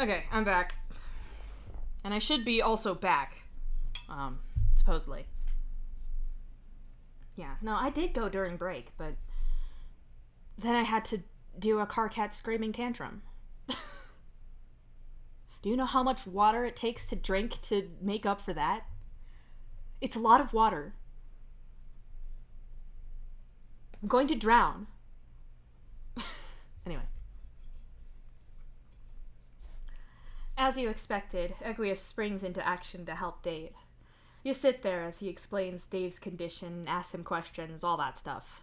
Okay, I'm back. And I should be also back. Supposedly. Yeah, no, I did go during break, but then I had to do a car cat screaming tantrum. Do you know how much water it takes to drink to make up for that? It's a lot of water. I'm going to drown. Anyway. As you expected, Equius springs into action to help Dave. You sit there as he explains Dave's condition, asks him questions, all that stuff.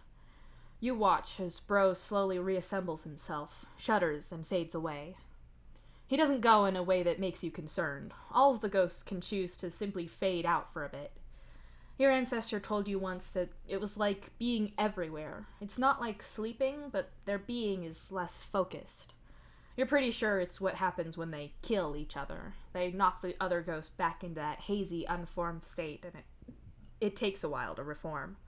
You watch as Bro slowly reassembles himself, shudders, and fades away. He doesn't go in a way that makes you concerned. All of the ghosts can choose to simply fade out for a bit. Your ancestor told you once that it was like being everywhere. It's not like sleeping, but their being is less focused. You're pretty sure it's what happens when they kill each other. They knock the other ghost back into that hazy, unformed state, and it takes a while to reform.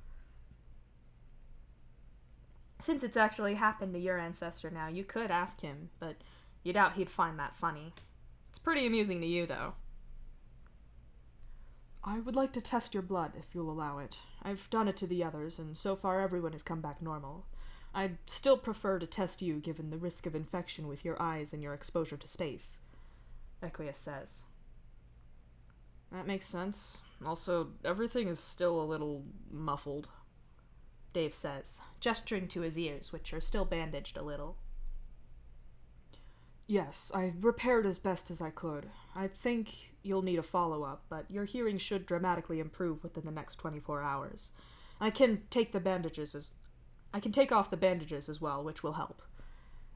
Since it's actually happened to your ancestor now, you could ask him, but you doubt he'd find that funny. It's pretty amusing to you, though. I would like to test your blood, if you'll allow it. I've done it to the others, and so far everyone has come back normal. I'd still prefer to test you given the risk of infection with your eyes and your exposure to space, Equius says. That makes sense. Also, everything is still a little muffled, Dave says, gesturing to his ears, which are still bandaged a little. Yes, I repaired as best as I could. I think you'll need a follow-up, but your hearing should dramatically improve within the next 24 hours. I can take off the bandages as well, which will help,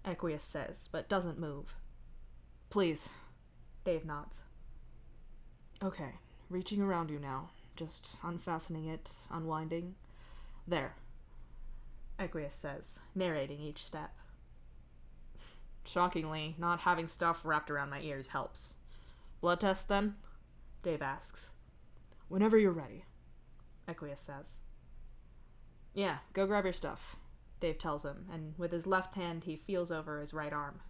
Equius says, but doesn't move. Please, Dave nods. Okay, reaching around you now. Just unfastening it, unwinding. There, Equius says, narrating each step. Shockingly, not having stuff wrapped around my ears helps. Blood test, then? Dave asks. Whenever you're ready, Equius says. Yeah, go grab your stuff, Dave tells him, and with his left hand he feels over his right arm.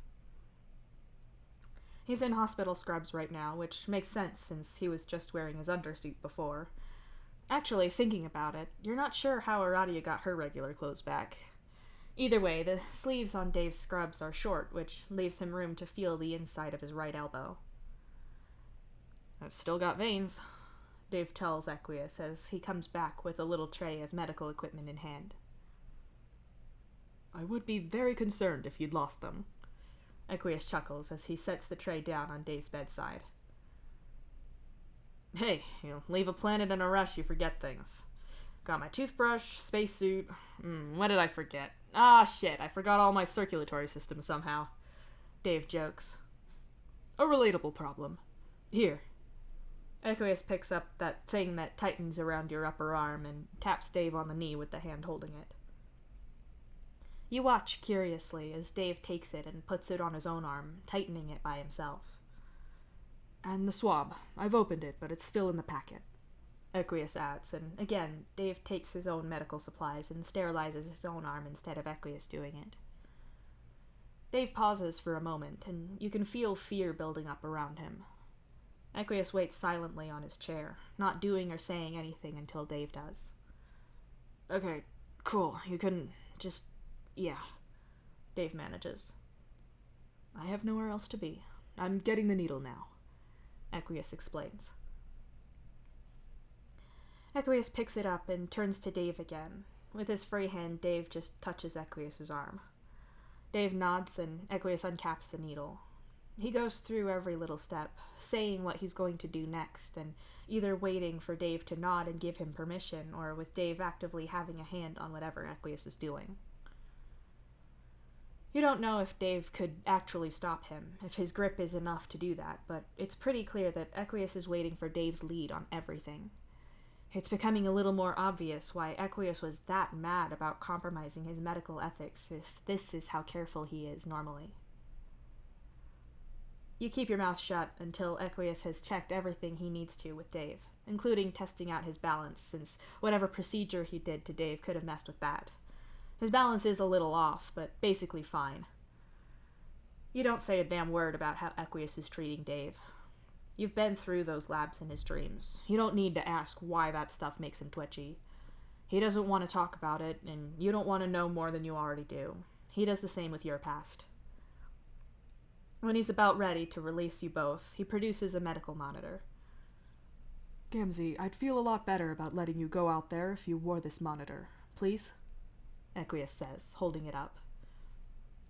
He's in hospital scrubs right now, which makes sense since he was just wearing his undersuit before. Actually, thinking about it, you're not sure how Aradia got her regular clothes back. Either way, the sleeves on Dave's scrubs are short, which leaves him room to feel the inside of his right elbow. I've still got veins, Dave tells Equius as he comes back with a little tray of medical equipment in hand. I would be very concerned if you'd lost them, Equius chuckles as he sets the tray down on Dave's bedside. Hey, leave a planet in a rush, you forget things. Got my toothbrush, spacesuit. What did I forget? Ah, shit, I forgot all my circulatory system somehow. Dave jokes. A relatable problem. Here. Equius picks up that thing that tightens around your upper arm and taps Dave on the knee with the hand holding it. You watch curiously as Dave takes it and puts it on his own arm, tightening it by himself. And the swab. I've opened it, but it's still in the packet, Equius adds, and again, Dave takes his own medical supplies and sterilizes his own arm instead of Equius doing it. Dave pauses for a moment, and you can feel fear building up around him. Equius waits silently on his chair, not doing or saying anything until Dave does. Okay, cool, you can just... yeah, Dave manages. I have nowhere else to be. I'm getting the needle now, Equius explains. Equius picks it up and turns to Dave again. With his free hand, Dave just touches Equius's arm. Dave nods and Equius uncaps the needle. He goes through every little step, saying what he's going to do next, and either waiting for Dave to nod and give him permission, or with Dave actively having a hand on whatever Equius is doing. You don't know if Dave could actually stop him, if his grip is enough to do that, but it's pretty clear that Equius is waiting for Dave's lead on everything. It's becoming a little more obvious why Equius was that mad about compromising his medical ethics if this is how careful he is normally. You keep your mouth shut until Equius has checked everything he needs to with Dave, including testing out his balance, since whatever procedure he did to Dave could have messed with that. His balance is a little off, but basically fine. You don't say a damn word about how Equius is treating Dave. You've been through those labs in his dreams. You don't need to ask why that stuff makes him twitchy. He doesn't want to talk about it, and you don't want to know more than you already do. He does the same with your past. When he's about ready to release you both, he produces a medical monitor. Gamzee, I'd feel a lot better about letting you go out there if you wore this monitor. Please? Equius says, holding it up.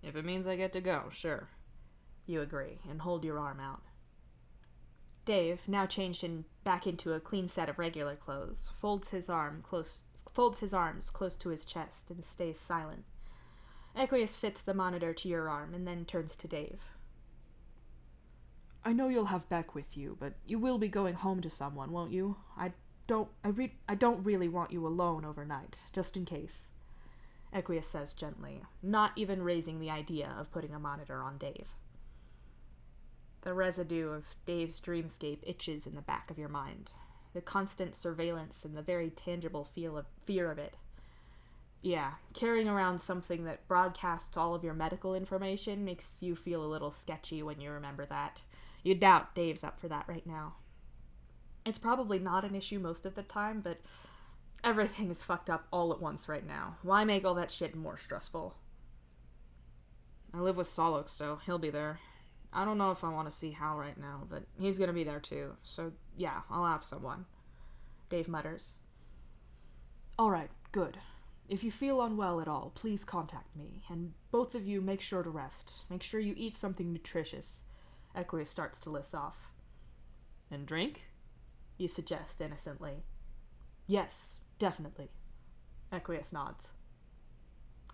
If it means I get to go, sure. You agree, and hold your arm out. Dave, now changed back into a clean set of regular clothes, folds his arms close to his chest and stays silent. Equius fits the monitor to your arm and then turns to Dave. I know you'll have Beck with you, but you will be going home to someone, won't you? I don't really want you alone overnight, just in case. Equius says gently, not even raising the idea of putting a monitor on Dave. The residue of Dave's dreamscape itches in the back of your mind. The constant surveillance and the very tangible fear of it. Yeah, carrying around something that broadcasts all of your medical information makes you feel a little sketchy when you remember that. You doubt Dave's up for that right now. It's probably not an issue most of the time, but everything is fucked up all at once right now. Why make all that shit more stressful? I live with Solok, so he'll be there. I don't know if I want to see Hal right now, but he's gonna be there too, so yeah, I'll have someone. Dave mutters. Alright, good. If you feel unwell at all, please contact me, and both of you make sure to rest. Make sure you eat something nutritious. Equius starts to list off. And drink? You suggest innocently. Yes, definitely. Equius nods.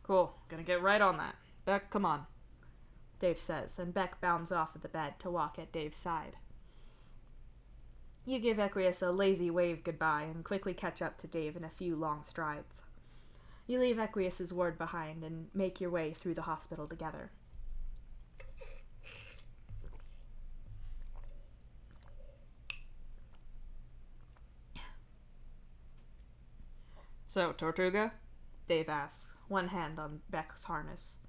Cool, gonna get right on that. Beck, come on. Dave says, and Beck bounds off of the bed to walk at Dave's side. You give Equius a lazy wave goodbye and quickly catch up to Dave in a few long strides. You leave Equius's ward behind and make your way through the hospital together. So, Tortuga? Dave asks, one hand on Beck's harness.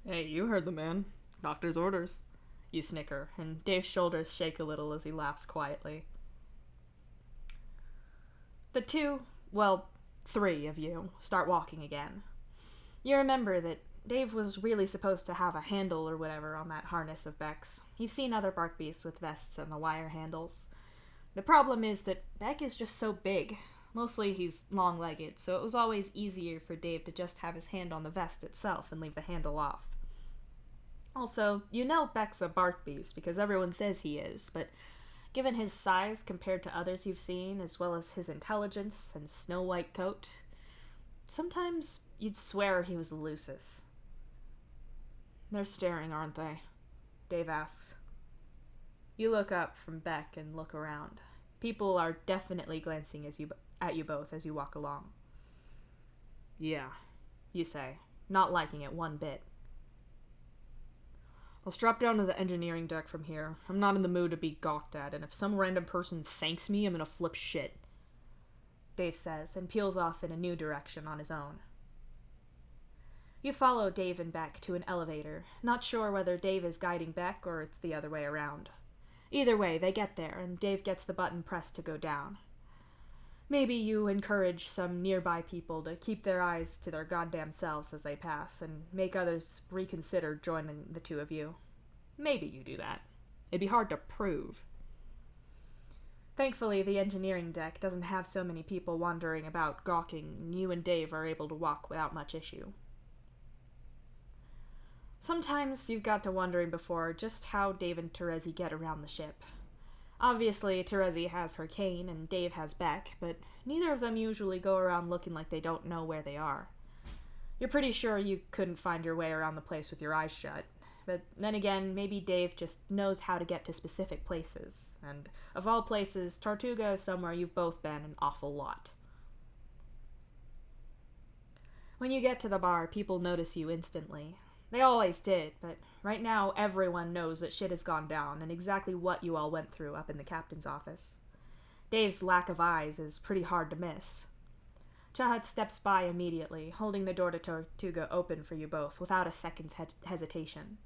Hey, you heard the man. Doctor's orders. You snicker, and Dave's shoulders shake a little as he laughs quietly. The three of you start walking again. You remember that Dave was really supposed to have a handle or whatever on that harness of Beck's. You've seen other bark beasts with vests and the wire handles. The problem is that Beck is just so big. Mostly he's long-legged, so it was always easier for Dave to just have his hand on the vest itself and leave the handle off. Also, you know Beck's a bark beast because everyone says he is, but given his size compared to others you've seen, as well as his intelligence and snow-white coat, sometimes you'd swear he was a Lucis. They're staring, aren't they? Dave asks. You look up from Beck and look around. People are definitely glancing at you both as you walk along. Yeah, you say, not liking it one bit. I'll strap down to the engineering deck from here. I'm not in the mood to be gawked at, and if some random person thanks me, I'm gonna flip shit. Dave says, and peels off in a new direction on his own. You follow Dave and Beck to an elevator, not sure whether Dave is guiding Beck or it's the other way around. Either way, they get there, and Dave gets the button pressed to go down. Maybe you encourage some nearby people to keep their eyes to their goddamn selves as they pass, and make others reconsider joining the two of you. Maybe you do that. It'd be hard to prove. Thankfully, the engineering deck doesn't have so many people wandering about gawking, and you and Dave are able to walk without much issue. Sometimes you've got to wondering before just how Dave and Terezi get around the ship. Obviously, Terezi has her cane and Dave has Beck, but neither of them usually go around looking like they don't know where they are. You're pretty sure you couldn't find your way around the place with your eyes shut, but then again, maybe Dave just knows how to get to specific places, and of all places, Tortuga is somewhere you've both been an awful lot. When you get to the bar, people notice you instantly. They always did, but right now everyone knows that shit has gone down and exactly what you all went through up in the captain's office. Dave's lack of eyes is pretty hard to miss. Chahat steps by immediately, holding the door to Tortuga open for you both without a second's hesitation.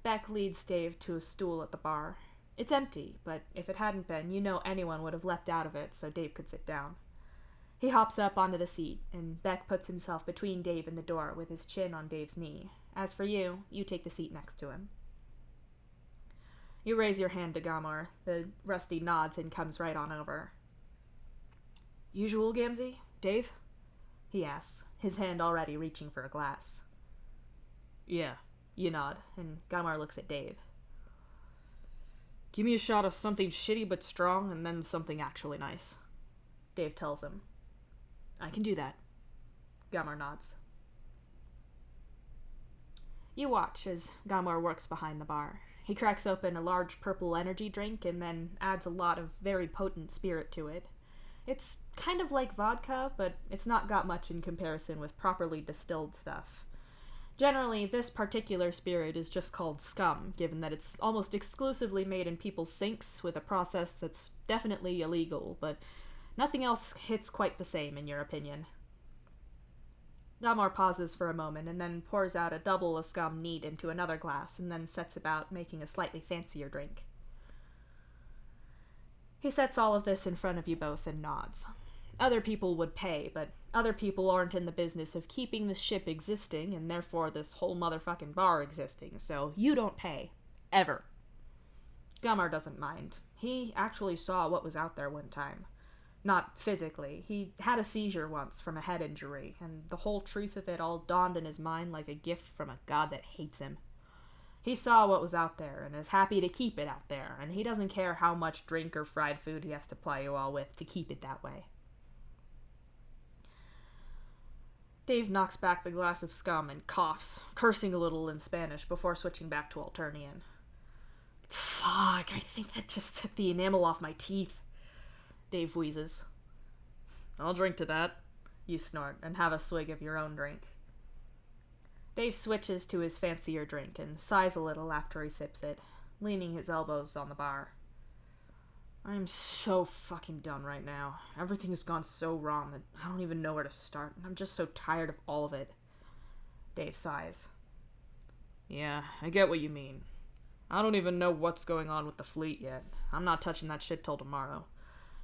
Beck leads Dave to a stool at the bar. It's empty, but if it hadn't been, you know anyone would have leapt out of it so Dave could sit down. He hops up onto the seat, and Beck puts himself between Dave and the door with his chin on Dave's knee. As for you, you take the seat next to him. You raise your hand to Gamor. The Rusty nods and comes right on over. Usual, Gamzee? Dave? He asks, his hand already reaching for a glass. Yeah, you nod, and Gamor looks at Dave. Give me a shot of something shitty but strong, and then something actually nice. Dave tells him. I can do that. Gamor nods. You watch as Gamor works behind the bar. He cracks open a large purple energy drink and then adds a lot of very potent spirit to it. It's kind of like vodka, but it's not got much in comparison with properly distilled stuff. Generally, this particular spirit is just called scum, given that it's almost exclusively made in people's sinks with a process that's definitely illegal, but nothing else hits quite the same, in your opinion. Gamor pauses for a moment and then pours out a double of scum neat into another glass and then sets about making a slightly fancier drink. He sets all of this in front of you both and nods. Other people would pay, but other people aren't in the business of keeping this ship existing and therefore this whole motherfucking bar existing, so you don't pay. Ever. Gamor doesn't mind. He actually saw what was out there one time. Not physically. He had a seizure once from a head injury, and the whole truth of it all dawned in his mind like a gift from a god that hates him. He saw what was out there, and is happy to keep it out there, and he doesn't care how much drink or fried food he has to ply you all with to keep it that way. Dave knocks back the glass of scum and coughs, cursing a little in Spanish before switching back to Alternian. Fuck, I think that just took the enamel off my teeth. Dave wheezes. I'll drink to that, you snort, and have a swig of your own drink. Dave switches to his fancier drink and sighs a little after he sips it, leaning his elbows on the bar. I'm so fucking done right now. Everything has gone so wrong that I don't even know where to start, and I'm just so tired of all of it. Dave sighs. Yeah, I get what you mean. I don't even know what's going on with the fleet yet. I'm not touching that shit till tomorrow.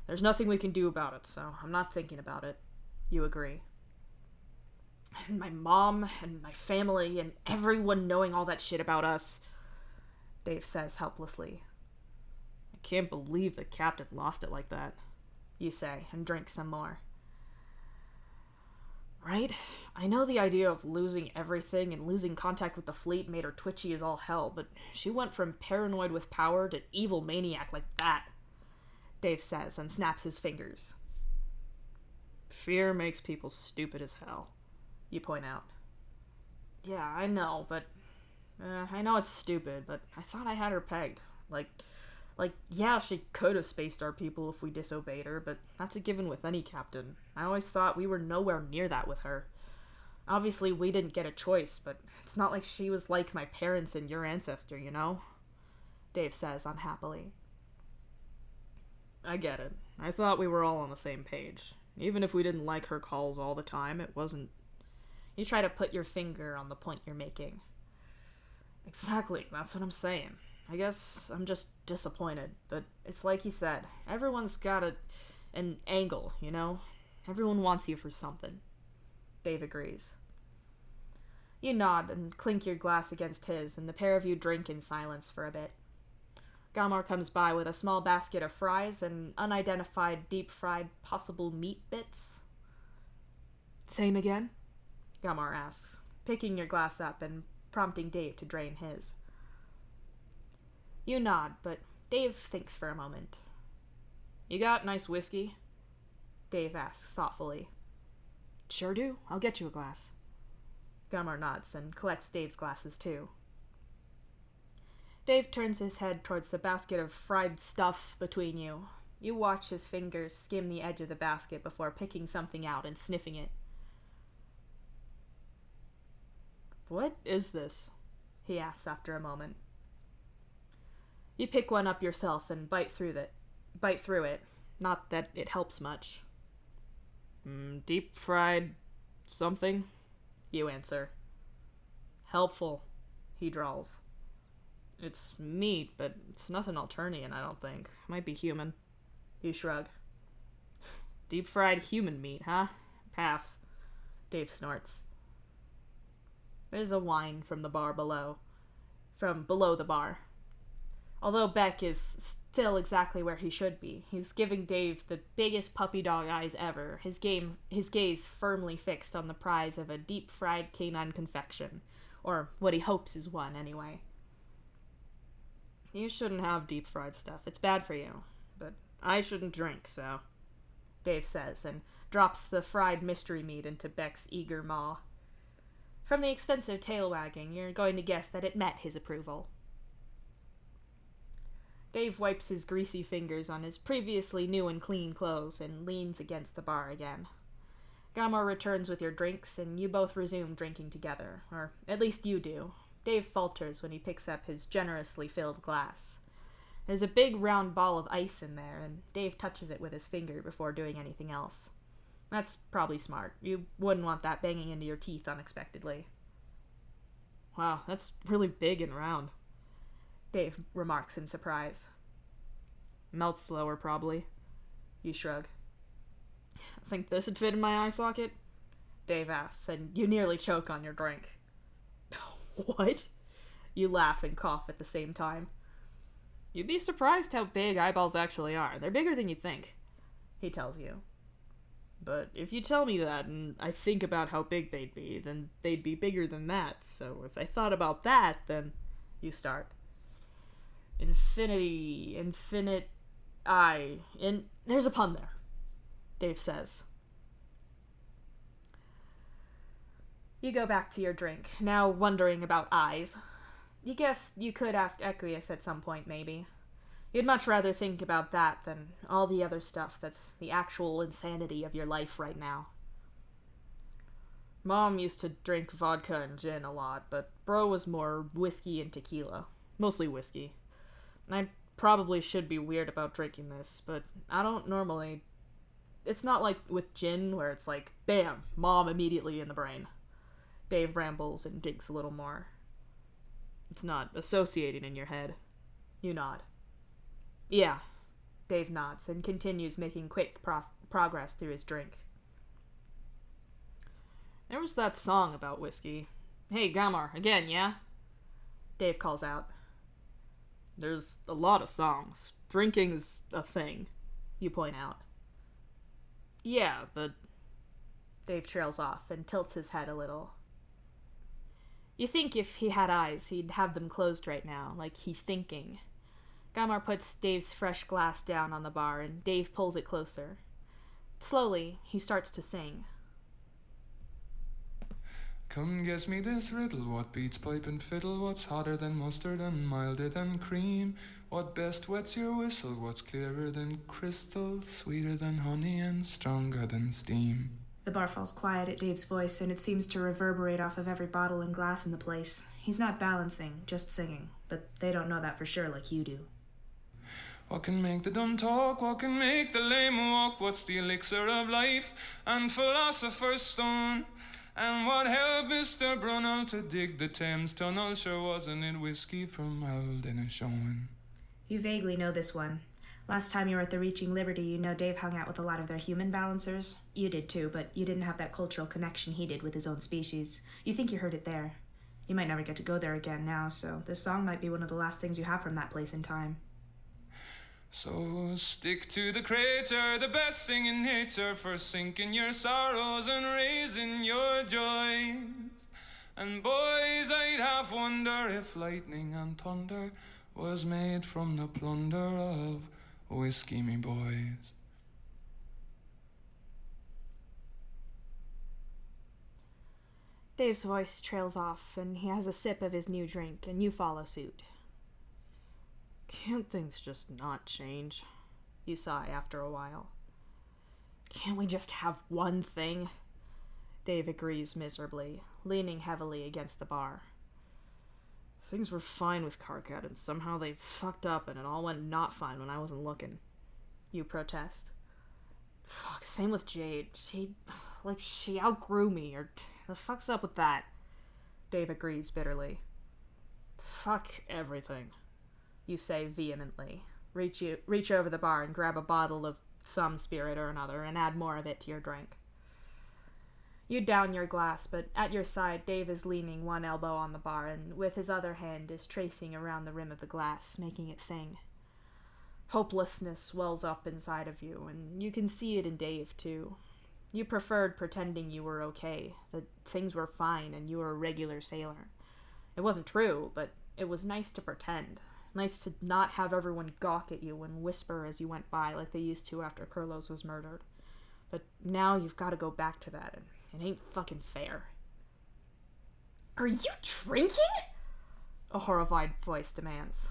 There's nothing we can do about it, so I'm not thinking about it. You agree. And my mom and my family and everyone knowing all that shit about us, Dave says helplessly. I can't believe the captain lost it like that, you say, and drink some more. Right? I know the idea of losing everything and losing contact with the fleet made her twitchy as all hell, but she went from paranoid with power to evil maniac like that, Dave says and snaps his fingers. Fear makes people stupid as hell, you point out. Yeah, I know, but... I know it's stupid, but I thought I had her pegged. Like, yeah, she could have spaced our people if we disobeyed her, but that's a given with any captain. I always thought we were nowhere near that with her. Obviously, we didn't get a choice, but it's not like she was like my parents and your ancestor, you know? Dave says unhappily. I get it. I thought we were all on the same page. Even if we didn't like her calls all the time, it wasn't... You try to put your finger on the point you're making. Exactly, that's what I'm saying. I guess I'm just disappointed, but it's like you said, everyone's got an angle, you know? Everyone wants you for something. Dave agrees. You nod and clink your glass against his, and the pair of you drink in silence for a bit. Gamor comes by with a small basket of fries and unidentified deep-fried possible meat bits. Same again? Gamor asks, picking your glass up and prompting Dave to drain his. You nod, but Dave thinks for a moment. You got nice whiskey? Dave asks thoughtfully. Sure do. I'll get you a glass. Gamor nods and collects Dave's glasses too. Dave turns his head towards the basket of fried stuff between you. You watch his fingers skim the edge of the basket before picking something out and sniffing it. What is this? He asks after a moment. You pick one up yourself and bite through it. Not that it helps much. Deep fried something? You answer. Helpful, he drawls. It's meat, but it's nothing Alternian, I don't think. Might be human. You shrug. Deep-fried human meat, huh? Pass. Dave snorts. There's a whine from the bar below. From below the bar. Although Beck is still exactly where he should be, he's giving Dave the biggest puppy dog eyes ever, his gaze firmly fixed on the prize of a deep-fried canine confection. Or what he hopes is one, anyway. You shouldn't have deep-fried stuff. It's bad for you. But I shouldn't drink, so... Dave says, and drops the fried mystery meat into Beck's eager maw. From the extensive tail wagging, you're going to guess that it met his approval. Dave wipes his greasy fingers on his previously new and clean clothes and leans against the bar again. Gamor returns with your drinks, and you both resume drinking together, or at least you do. Dave falters when he picks up his generously filled glass. There's a big round ball of ice in there, and Dave touches it with his finger before doing anything else. That's probably smart. You wouldn't want that banging into your teeth unexpectedly. Wow, that's really big and round, Dave remarks in surprise. Melts slower, probably. You shrug. Think this would fit in my eye socket? Dave asks, and you nearly choke on your drink. What? You laugh and cough at the same time. You'd be surprised how big eyeballs actually are. They're bigger than you think, he tells you. But if you tell me that, and I think about how big they'd be, then they'd be bigger than that. So if I thought about that, then you start. Infinity, infinite, there's a pun there, Dave says. You go back to your drink, now wondering about eyes. You guess you could ask Equius at some point, maybe. You'd much rather think about that than all the other stuff that's the actual insanity of your life right now. Mom used to drink vodka and gin a lot, but Bro was more whiskey and tequila. Mostly whiskey. I probably should be weird about drinking this, but I don't normally... It's not like with gin, where it's like, bam, Mom immediately in the brain. Dave rambles and digs a little more. It's not associating in your head. You nod. Yeah. Dave nods and continues making quick progress through his drink. There was that song about whiskey. Hey, Gamor, again, yeah? Dave calls out. There's a lot of songs. Drinking's a thing, you point out. Yeah, but... Dave trails off and tilts his head a little. You think if he had eyes, he'd have them closed right now, like he's thinking. Gamor puts Dave's fresh glass down on the bar, and Dave pulls it closer. Slowly, he starts to sing. Come guess me this riddle, what beats pipe and fiddle, what's hotter than mustard and milder than cream, what best wets your whistle, what's clearer than crystal, sweeter than honey and stronger than steam. The bar falls quiet at Dave's voice, and it seems to reverberate off of every bottle and glass in the place. He's not balancing, just singing, but they don't know that for sure like you do. What can make the dumb talk? What can make the lame walk? What's the elixir of life and philosopher's stone? And what helped Mr. Brunel to dig the Thames Tunnel? Sure wasn't it whiskey from Old Inishowen? You vaguely know this one. Last time you were at the Reaching Liberty, you know Dave hung out with a lot of their human balancers. You did too, but you didn't have that cultural connection he did with his own species. You think you heard it there. You might never get to go there again now, so this song might be one of the last things you have from that place in time. So stick to the crater, the best thing in nature, for sinking your sorrows and raising your joys. And boys, I'd half wonder if lightning and thunder was made from the plunder of whiskey, me boys. Dave's voice trails off, and he has a sip of his new drink, and you follow suit. Can't things just not change? You sigh after a while. Can't we just have one thing? Dave agrees miserably, leaning heavily against the bar. Things were fine with Karkat, and somehow they fucked up and it all went not fine when I wasn't looking. You protest. Fuck, same with Jade. She outgrew me, or the fuck's up with that? Dave agrees bitterly. Fuck everything, you say vehemently. Reach over the bar and grab a bottle of some spirit or another and add more of it to your drink. You down your glass, but at your side, Dave is leaning one elbow on the bar and with his other hand is tracing around the rim of the glass, making it sing. Hopelessness wells up inside of you, and you can see it in Dave, too. You preferred pretending you were okay, that things were fine and you were a regular sailor. It wasn't true, but it was nice to pretend. Nice to not have everyone gawk at you and whisper as you went by like they used to after Carlos was murdered. But now you've got to go back to that, and it ain't fucking fair. Are you drinking? A horrified voice demands.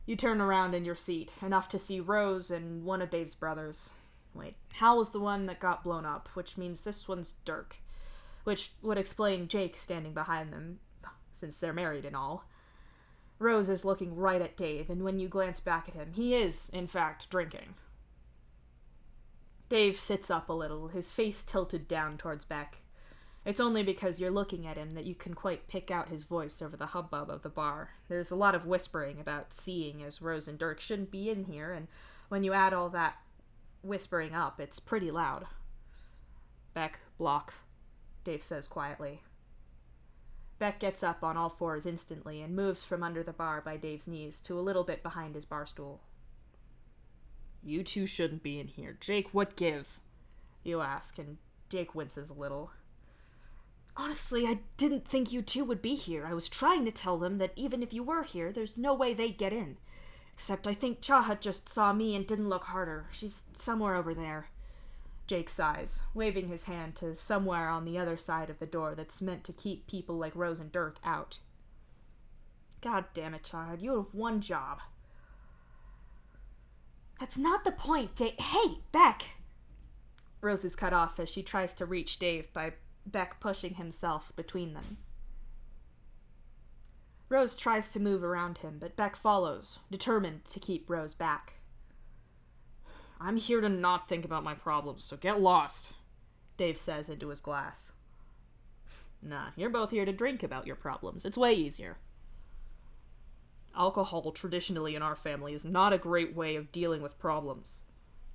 You turn around in your seat, enough to see Rose and one of Dave's brothers. Wait, Hal was the one that got blown up, which means this one's Dirk. Which would explain Jake standing behind them, since they're married and all. Rose is looking right at Dave, and when you glance back at him, he is, in fact, drinking. Dave sits up a little, his face tilted down towards Beck. It's only because you're looking at him that you can quite pick out his voice over the hubbub of the bar. There's a lot of whispering about seeing as Rose and Dirk shouldn't be in here, and when you add all that whispering up, it's pretty loud. Beck, block, Dave says quietly. Beck gets up on all fours instantly and moves from under the bar by Dave's knees to a little bit behind his bar stool. You two shouldn't be in here. Jake, what gives? You ask, and Jake winces a little. Honestly, I didn't think you two would be here. I was trying to tell them that even if you were here, there's no way they'd get in. Except I think Chahat just saw me and didn't look harder. She's somewhere over there. Jake sighs, waving his hand to somewhere on the other side of the door that's meant to keep people like Rose and Dirk out. God damn it, Chahat, you have one job. That's not the point, Dave. Hey, Beck! Rose is cut off as she tries to reach Dave by Beck pushing himself between them. Rose tries to move around him, but Beck follows, determined to keep Rose back. I'm here to not think about my problems, so get lost, Dave says into his glass. Nah, you're both here to drink about your problems. It's way easier. Alcohol, traditionally in our family, is not a great way of dealing with problems,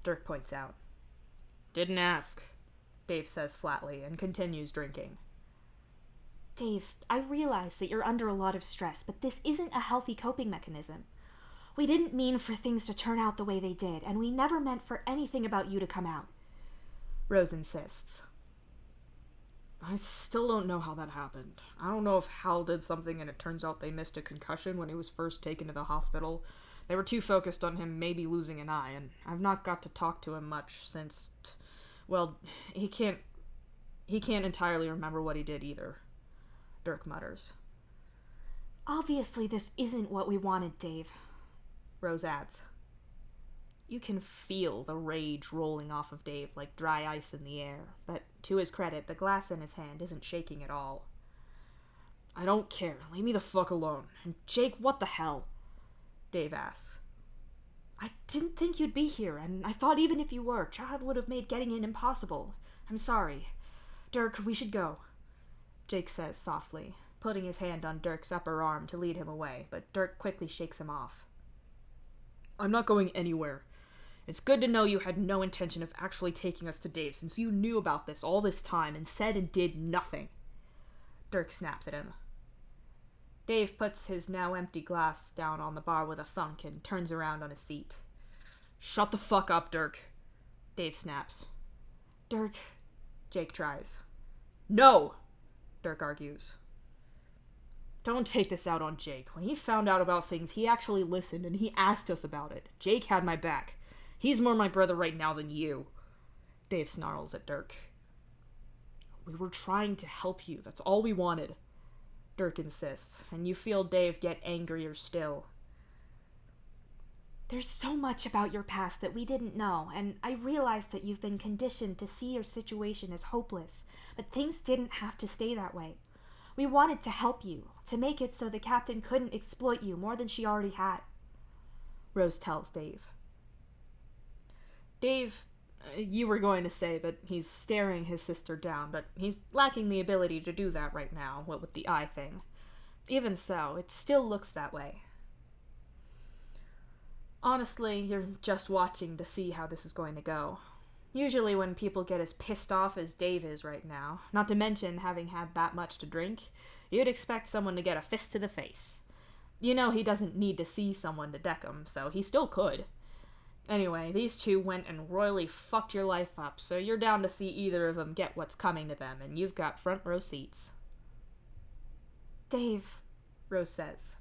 Dirk points out. Didn't ask, Dave says flatly, and continues drinking. Dave, I realize that you're under a lot of stress, but this isn't a healthy coping mechanism. We didn't mean for things to turn out the way they did, and we never meant for anything about you to come out. Rose insists. I still don't know how that happened. I don't know if Hal did something and it turns out they missed a concussion when he was first taken to the hospital. They were too focused on him maybe losing an eye, and I've not got to talk to him much since... Well, he can't entirely remember what he did either, Dirk mutters. Obviously this isn't what we wanted, Dave, Rose adds. You can feel the rage rolling off of Dave like dry ice in the air, but to his credit, the glass in his hand isn't shaking at all. I don't care. Leave me the fuck alone. And Jake, what the hell? Dave asks. I didn't think you'd be here, and I thought even if you were, Chad would have made getting in impossible. I'm sorry. Dirk, we should go, Jake says softly, putting his hand on Dirk's upper arm to lead him away, but Dirk quickly shakes him off. I'm not going anywhere. It's good to know you had no intention of actually taking us to Dave since you knew about this all this time and said and did nothing. Dirk snaps at him. Dave puts his now empty glass down on the bar with a thunk and turns around on his seat. Shut the fuck up, Dirk, Dave snaps. Dirk, Jake tries. No, Dirk argues. Don't take this out on Jake. When he found out about things, he actually listened and he asked us about it. Jake had my back. He's more my brother right now than you. Dave snarls at Dirk. We were trying to help you. That's all we wanted, Dirk insists, and you feel Dave get angrier still. There's so much about your past that we didn't know, and I realize that you've been conditioned to see your situation as hopeless, but things didn't have to stay that way. We wanted to help you, to make it so the captain couldn't exploit you more than she already had, Rose tells Dave. Dave, you were going to say that he's staring his sister down, but he's lacking the ability to do that right now, what with the eye thing. Even so, it still looks that way. Honestly, you're just watching to see how this is going to go. Usually when people get as pissed off as Dave is right now, not to mention having had that much to drink, you'd expect someone to get a fist to the face. You know he doesn't need to see someone to deck him, so he still could. Anyway, these two went and royally fucked your life up, so you're down to see either of them get what's coming to them, and you've got front row seats. Dave, Rose says.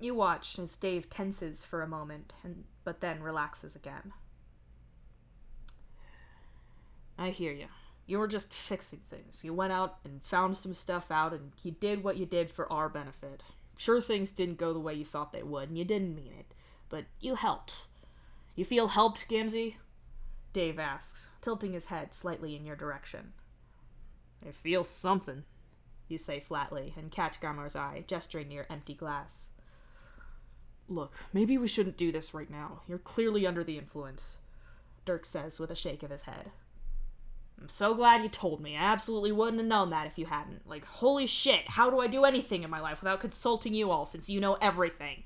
You watch as Dave tenses for a moment, but then relaxes again. I hear you. You were just fixing things. You went out and found some stuff out, and you did what you did for our benefit. Sure, things didn't go the way you thought they would, and you didn't mean it, but you helped. You feel helped, Gamzee? Dave asks, tilting his head slightly in your direction. I feel something, you say flatly, and catch Gamar's eye, gesturing to your empty glass. Look, maybe we shouldn't do this right now. You're clearly under the influence, Dirk says with a shake of his head. I'm so glad you told me. I absolutely wouldn't have known that if you hadn't. Like, holy shit, how do I do anything in my life without consulting you all, since you know everything?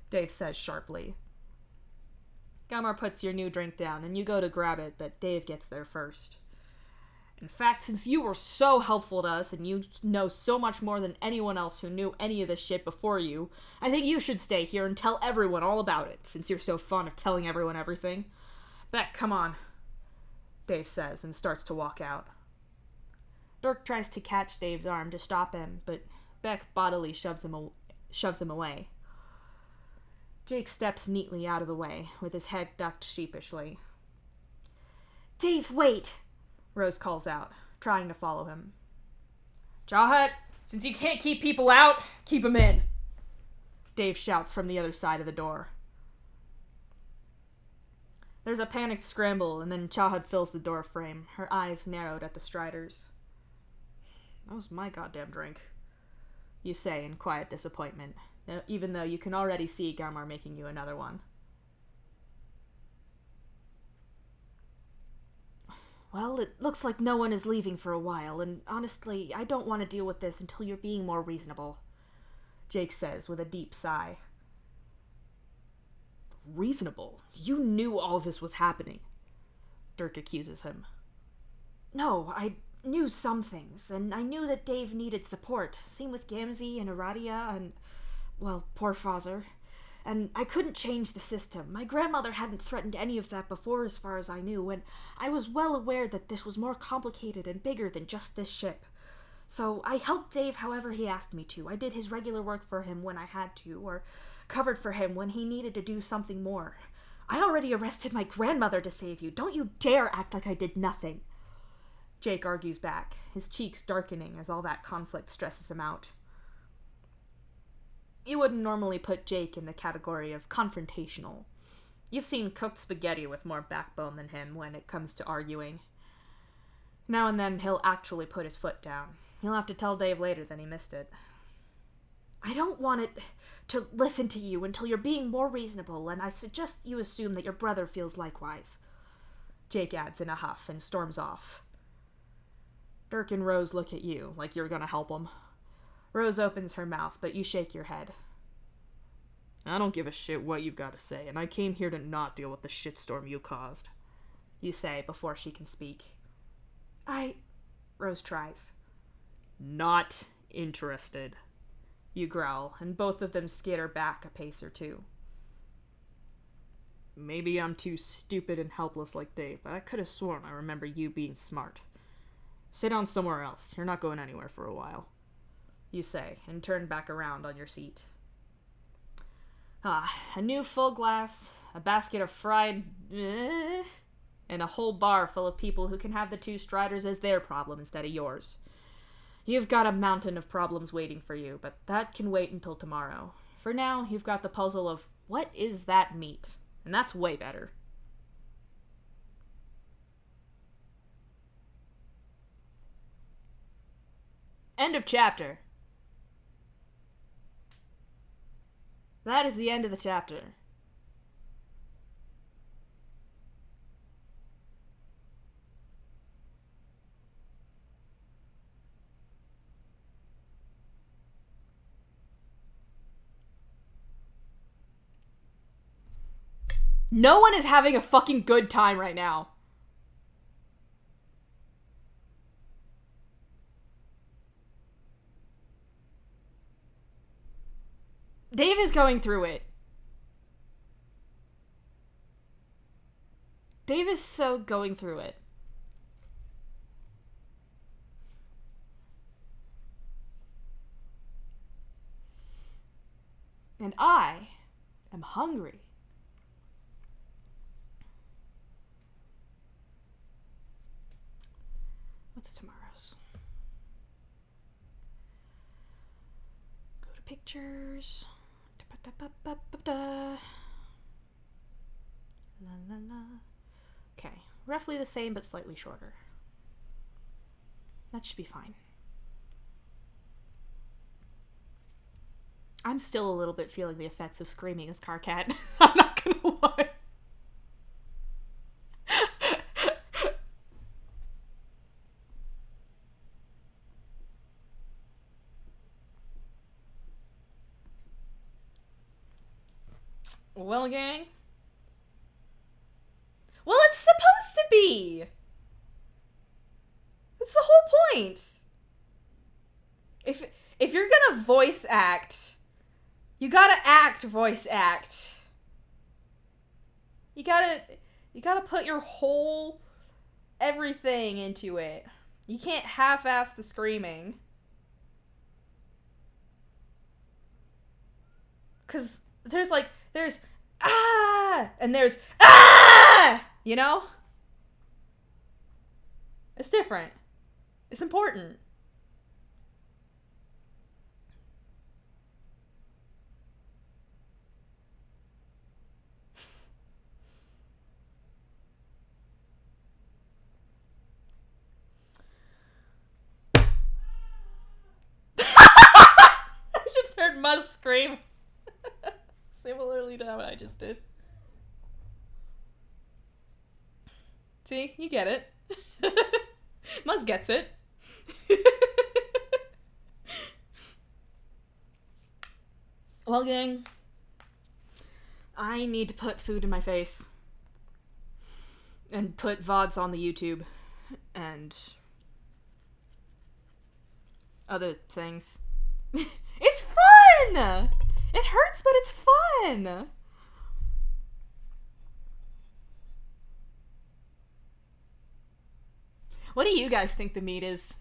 Dave says sharply. Gamar puts your new drink down, and you go to grab it, but Dave gets there first. In fact, since you were so helpful to us, and you know so much more than anyone else who knew any of this shit before you, I think you should stay here and tell everyone all about it, since you're so fond of telling everyone everything. Beck, come on, Dave says, and starts to walk out. Dirk tries to catch Dave's arm to stop him, but Beck bodily shoves him away. Jake steps neatly out of the way, with his head ducked sheepishly. Dave, wait! Rose calls out, trying to follow him. Jawhead, since you can't keep people out, keep them in, Dave shouts from the other side of the door. There's a panicked scramble, and then Chahad fills the door frame, her eyes narrowed at the Striders. That was my goddamn drink, you say in quiet disappointment, even though you can already see Gamar making you another one. Well, it looks like no one is leaving for a while, and honestly, I don't want to deal with this until you're being more reasonable, Jake says with a deep sigh. Reasonable? You knew all this was happening, Dirk accuses him. No, I knew some things, and I knew that Dave needed support. Same with Gamzee and Aradia and, well, poor Father. And I couldn't change the system. My grandmother hadn't threatened any of that before, as far as I knew, and I was well aware that this was more complicated and bigger than just this ship. So I helped Dave however he asked me to. I did his regular work for him when I had to, or covered for him when he needed to do something more. I already arrested my grandmother to save you. Don't you dare act like I did nothing. Jake argues back, his cheeks darkening as all that conflict stresses him out. You wouldn't normally put Jake in the category of confrontational. You've seen cooked spaghetti with more backbone than him when it comes to arguing. Now and then he'll actually put his foot down. He'll have to tell Dave later that he missed it. I don't want it to listen to you until you're being more reasonable, and I suggest you assume that your brother feels likewise, Jake adds in a huff and storms off. Dirk and Rose look at you like you're gonna help them. Rose opens her mouth, but you shake your head. I don't give a shit what you've got to say, and I came here to not deal with the shitstorm you caused, you say before she can speak. Rose tries. Not interested, you growl, and both of them skitter back a pace or two. Maybe I'm too stupid and helpless like Dave, but I could have sworn I remember you being smart. Sit down somewhere else. You're not going anywhere for a while, you say, and turn back around on your seat. A new full glass, a basket of fried... and a whole bar full of people who can have the two Striders as their problem instead of yours. You've got a mountain of problems waiting for you, but that can wait until tomorrow. For now, you've got the puzzle of, what is that meat? And that's way better. End of chapter. That is the end of the chapter. No one is having a fucking good time right now. Dave is going through it. Dave is so going through it. And I am hungry. What's tomorrow's? Go to pictures. Da-ba-da-ba-ba-ba-da. La la la. Okay, roughly the same but slightly shorter. That should be fine. I'm still a little bit feeling the effects of screaming as Carcat. I'm not gonna lie. Well, gang. Well, it's supposed to be. That's the whole point. If you're gonna voice act, you gotta act voice act. You gotta put your whole everything into it. You can't half-ass the screaming. 'Cause there's ah, and there's ah, you know? It's different. It's important. I just heard Muzz scream. Similarly to what I just did. See? You get it. Muzz gets it. Well, gang, I need to put food in my face. And put VODs on the YouTube. And other things. It's fun! It hurts, but it's fun! What do you guys think the meat is?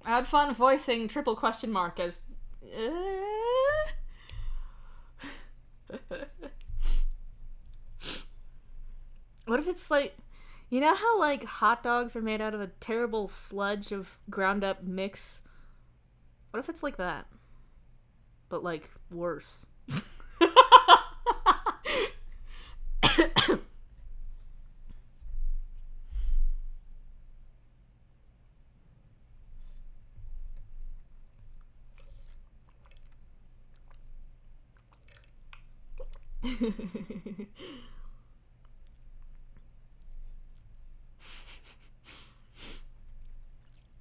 I had fun voicing triple question mark as... What if it's like... You know how, like, hot dogs are made out of a terrible sludge of ground-up mix? What if it's like that? But, like, worse.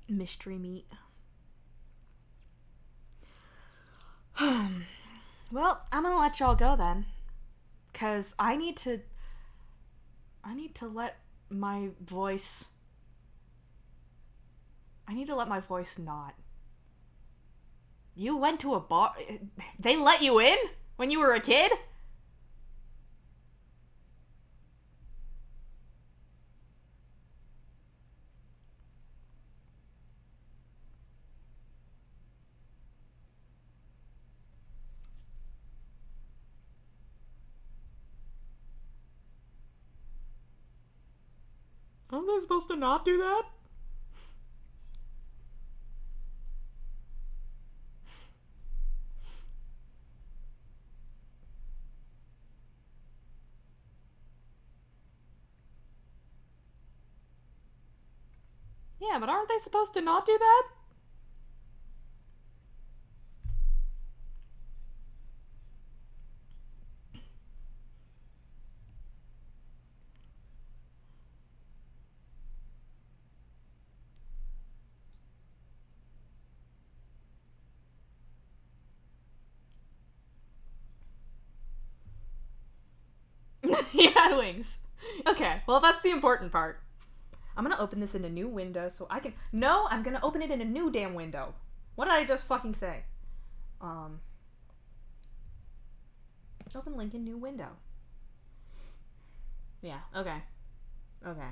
Mystery meat. Well, I'm gonna let y'all go then. 'Cause I need to let my voice... I need to let my voice not. You went to a bar... They let you in? When you were a kid? Aren't they supposed to not do that? Yeah, but aren't they supposed to not do that? shadowings. Okay, well, that's the important part. I'm gonna open this in a new window so I can... No, I'm gonna open it in a new damn window. What did I just fucking say? Open link in new window. Yeah, okay. Okay.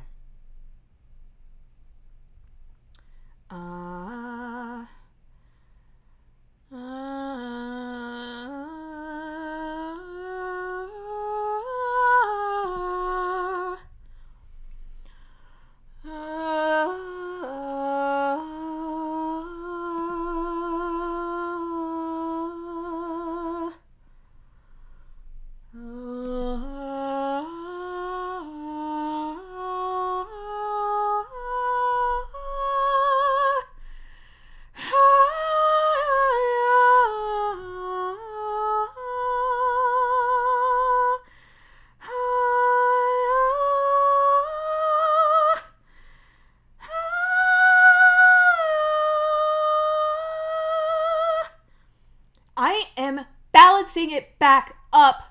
I am balancing it back up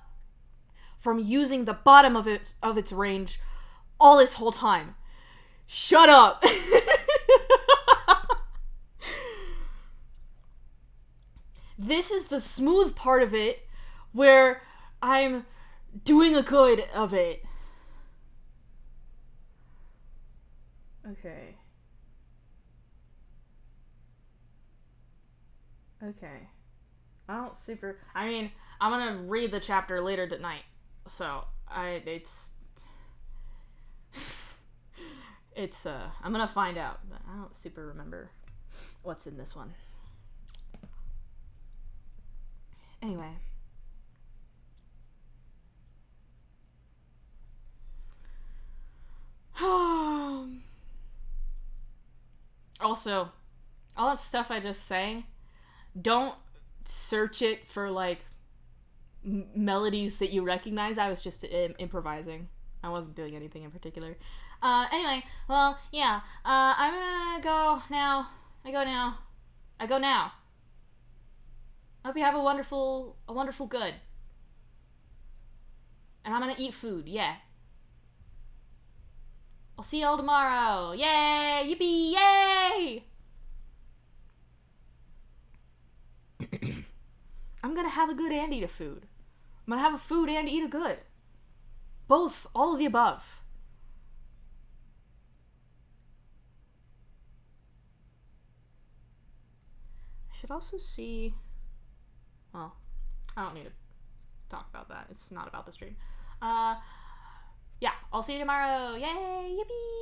from using the bottom of its range all this whole time. Shut up. This is the smooth part of it where I'm doing a good of it. Okay. Okay. I mean, I'm gonna read the chapter later tonight, so I'm gonna find out, but I don't super remember what's in this one. Anyway. Also, all that stuff I just sang, don't search it for like melodies that you recognize. I was just improvising. I wasn't doing anything in particular. Anyway, well, yeah. I'm gonna go now. I go now. Hope you have a wonderful good. And I'm gonna eat food. Yeah. I'll see y'all tomorrow. Yay! Yippee! Yay! I'm gonna have a good and eat a food. I'm gonna have a food and eat a good. Both, all of the above. I should also see... Well, I don't need to talk about that. It's not about the stream. Yeah, I'll see you tomorrow. Yay! Yippee!